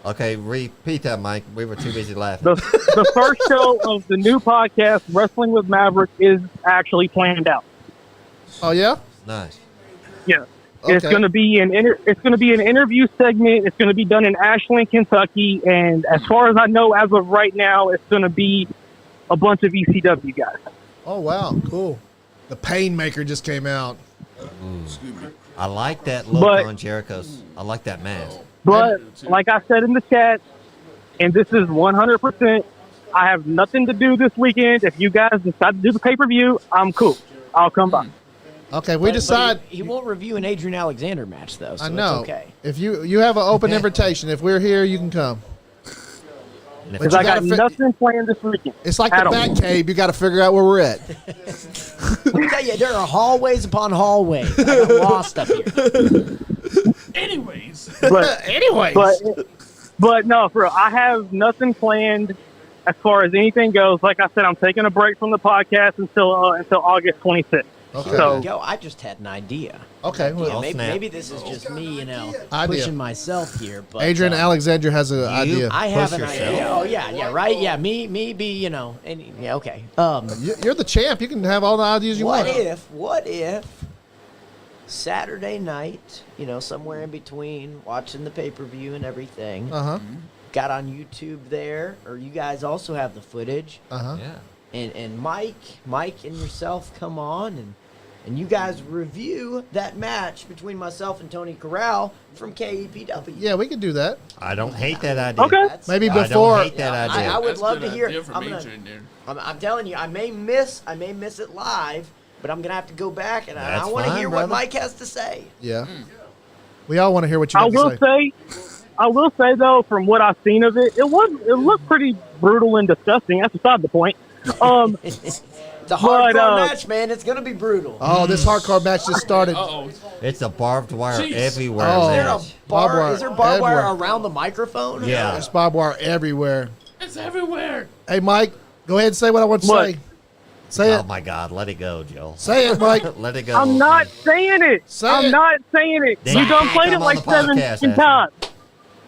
Okay, repeat that, Mike. We were too busy laughing. The first show of the new podcast, Wrestling with Maverick, is actually planned out. Oh yeah. Nice. Yeah. It's Okay. going to be an interview segment. It's going to be done in Ashland, Kentucky, and as far as I know, as of right now, it's going to be a bunch of ECW guys. Oh wow, cool. The Painmaker just came out. I like that look But- on Jericho's. I like that mask. But like I said in the chat, and this is 100%, I have nothing to do this weekend. If you guys decide to do the pay-per-view, I'm cool. I'll come by. Okay, we But decide. he won't review an Adrian Alexander match though. So I know. It's okay. If you have an open invitation, if we're here, you can come. And if Because you I got gotta fi- nothing planned this weekend. It's like At the all. Bat Cave. You got to figure out where we're at. Let me tell you, there are hallways upon hallways. I got lost up here. anyways. But Anyways. But no, for real, I have nothing planned as far as anything goes. Like I said, I'm taking a break from the podcast until August 26th. Okay. Here So- we go. I just had an idea. Okay. Yeah, Well, maybe this is just me, Idea. pushing myself here. But Adrian Alexandra has an idea. I have Push an yourself. idea. Oh yeah, right. Yeah, me be yeah, okay. You're the champ. You can have all the ideas you want. What if Saturday night, somewhere in between watching the pay-per-view and everything, Uh huh. got on YouTube there, or you guys also have the footage, Uh huh. Yeah. and Mike and yourself come on and you guys review that match between myself and Tony Corral from KEPW. Yeah, we can do that. I don't hate that idea. Okay. That's- Maybe I before. don't hate that idea. I would That's a love good to hear. idea for I'm me, gonna- Junior. I'm telling you, I may miss it live, but I'm gonna have to go back and I That's want to fine, hear brother. what Mike has to say. Yeah. We all want to hear what you I have will to say. I will say though, from what I've seen of it, it looked pretty brutal and disgusting. That's beside the point. It's a hardcore But, match, man. It's gonna be brutal. Oh, this hardcore match just started. Uh-oh. It's a barbed wire Jeez. everywhere. Oh. Is there a match. Barbed wire is there barbed wire everywhere. around the microphone? Yeah. There's barbed wire everywhere. It's everywhere. Hey, Mike, go ahead and say what I want to What? say. Say Oh it. my God, let it go, Joe. Say it, Mike. Let it go. I'm not saying it. Say I'm it. not saying it. Then You you done can't played it come on like the 7 podcast,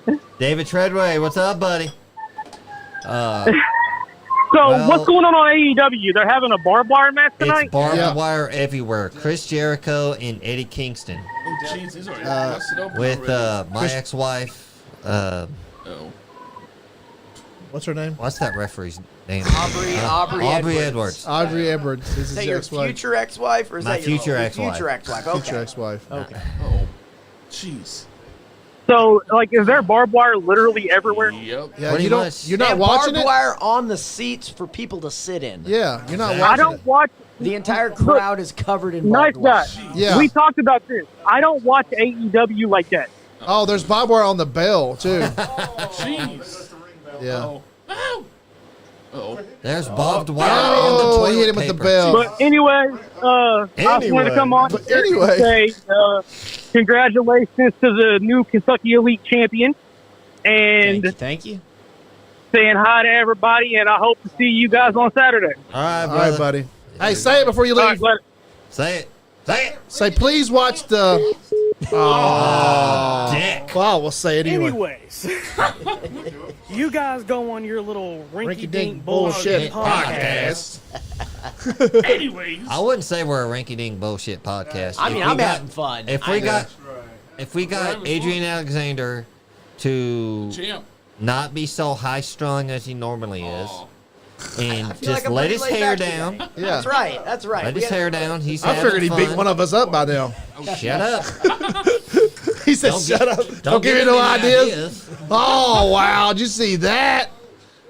times. David Treadway, what's up, buddy? So Well- what's going on AEW? They're having a barbed wire match tonight? It's barbed Yeah. wire everywhere. Chris Jericho and Eddie Kingston Oh, jeez, he's already busted open with already. my ex-wife. Oh. What's her name? What's that referee's name? Aubrey Edwards. Audrey Edwards. This Is is that your ex-wife. future ex-wife, or is My that your future ex-wife. Future ex-wife. Okay. Future ex-wife. Okay. Oh. Jeez. So, like, is there barbed wire literally everywhere? Yep. Yeah, Pretty you don't. much. You're They not have watching barbed it. wire on the seats for people to sit in. Yeah, you're not Exactly. watching I don't it. watch. The entire crowd is covered in Nice barbed wire. guy. Yeah. We talked about this. I don't watch AEW like that. Oh, there's barbed wire on the bell too. Jeez. Yeah. Oh. Ow. Oh. There's barbed wire on the Oh, toilet he hit him with the paper. bell. But anyway, I just wanted to come on But here anyway. and say congratulations to the new Kentucky Elite Champion, and Thank you. saying hi to everybody, and I hope to see you guys on Saturday. All right, All brother. right, buddy. Hey, say it before you All right, leave. later. Say it. Say it. Say, please watch the. Oh, Dick. well, we'll say it anyway. Anyways, you guys go on your little rinky-dink Rinky-dink bullshit bullshit podcast. Anyways. I wouldn't say we're a rinky-dink bullshit podcast. I mean, If we I'm got- having fun. If we I- got, if we got Adrian Alexander to Champ. not be so high-strung as he normally is, Oh. and I feel just like I'm let pretty his laid hair back down. today. Yeah. That's right. That's right. Let We his had- hair down. He's I figured he having beat fun. one of us up by now. Shut up. He said, Don't "Shut give- up! Don't Don't give me him no any ideas." Oh wow! Did you see that?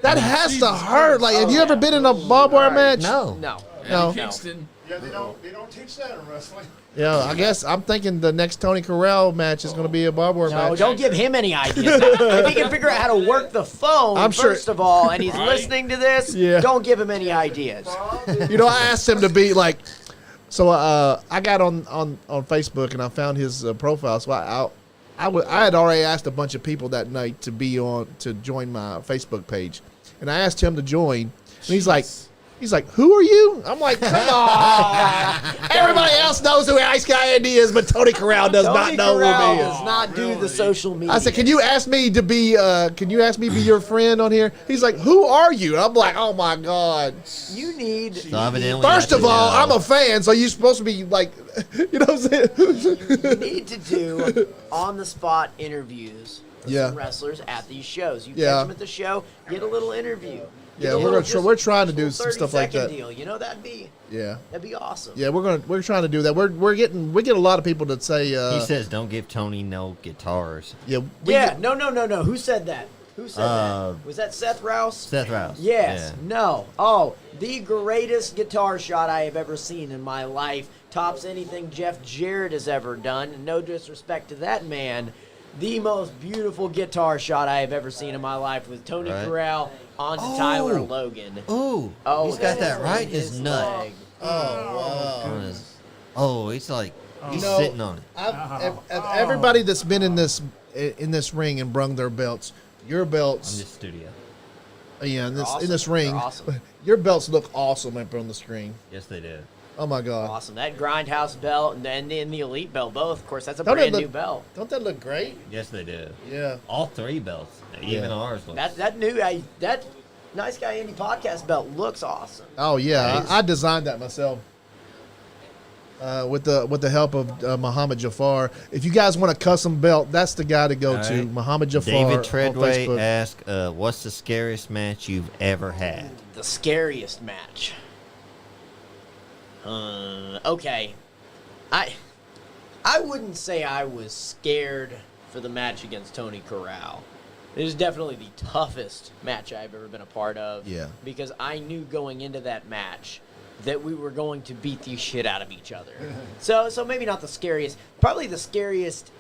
That has to hurt. Like, have you ever been in a barbed wire match? No. No. No. Eddie Kingston. Yeah, they don't teach that in wrestling. Yeah, I guess I'm thinking the next Tony Corral match is going to be a barbed wire No, match. don't give him any ideas. If he can figure out how to work the phone, I'm sure- first of all, and he's Right. listening to this, Yeah. don't give him any ideas. You know, I asked him to be like. So I got on Facebook and I found his profile. So I had already asked a bunch of people that night to be on to join my Facebook page, and I asked him to join, and he's like, "Who are you?" I'm like, "Come on!" Everybody else knows who NiceGuyAndy is, but Tony Corral does not Tony know Corral who he does is. not do the social media. I said, "Can you ask me to be? Can you ask me to be your friend on here?" He's like, "Who are you?" And I'm like, "Oh my god!" You need. So evidently, First of that's all, no. I'm a fan, so you're supposed to be like, you know what I'm saying? You need to do on-the-spot interviews with Yeah. some wrestlers at these shows. You Yeah. catch them at the show, get a little interview. Get Yeah, a we're little gonna we're trying to do just some stuff like 30-second that. Deal. You know, that'd be Yeah, awesome. yeah, we're trying to do that. We get a lot of people that say, He says, "Don't give Tony no guitars." yeah, Yeah, no. Who said that? Who said that? Was that Seth Rouse? Seth Rouse. Yes. Yeah. No. Oh, the greatest guitar shot I have ever seen in my life. Tops anything Jeff Jarrett has ever done. And no disrespect to that man. The most beautiful guitar shot I have ever seen in my life was Tony Right. Corral onto Oh. Tyler Logan. Ooh, Oh, he's got that is right in in his nut. leg. On his- Oh, he's like he's You know, sitting on it. if everybody that's been in this ring and brung their belts, your On belts, this studio. yeah, in this awesome. ring, They're awesome. your belts look awesome up on the screen. Yes, they do. Oh my God. Awesome. That Grindhouse belt and then the Elite belt, both. Of course, that's a Don't brand it new look- belt. Don't that look great? Yes, they do. Yeah. All 3 belts. Even ours looks. That Nice Guy Indie podcast belt looks awesome. Oh yeah, I designed that myself. With the help of Muhammad Jafar. If you guys want a custom belt, that's the guy to go All to. right. Muhammad Jafar. David on Treadway Facebook. asked, what's the scariest match you've ever had? The scariest match. Okay. I wouldn't say I was scared for the match against Tony Corral. It is definitely the toughest match I've ever been a part of. Yeah. Because I knew going into that match that we were going to beat the shit out of each other. So maybe not the scariest. Probably the scariest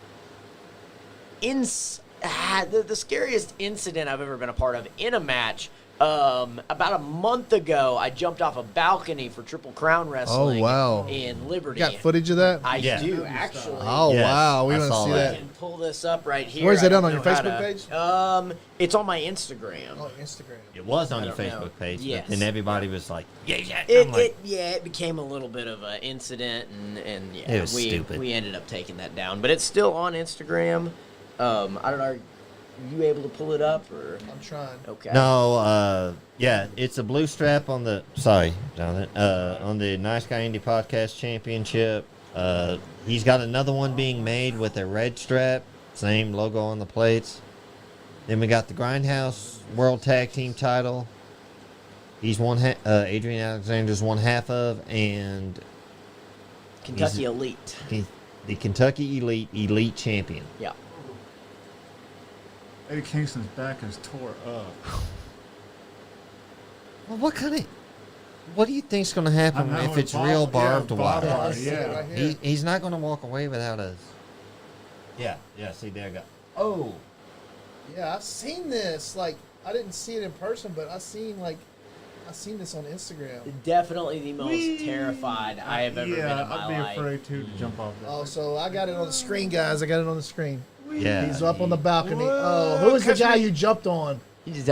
the scariest incident I've ever been a part of in a match. About a month ago, I jumped off a balcony for Triple Crown Wrestling. Oh, wow. In Liberty. You got footage of that? I Yeah. do actually. Oh Yes, wow, we I want to saw see that. that. I can pull this up right here. Where's I it don't on your know how Facebook to- page? It's on my Instagram. Oh, Instagram. It was on I your don't know. Facebook page, Yes. but then everybody was like, yeah. I'm like, It became a little bit of an incident, and yeah, It was stupid. we ended up taking that down. But it's still on Instagram. I don't know. Are you able to pull it up or? I'm trying. Okay. No, yeah, it's a blue strap on the, sorry, Jonathan, on the Nice Guy Indie Podcast Championship. He's got another one being made with a red strap, same logo on the plates. Then we got the Grindhouse World Tag Team title. He's Adrian Alexander's one half of, and Kentucky Elite. he's the Kentucky Elite Champion. Yeah. Eddie Kingston's back is tore up. Well, what do you think's going to happen I know, if it's real barbed wire? Let's see it Yeah. right here. He's not going to walk away without us. Yeah, see, there you go. Oh, Yeah, I've seen this. Like, I didn't see it in person, but I've seen this on Instagram. Definitely the most terrified I have ever been in my I'd be life. afraid to jump off that. Oh, so I got it on the screen, guys. I got it on the screen. yeah. He's up on the balcony. Whoa, Oh, who was the catch guy me. you jumped on? He's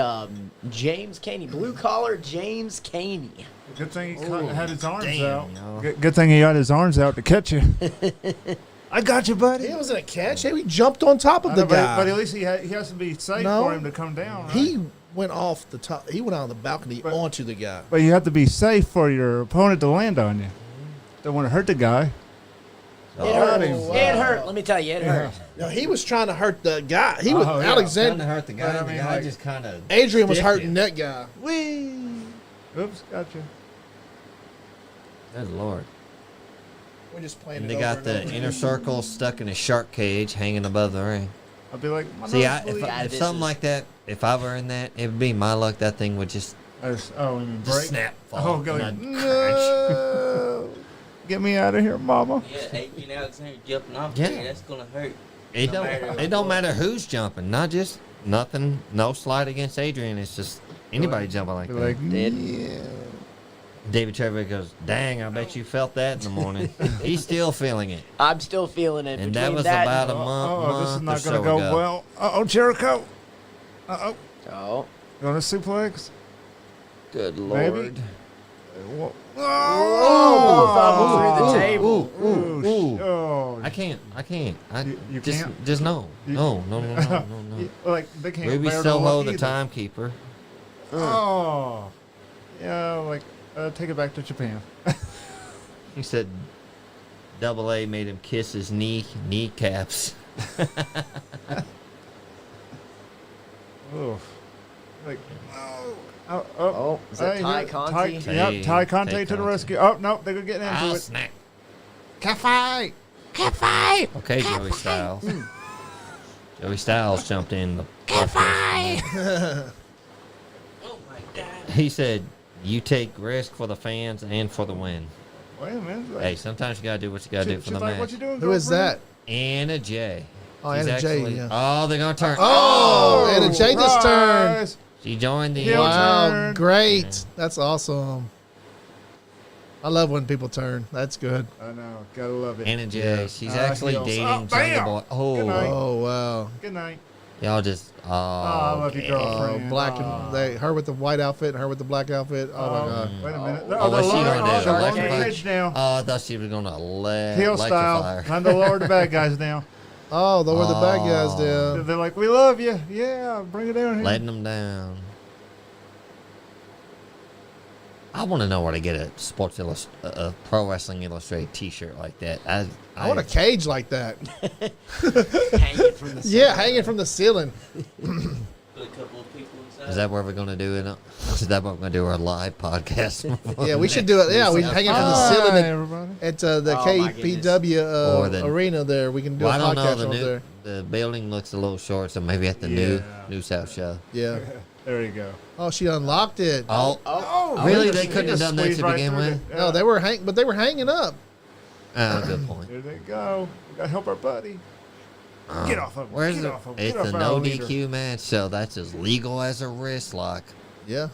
James Caney, blue collar James Caney. Good thing he had his arms damn, out. yo. Good thing he had his arms out to catch you. I got you, buddy. It wasn't a catch. Hey, we jumped on top of I the know, but guy. at least he has to be safe No. for him to come down. Right? He went off the top. He went out on the balcony But- onto the guy. But you have to be safe for your opponent to land on you. Don't want to hurt the guy. It hurt. wow. It hurt. Let me tell you, it hurt. No, he was trying to hurt the guy. He was Oh, yeah. Trying to Alexander. hurt the guy. But I The mean, guy like- just kind of. Adrian was stiffed hurting him. that guy. Whee! Oops, gotcha. Good lord. We're just playing. And it they got over and the over. inner circle stuck in a shark cage hanging above the ring. I'll be like, my See, nose bleeds. if this something is- like that, if I were in that, it would be my luck. That thing would just Oh, you mean Just break? snap, Oh, fall, go and like, I'd no. Get me out of here, mama. Yeah, Adrian Alexander jumping off Yeah. there, that's gonna hurt. It No don't. matter It don't what. matter who's jumping. Not just nothing. No slight against Adrian. It's just anybody jumping like Be that. like, Did. yeah. David Trevor goes, "Dang, I bet you felt that in the morning." He's still feeling it, I'm still feeling it. and between that was that about a and- month. This is month not or so going to go ago. well. Uh-oh, Jericho. Uh-oh. Oh. Going to suplex? Good Maybe. lord. Whoa. Oh, through the table. Ooh. Oh. I can't. You just, can't? just no. You- No. Like, they can't Ruby bear Soho, no the either. timekeeper. Oh. Yeah, like, take it back to Japan. He said, Double A made him kiss his kneecaps. Oof. Like, oh. Oh, is that Hey, Ty here- Conti? Yep, Ty Conte Tay to the Conti. rescue. Oh, no, they're getting into Ah, it. snack. Cafe! Okay, Joey Styles. Joey Styles jumped in the podcast. Oh my god. He said, "You take risk for the fans and for the win." Wait a minute. Like, Hey, sometimes you gotta do what you gotta do for she's the like, match. what you doing, Who is that? Anna J. Oh, She's Anna J, actually- yeah. Oh, they're gonna turn. Oh, Anna J just turned. Surprise! She joined the. Heel Wow, turn. great. That's awesome. I love when people turn. That's good. I know, gotta love it. Anna J. She's Ah, actually heels. dating Oh, Jungle bam! Boy. Good night. Oh, Oh, wow. Good night. Y'all just. Oh, I love your okay. girlfriend. Black and her with the white outfit and her with the black outfit. Oh my god. Wait a minute. Oh, what's she gonna do? They're on the Electrify? cage now. Oh, I thought she was gonna Heel electrify style. her. Time to lower the bad guys down. Oh, they were the bad guys down. They're like, we love you. Yeah, bring it down here. Letting them down. I want to know where to get a a Pro Wrestling Illustrated T-shirt like that. I want a cage like that. Hanging from the Yeah, hanging from the ceiling. Put a couple of people inside. Is that what we're gonna do? Is that what we're gonna do our live podcast? Yeah, we should do it. Yeah, we hanging from the ceiling Hi, at, everybody. at the Oh, my KEPW Or the- arena there. We can do Well, a I don't know. podcast over there. The building looks a little short, so maybe at the new South show. Yeah. There you go. Oh, she unlocked it. Oh, really? They couldn't have done that Squeeze to right begin through with. it. No, they were hanging up. Oh, good point. There they go. We gotta help our buddy. Get off of him. Where's Get the? off of him. It's Get off the our no leader. DQ match, so that's as legal as a wrist lock. Yeah.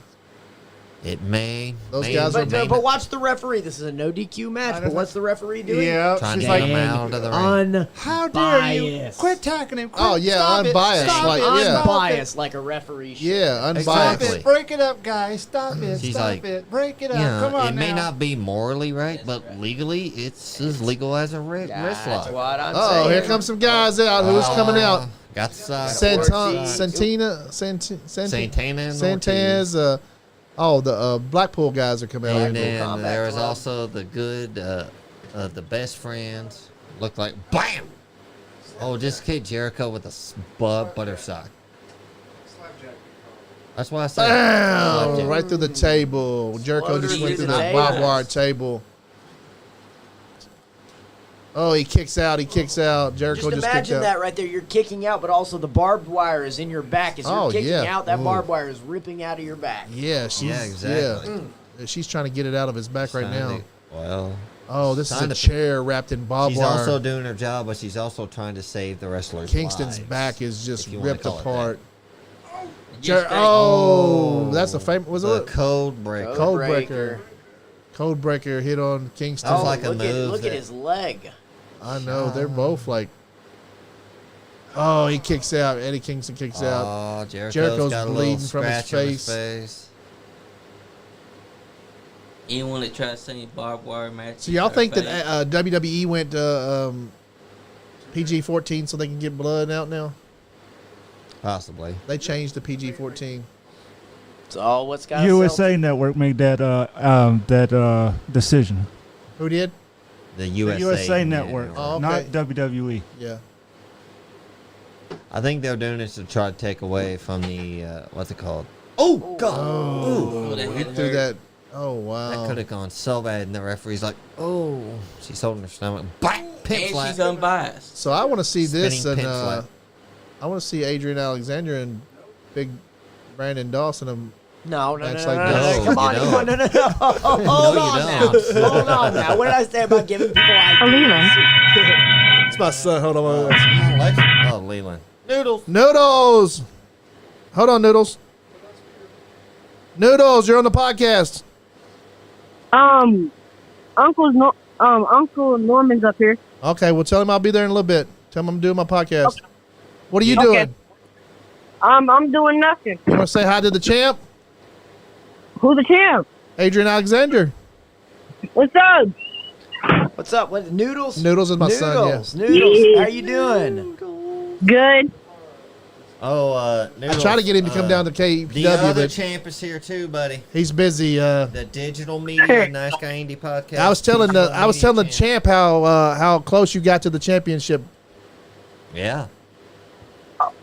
It may. Those may- guys are- may But watch the referee. This is a no DQ match. But what's the referee doing? Yeah, trying she's to get like, him out of the ring. how dare you? Unbiased. Quit attacking him. Quit. Oh, yeah, Stop unbiased, It. Stop like, it. yeah. Stop it. Unbiased, like a referee should. Yeah, Stop unbiased. Exactly. it. Break it up, guys. Stop it. She's Stop like, it. Break it up. You know, Come on it may now. not be morally right, but legally, it's as legal as a wrist That's lock. what I'm Oh, saying. here comes some guys out. Who's coming out? Got the sock. Santana, Santana and Santana's. The Blackpool guys are coming out. And here. then Combat there was Club. also the good, the best friends. Looked like BAM! Oh, just kid Jericho with a butter sock. That's why I said. Bam! Slapjack. Right through the table. Jericho just went through the barbed wire table. Oh, he kicks out. Jericho Just just kicked imagine out. that right there. You're kicking out, but also the barbed wire is in your back. As Oh, you're kicking yeah. out, that Ooh. barbed wire is ripping out of your back. Yeah, exactly. Yeah. She's trying to get it out of his back right now. Well, Oh, this is a Trying to- chair wrapped in barbed she's wire. also doing her job, but she's also trying to save the wrestlers. Kingston's lives, back is just if you wanna ripped call it apart. Yes, Oh, that's a famous. Was The it code breaker. Code Breaker? Code Breaker hit on Kingston. That was like a look at move look at that- his leg. I know they're both like. Oh, he kicks out. Eddie Kingston kicks out. Oh, Jericho's got a bleeding little from his scratch on his face. face. Anyone that tries to say barbed wire match. So y'all think that WWE went PG-14 so they can get blood out now? Possibly. They changed to PG-14. So what's got USA Network made that decision. Who did? The The USA, USA Network, Oh, okay. not WWE. Yeah. I think they're doing this to try to take away from the what's it called? Oh God! Oh, that he hit threw her. that. Oh That wow. could have gone so bad, and the referee's like, "Oh, she's holding her stomach." Bang! Pin And flap. she's unbiased. So I want to see this, Spinning and pin flap. I want to see Adrian Alexander and Big Brandon Dawson. No. That's No, like no, this. no, come on, You come on, no. Hold you on now. don't. Hold on now. What did I say about giving people ideas? It's my son. Hold on. Oh, Leland. Noodles. Noodles. Hold on, Noodles. Noodles, you're on the podcast. Uncle Norman's up here. Okay, well, tell him I'll be there in a little bit. Tell him I'm doing my podcast. Okay. What are you Okay. doing? I'm doing nothing. You want to say hi to the champ, Who's the champ? Adrian Alexander? What's up? What's up? What Noodles? Noodles is my son. Yeah. Noodles. How you doing? Good. Oh, I Noodles. tried to get him to come down to The KEPW, other but champ is here too, buddy. he's busy. The digital media Nice Guy Andy podcast. I was telling the Digital media champ how close you got to the championship. Yeah.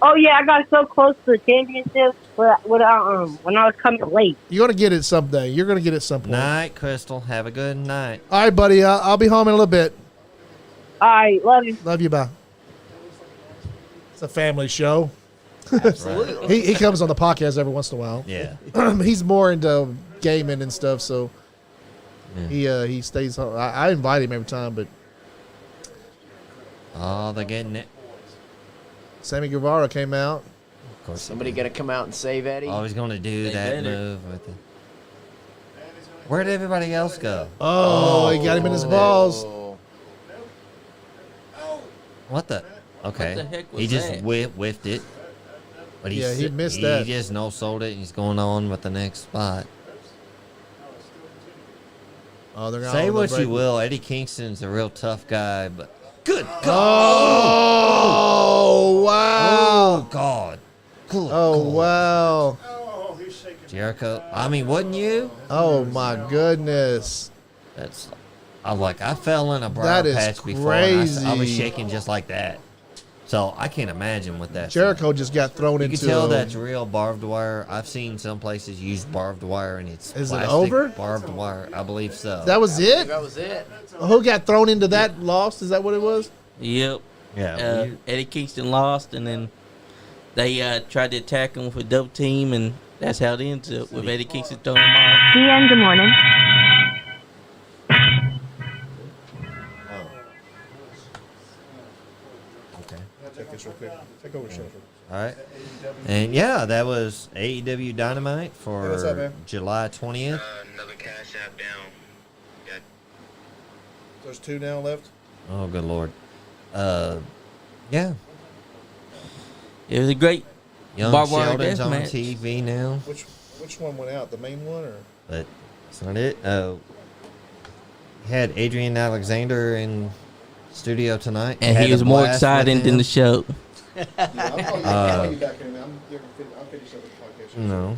Oh yeah, I got so close to the championship, but when I was coming late. You're gonna get it someday. You're gonna get it some point. Night, Crystal. Have a good night. All right, buddy. I'll be home in a little bit. All right, love you. Love you. Bye. It's a family show. Absolutely. He comes on the podcast every once in a while. Yeah. He's more into gaming and stuff, so he stays home. I invite him every time, but Oh, they're getting it. Sammy Guevara came out. Of course. Somebody got to come out and save Eddie. Always going to do They that better. move with it. Where did everybody else go? Oh, he got him in his balls. Oh. What the? Okay. What the heck was he just that? whiffed it. But Yeah, he missed that. He just no-sold it, and he's going on with the next spot. Oh, they're Say on the what break. you will, Eddie Kingston's a real tough guy, but good God! Oh, wow. Oh God! Good Oh, God. wow. Jericho. I mean, wasn't you? Oh, my goodness. I fell in a briar That is patch before, and I was crazy. shaking just like that. So I can't imagine what that's Jericho like. just got thrown You into. can tell that's real barbed wire. I've seen some places use barbed wire, and it's Is it plastic over? barbed wire. I believe so. That was it? That was it. Who got thrown into that lost? Is that what it was? Yep. Yeah. Eddie Kingston lost, and then they tried to attack him with a double team, and that's how it ends up with Eddie Kingston throwing him off. Ian, good morning. Okay. Take this real quick. Take over, Chef. All right. And yeah, that was AEW Dynamite for Hey, what's up, man? July 20th. Another cash app down. Got There's 2 now left. Oh, good Lord. Yeah. It was a great Young barbed wire Sheldon's death on match. TV now, Which one went out? The main one or? but that's not it. Had Adrian Alexander in studio tonight. And Had he a was more blast excited with than him. the show. I'll you back in. I'll finish up the podcast. No.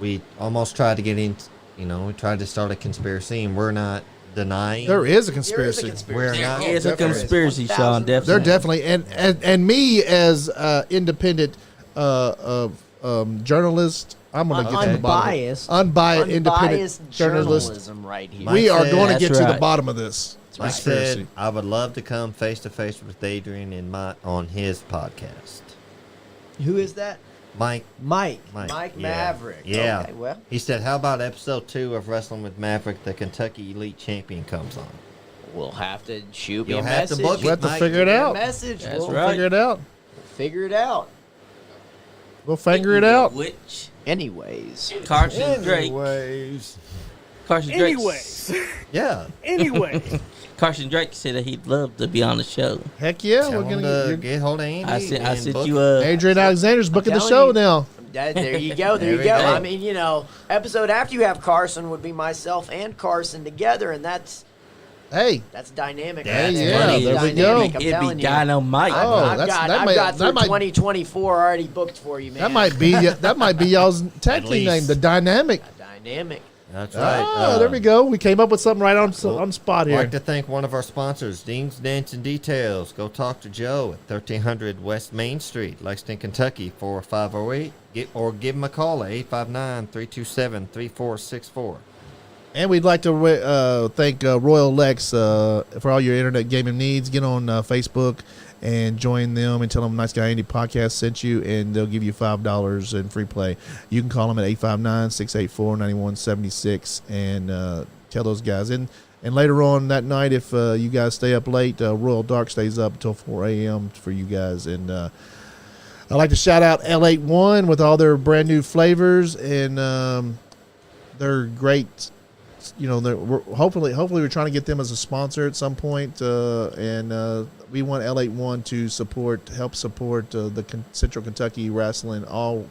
We almost tried to get in, we tried to start a conspiracy, and we're not denying. There is a conspircy. We're not. It's a definitely. conspiracy, Sean. They're Definitely. definitely and me as independent journalist. I'm going to get to the bottom. Unbiased, independent Unbiased journalist. journalism right here. Mike We are said- going to That's get to the right. bottom of this I conspiracy. said I would love to come face to face with Adrian on his podcast. Who is that? Mike. Mike yeah. Maverick. Yeah. Okay, well, He said, "How about episode 2 of Wrestling with Maverick? The Kentucky Elite Champion comes on." we'll have to shoot me You'll a have to message. book it, We'll have to Mike. figure it out. Message. That's We'll right. Figure it out. figure it out. We'll figure it out. Which Anyways, Carson Drake. Anyways. Carson Drake. Anyways. Yeah. Anyway. Carson Drake said that he'd love to be on the show. Heck yeah, Tell we're him gonna to get hold of Andy. I and sent book you it. Adrian Alexander's booking the telling show you. now. there you go. There There you we go. go. I mean, episode after you have Carson would be myself and Carson together, and that's Hey, dynamic. That's right yeah, funny. there we Dynamic, go. I'm It'd telling be you. dynamite. Oh, I've that's- got, that I've might- got that through might- 2024 already booked for you, man. that might be y'all's tag team least. name, the Dynamic. Dynamic. That's right. Oh, there we go. We came up with something right on spot I'd here. like to thank one of our sponsors, Dings, Dents, and Details. Go talk to Joe at 1300 West Main Street, Lexington, Kentucky, 4508. Give him a call at 859-327-3464. And we'd like to thank Royal Lex for all your internet gaming needs. Get on Facebook and join them and tell them Nice Guy Andy podcast sent you, and they'll give you $5 in free play. You can call them at 859-684-9176 and tell those guys. And later on that night, if you guys stay up late, Royal Dark stays up until 4 a.m. for you guys. And I'd like to shout out L81 with all their brand new flavors, and they're great. Hopefully we're trying to get them as a sponsor at some point, and we want L81 to help support the Central Kentucky wrestling, all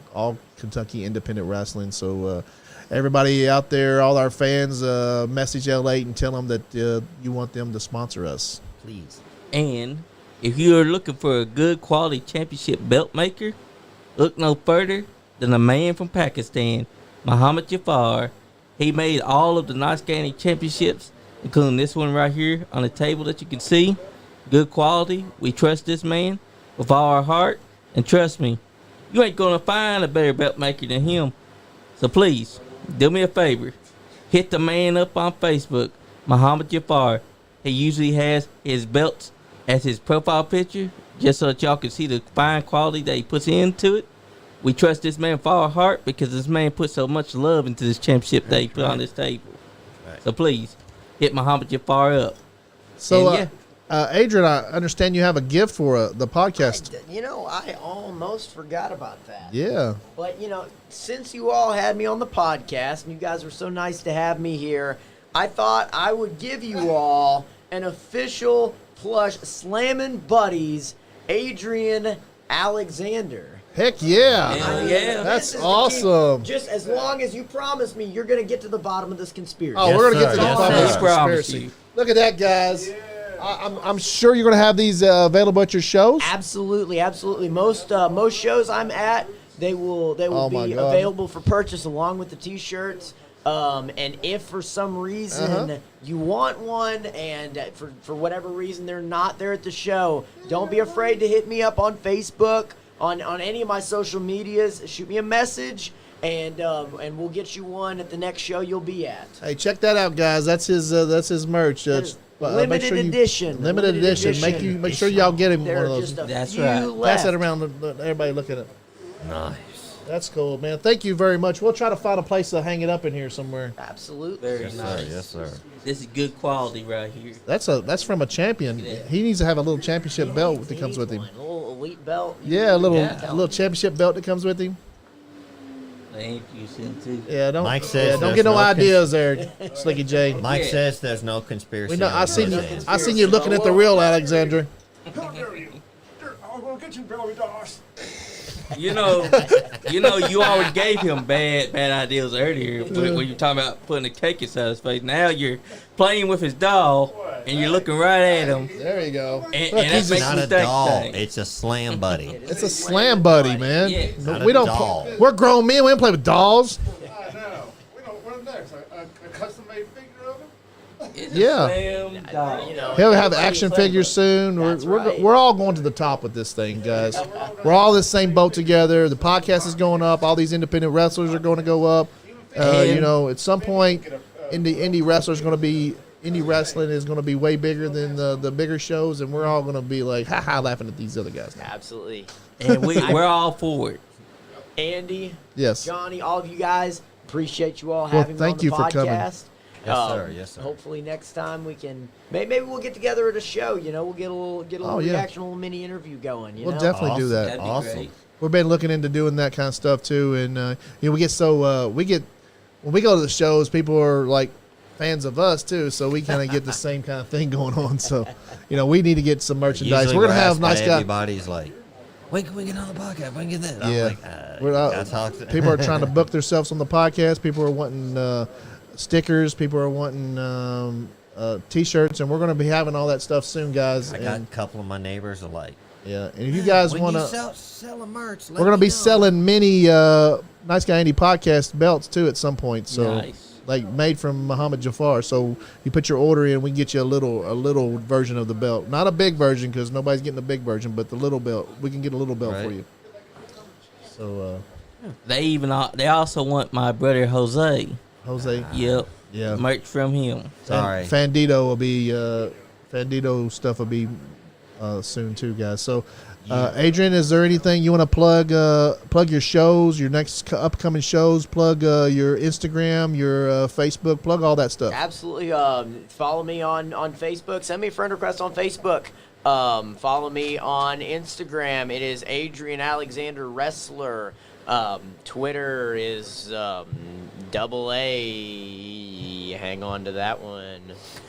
Kentucky independent wrestling. So everybody out there, all our fans, message L8 and tell them that you want them to sponsor us. Please. And if you're looking for a good quality championship belt maker, look no further than a man from Pakistan, Muhammad Jafar. He made all of the NiceGuyAndy championships, including this one right here on the table that you can see. Good quality. We trust this man with all our heart. And trust me, you ain't going to find a better belt maker than him. So please, do me a favor. Hit the man up on Facebook, Muhammad Jafar. He usually has his belts as his profile picture, just so that y'all can see the fine quality that he puts into it. We trust this man with all our heart because this man put so much love into this championship that he put on this table. Right. So please, hit Muhammad Jafar up. So, And Adrian, I understand you have a gift for the podcast. I almost forgot about that. Yeah. But, since you all had me on the podcast and you guys were so nice to have me here, I thought I would give you all an official plush Slammin' Buddies Adrian Alexander. Heck yeah. Hell yeah. That's This is the key. awesome. Just as long as you promise me you're going to get to the bottom of this conspiracy. Oh, Yes, we're gonna get sir. to the Yes, bottom of sir. this Promise conspiracy. you. Look at that, guys. I'm sure you're gonna have these available at your shows. Absolutely, absolutely. Most shows I'm at, they will Oh, my be God. available for purchase along with the T-shirts. And if for some reason Uh-huh. you want one, and for whatever reason they're not there at the show, don't be afraid to hit me up on Facebook, on any of my social medias. Shoot me a message, and we'll get you one at the next show you'll be at. Hey, check that out, guys. That's his merch. Limited Make sure you- edition. Limited edition. Make sure y'all get him There one of are those. just a That's few right. left. Pass that around. Let everybody look at it. Nice. That's cool, man. Thank you very much. We'll try to find a place to hang it up in here somewhere. Absolutely. Very Yes, sir. nice. Yes, sir. This is good quality right here. That's from a champion. He needs to have a little championship belt that comes with him. A little elite belt. Yeah, a little Yeah. championship belt that comes with him. Thank you, Cincy. Yeah, don't Mike says don't there's get no no ideas there, Slicky J. Mike Yeah. says there's no conspiracy. We know. on I seen you. his end. I seen you looking at the real Alexandra. How dare you? I'm gonna get you, Billy Doss. You know, you already gave him bad ideas earlier when you were talking about putting a cake inside his face. Now you're playing with his doll, and you're looking right at him. There you go. And Look, that he's makes Not me a think doll. things. It's a slam buddy. it's a slam buddy, man. Yeah. No, Not we a don't. doll. We're grown men. We don't play with dolls. I know. We don't. What next? A custom-made figure of him? It's Yeah. a slam doll. You know, He'll have everybody action will say, figures soon. That's We're right. we're all going to the top with this thing, guys. We're all in the same boat together. The podcast is going up. All these independent wrestlers are going to go up. You know, at some point, indie wrestling is going to be way bigger than the bigger shows, and we're all going to be like, ha ha, laughing at these other guys now. Absolutely. And we're all for it. Andy, Yes. Johnny, all of you guys, appreciate you all Well, having thank me you on the for coming. podcast. Yes, sir. Yes, sir. Hopefully next time we can maybe we'll get together at a show. You know, we'll get a little Oh, yeah. reaction, a little mini interview going. You We'll know? definitely do that. That'd be Awesome. great. We've been looking into doing that kind of stuff too, and you know, we get when we go to the shows, people are like fans of us too, so we kind of get the same kind of thing going on. So, you know, we need to get some merchandise. Usually We're gonna have asked by nice guy. Everybody's like, when can we get on the podcast? When can we get that? Yeah. I'm like, We're that's how people are trying to book themselves on the podcast. People are wanting stickers. People are wanting T-shirts, and we're going to be having all that stuff soon, guys. I got a And, couple of my neighbors are like, yeah, and if you guys when want you to, sell a merch, we're going to be selling many Nice Guy Andy podcast belts too at some point. So, Nice. like made from Muhammad Jafar. So you put your order in, we can get you a little version of the belt, not a big version because nobody's getting a big version, but the little belt. We can get a little belt for Right. you. So They also want my brother Jose. Jose, Yep. yeah. Merch from him. Sorry. Fandito will be Fandito stuff will be soon too, guys. So, Adrian, is there anything you want to plug? Plug your shows, your next upcoming shows. Plug your Instagram, your Facebook. Plug all that stuff. Absolutely. Follow me on Facebook. Send me a friend request on Facebook. Follow me on Instagram. It is Adrian Alexander Wrestler. Twitter is double A. Hang on to that one.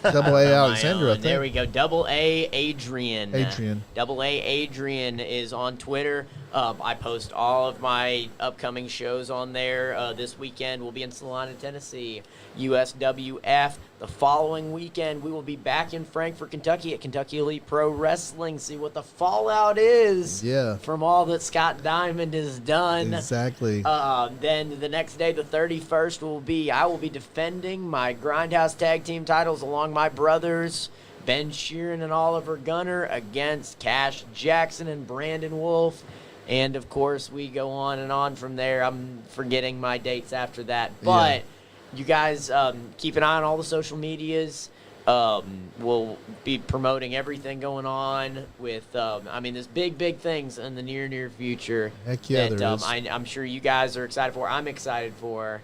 Double A Alexander, I think. There we go. Double A Adrian. Adrian. Double A Adrian is on Twitter. I post all of my upcoming shows on there. This weekend we'll be in Salina, Tennessee, USWF. The following weekend we will be back in Frankfort, Kentucky at Kentucky Elite Pro Wrestling. See what the fallout is Yeah. from all that Scott Diamond has done. Exactly. Then the next day, the 31st, I will be defending my Grindhouse Tag Team titles along my brothers, Ben Sheeran and Oliver Gunner, against Cash Jackson and Brandon Wolf. And, of course, we go on and on from there. I'm forgetting my dates after that. But you guys keep an eye on all the social medias. We'll be promoting everything going on with, there's big things in the near future. Heck yeah, that, there is. I'm sure you guys are excited for. I'm excited for.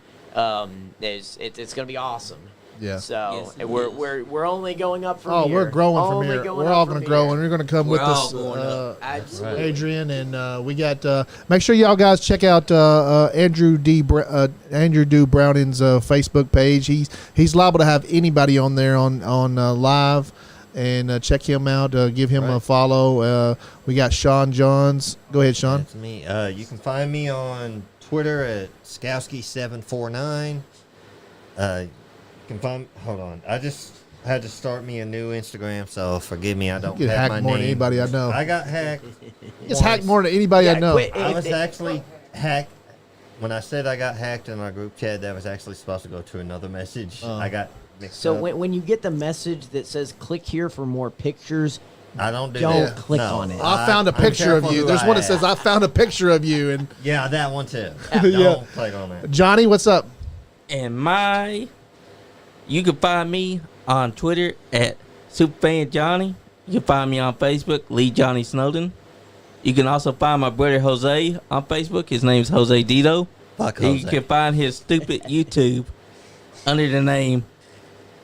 It's going to be awesome. Yeah. So Yes, it we're only going up from Oh, here. we're growing from Only here. going We're up all from going to grow, here. and we're going to come We're with all this, going up. Absolutely. Adrian, and we got. Make sure y'all guys check out Andrew D. Browning's Facebook page. He's liable to have anybody on there on live. and check him out. Give him a follow. We got Sean Johns. Go ahead, Sean. That's me. You can find me on Twitter at Skowski749. You can find. Hold on. I just had to start me a new Instagram, so forgive me. I don't You get have hacked my more name. than anybody I know. I got hacked. It's hacked more than anybody I know. quit. I was actually hacked. When I said I got hacked in our group chat, that was actually supposed to go to another message. I got mixed So up. when you get the message that says click here for more pictures, I don't do don't that. click No. on it. I found a I'm picture of careful you. who There's I one that ask. says, I found a picture of you. And Yeah, that one too. Yeah. Don't click on that. Johnny, what's up? And you can find me on Twitter at Superfan Johnny. You can find me on Facebook, Lee Johnny Snowden. You can also find my brother Jose on Facebook. His name's Jose Dito. Fuck You Jose. can find his stupid YouTube under the name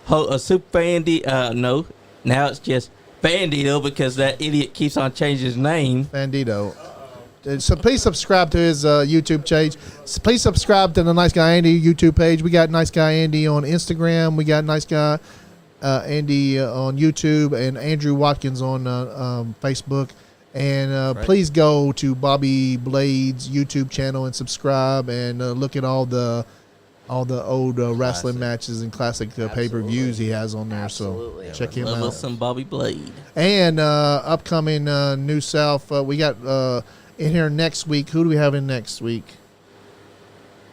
Superfandy. No, now it's just Bandito because that idiot keeps on changing his name. Bandito. So please subscribe to his YouTube page. Please subscribe to the Nice Guy Andy YouTube page. We got Nice Guy Andy on Instagram. We got Nice Guy Andy on YouTube and Andrew Watkins on Facebook. And please go to Bobby Blade's YouTube channel and subscribe and look at all the old wrestling matches and classic pay-per-views he has on there. Absolutely. So check him Love out. us some Bobby Blade. And upcoming New South, we got in here next week. Who do we have in next week?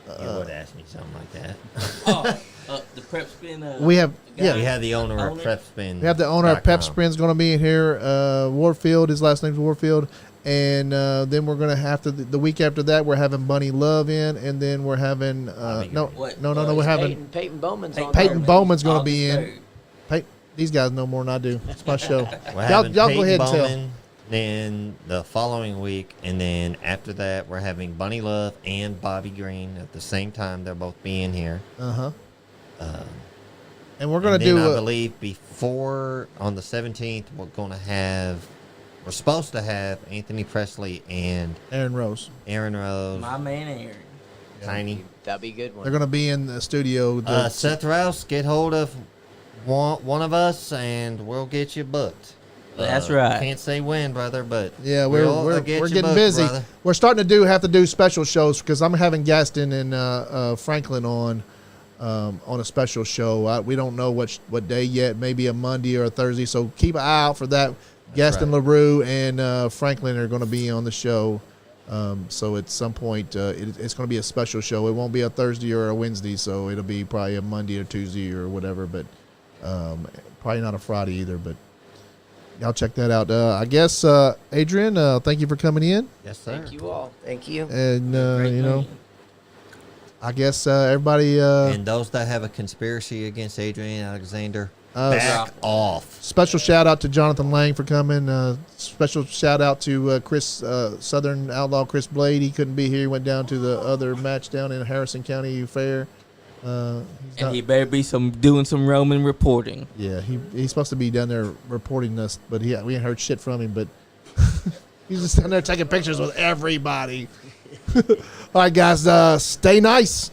You would ask me something like that. The prep spin. We have We had the owner of Prep Spin. We have the owner of Pep Spin's going to be in here. Warfield, his last name's Warfield. And then we're going to have to, the week after that, we're having Bunny Love in. And then we're having, no, we're having Peyton Bowman's on Peyton there. Bowman's going to be August in. These guys know more than I do. It's my show. We're y'all having go Peyton ahead and tell. Bowman, then the following week, and then after that, we're having Bunny Love and Bobby Green at the same time. They'll both be in here. Uh-huh. And we're going to then do I believe before on the 17th, we're supposed to have Anthony Presley and Aaron Rose. Aaron Rose, My man Aaron. Tiny. That'd be a good They're one. going to be in the studio. Seth Rouse, get hold of one of us, and we'll get you booked. That's right. Can't say when, brother, but Yeah, we'll we're get you getting booked, busy. brother. We're starting to have to do special shows because I'm having Gaston and Franklin on a special show. We don't know what day yet. Maybe a Monday or a Thursday. So keep an eye out for that. Gaston LaRue and Franklin are going to be on the show. So at some point, it's going to be a special show. It won't be a Thursday or a Wednesday. So it'll be probably a Monday or Tuesday or whatever. But probably not a Friday either. But y'all check that out. I guess, Adrian, thank you for coming in. Yes, sir. Thank you all. Thank you. And, I guess everybody... and those that have a conspiracy against Adrian Alexander, back off. Special shout out to Jonathan Lang for coming. Special shout out to Chris, Southern Outlaw Chris Blade. He couldn't be here. He went down to the other match down in Harrison County Fair. And he better be doing some Roman reporting. Yeah, he's supposed to be down there reporting us, but we ain't heard shit from him. But he's just down there taking pictures with everybody. All right, guys, stay nice.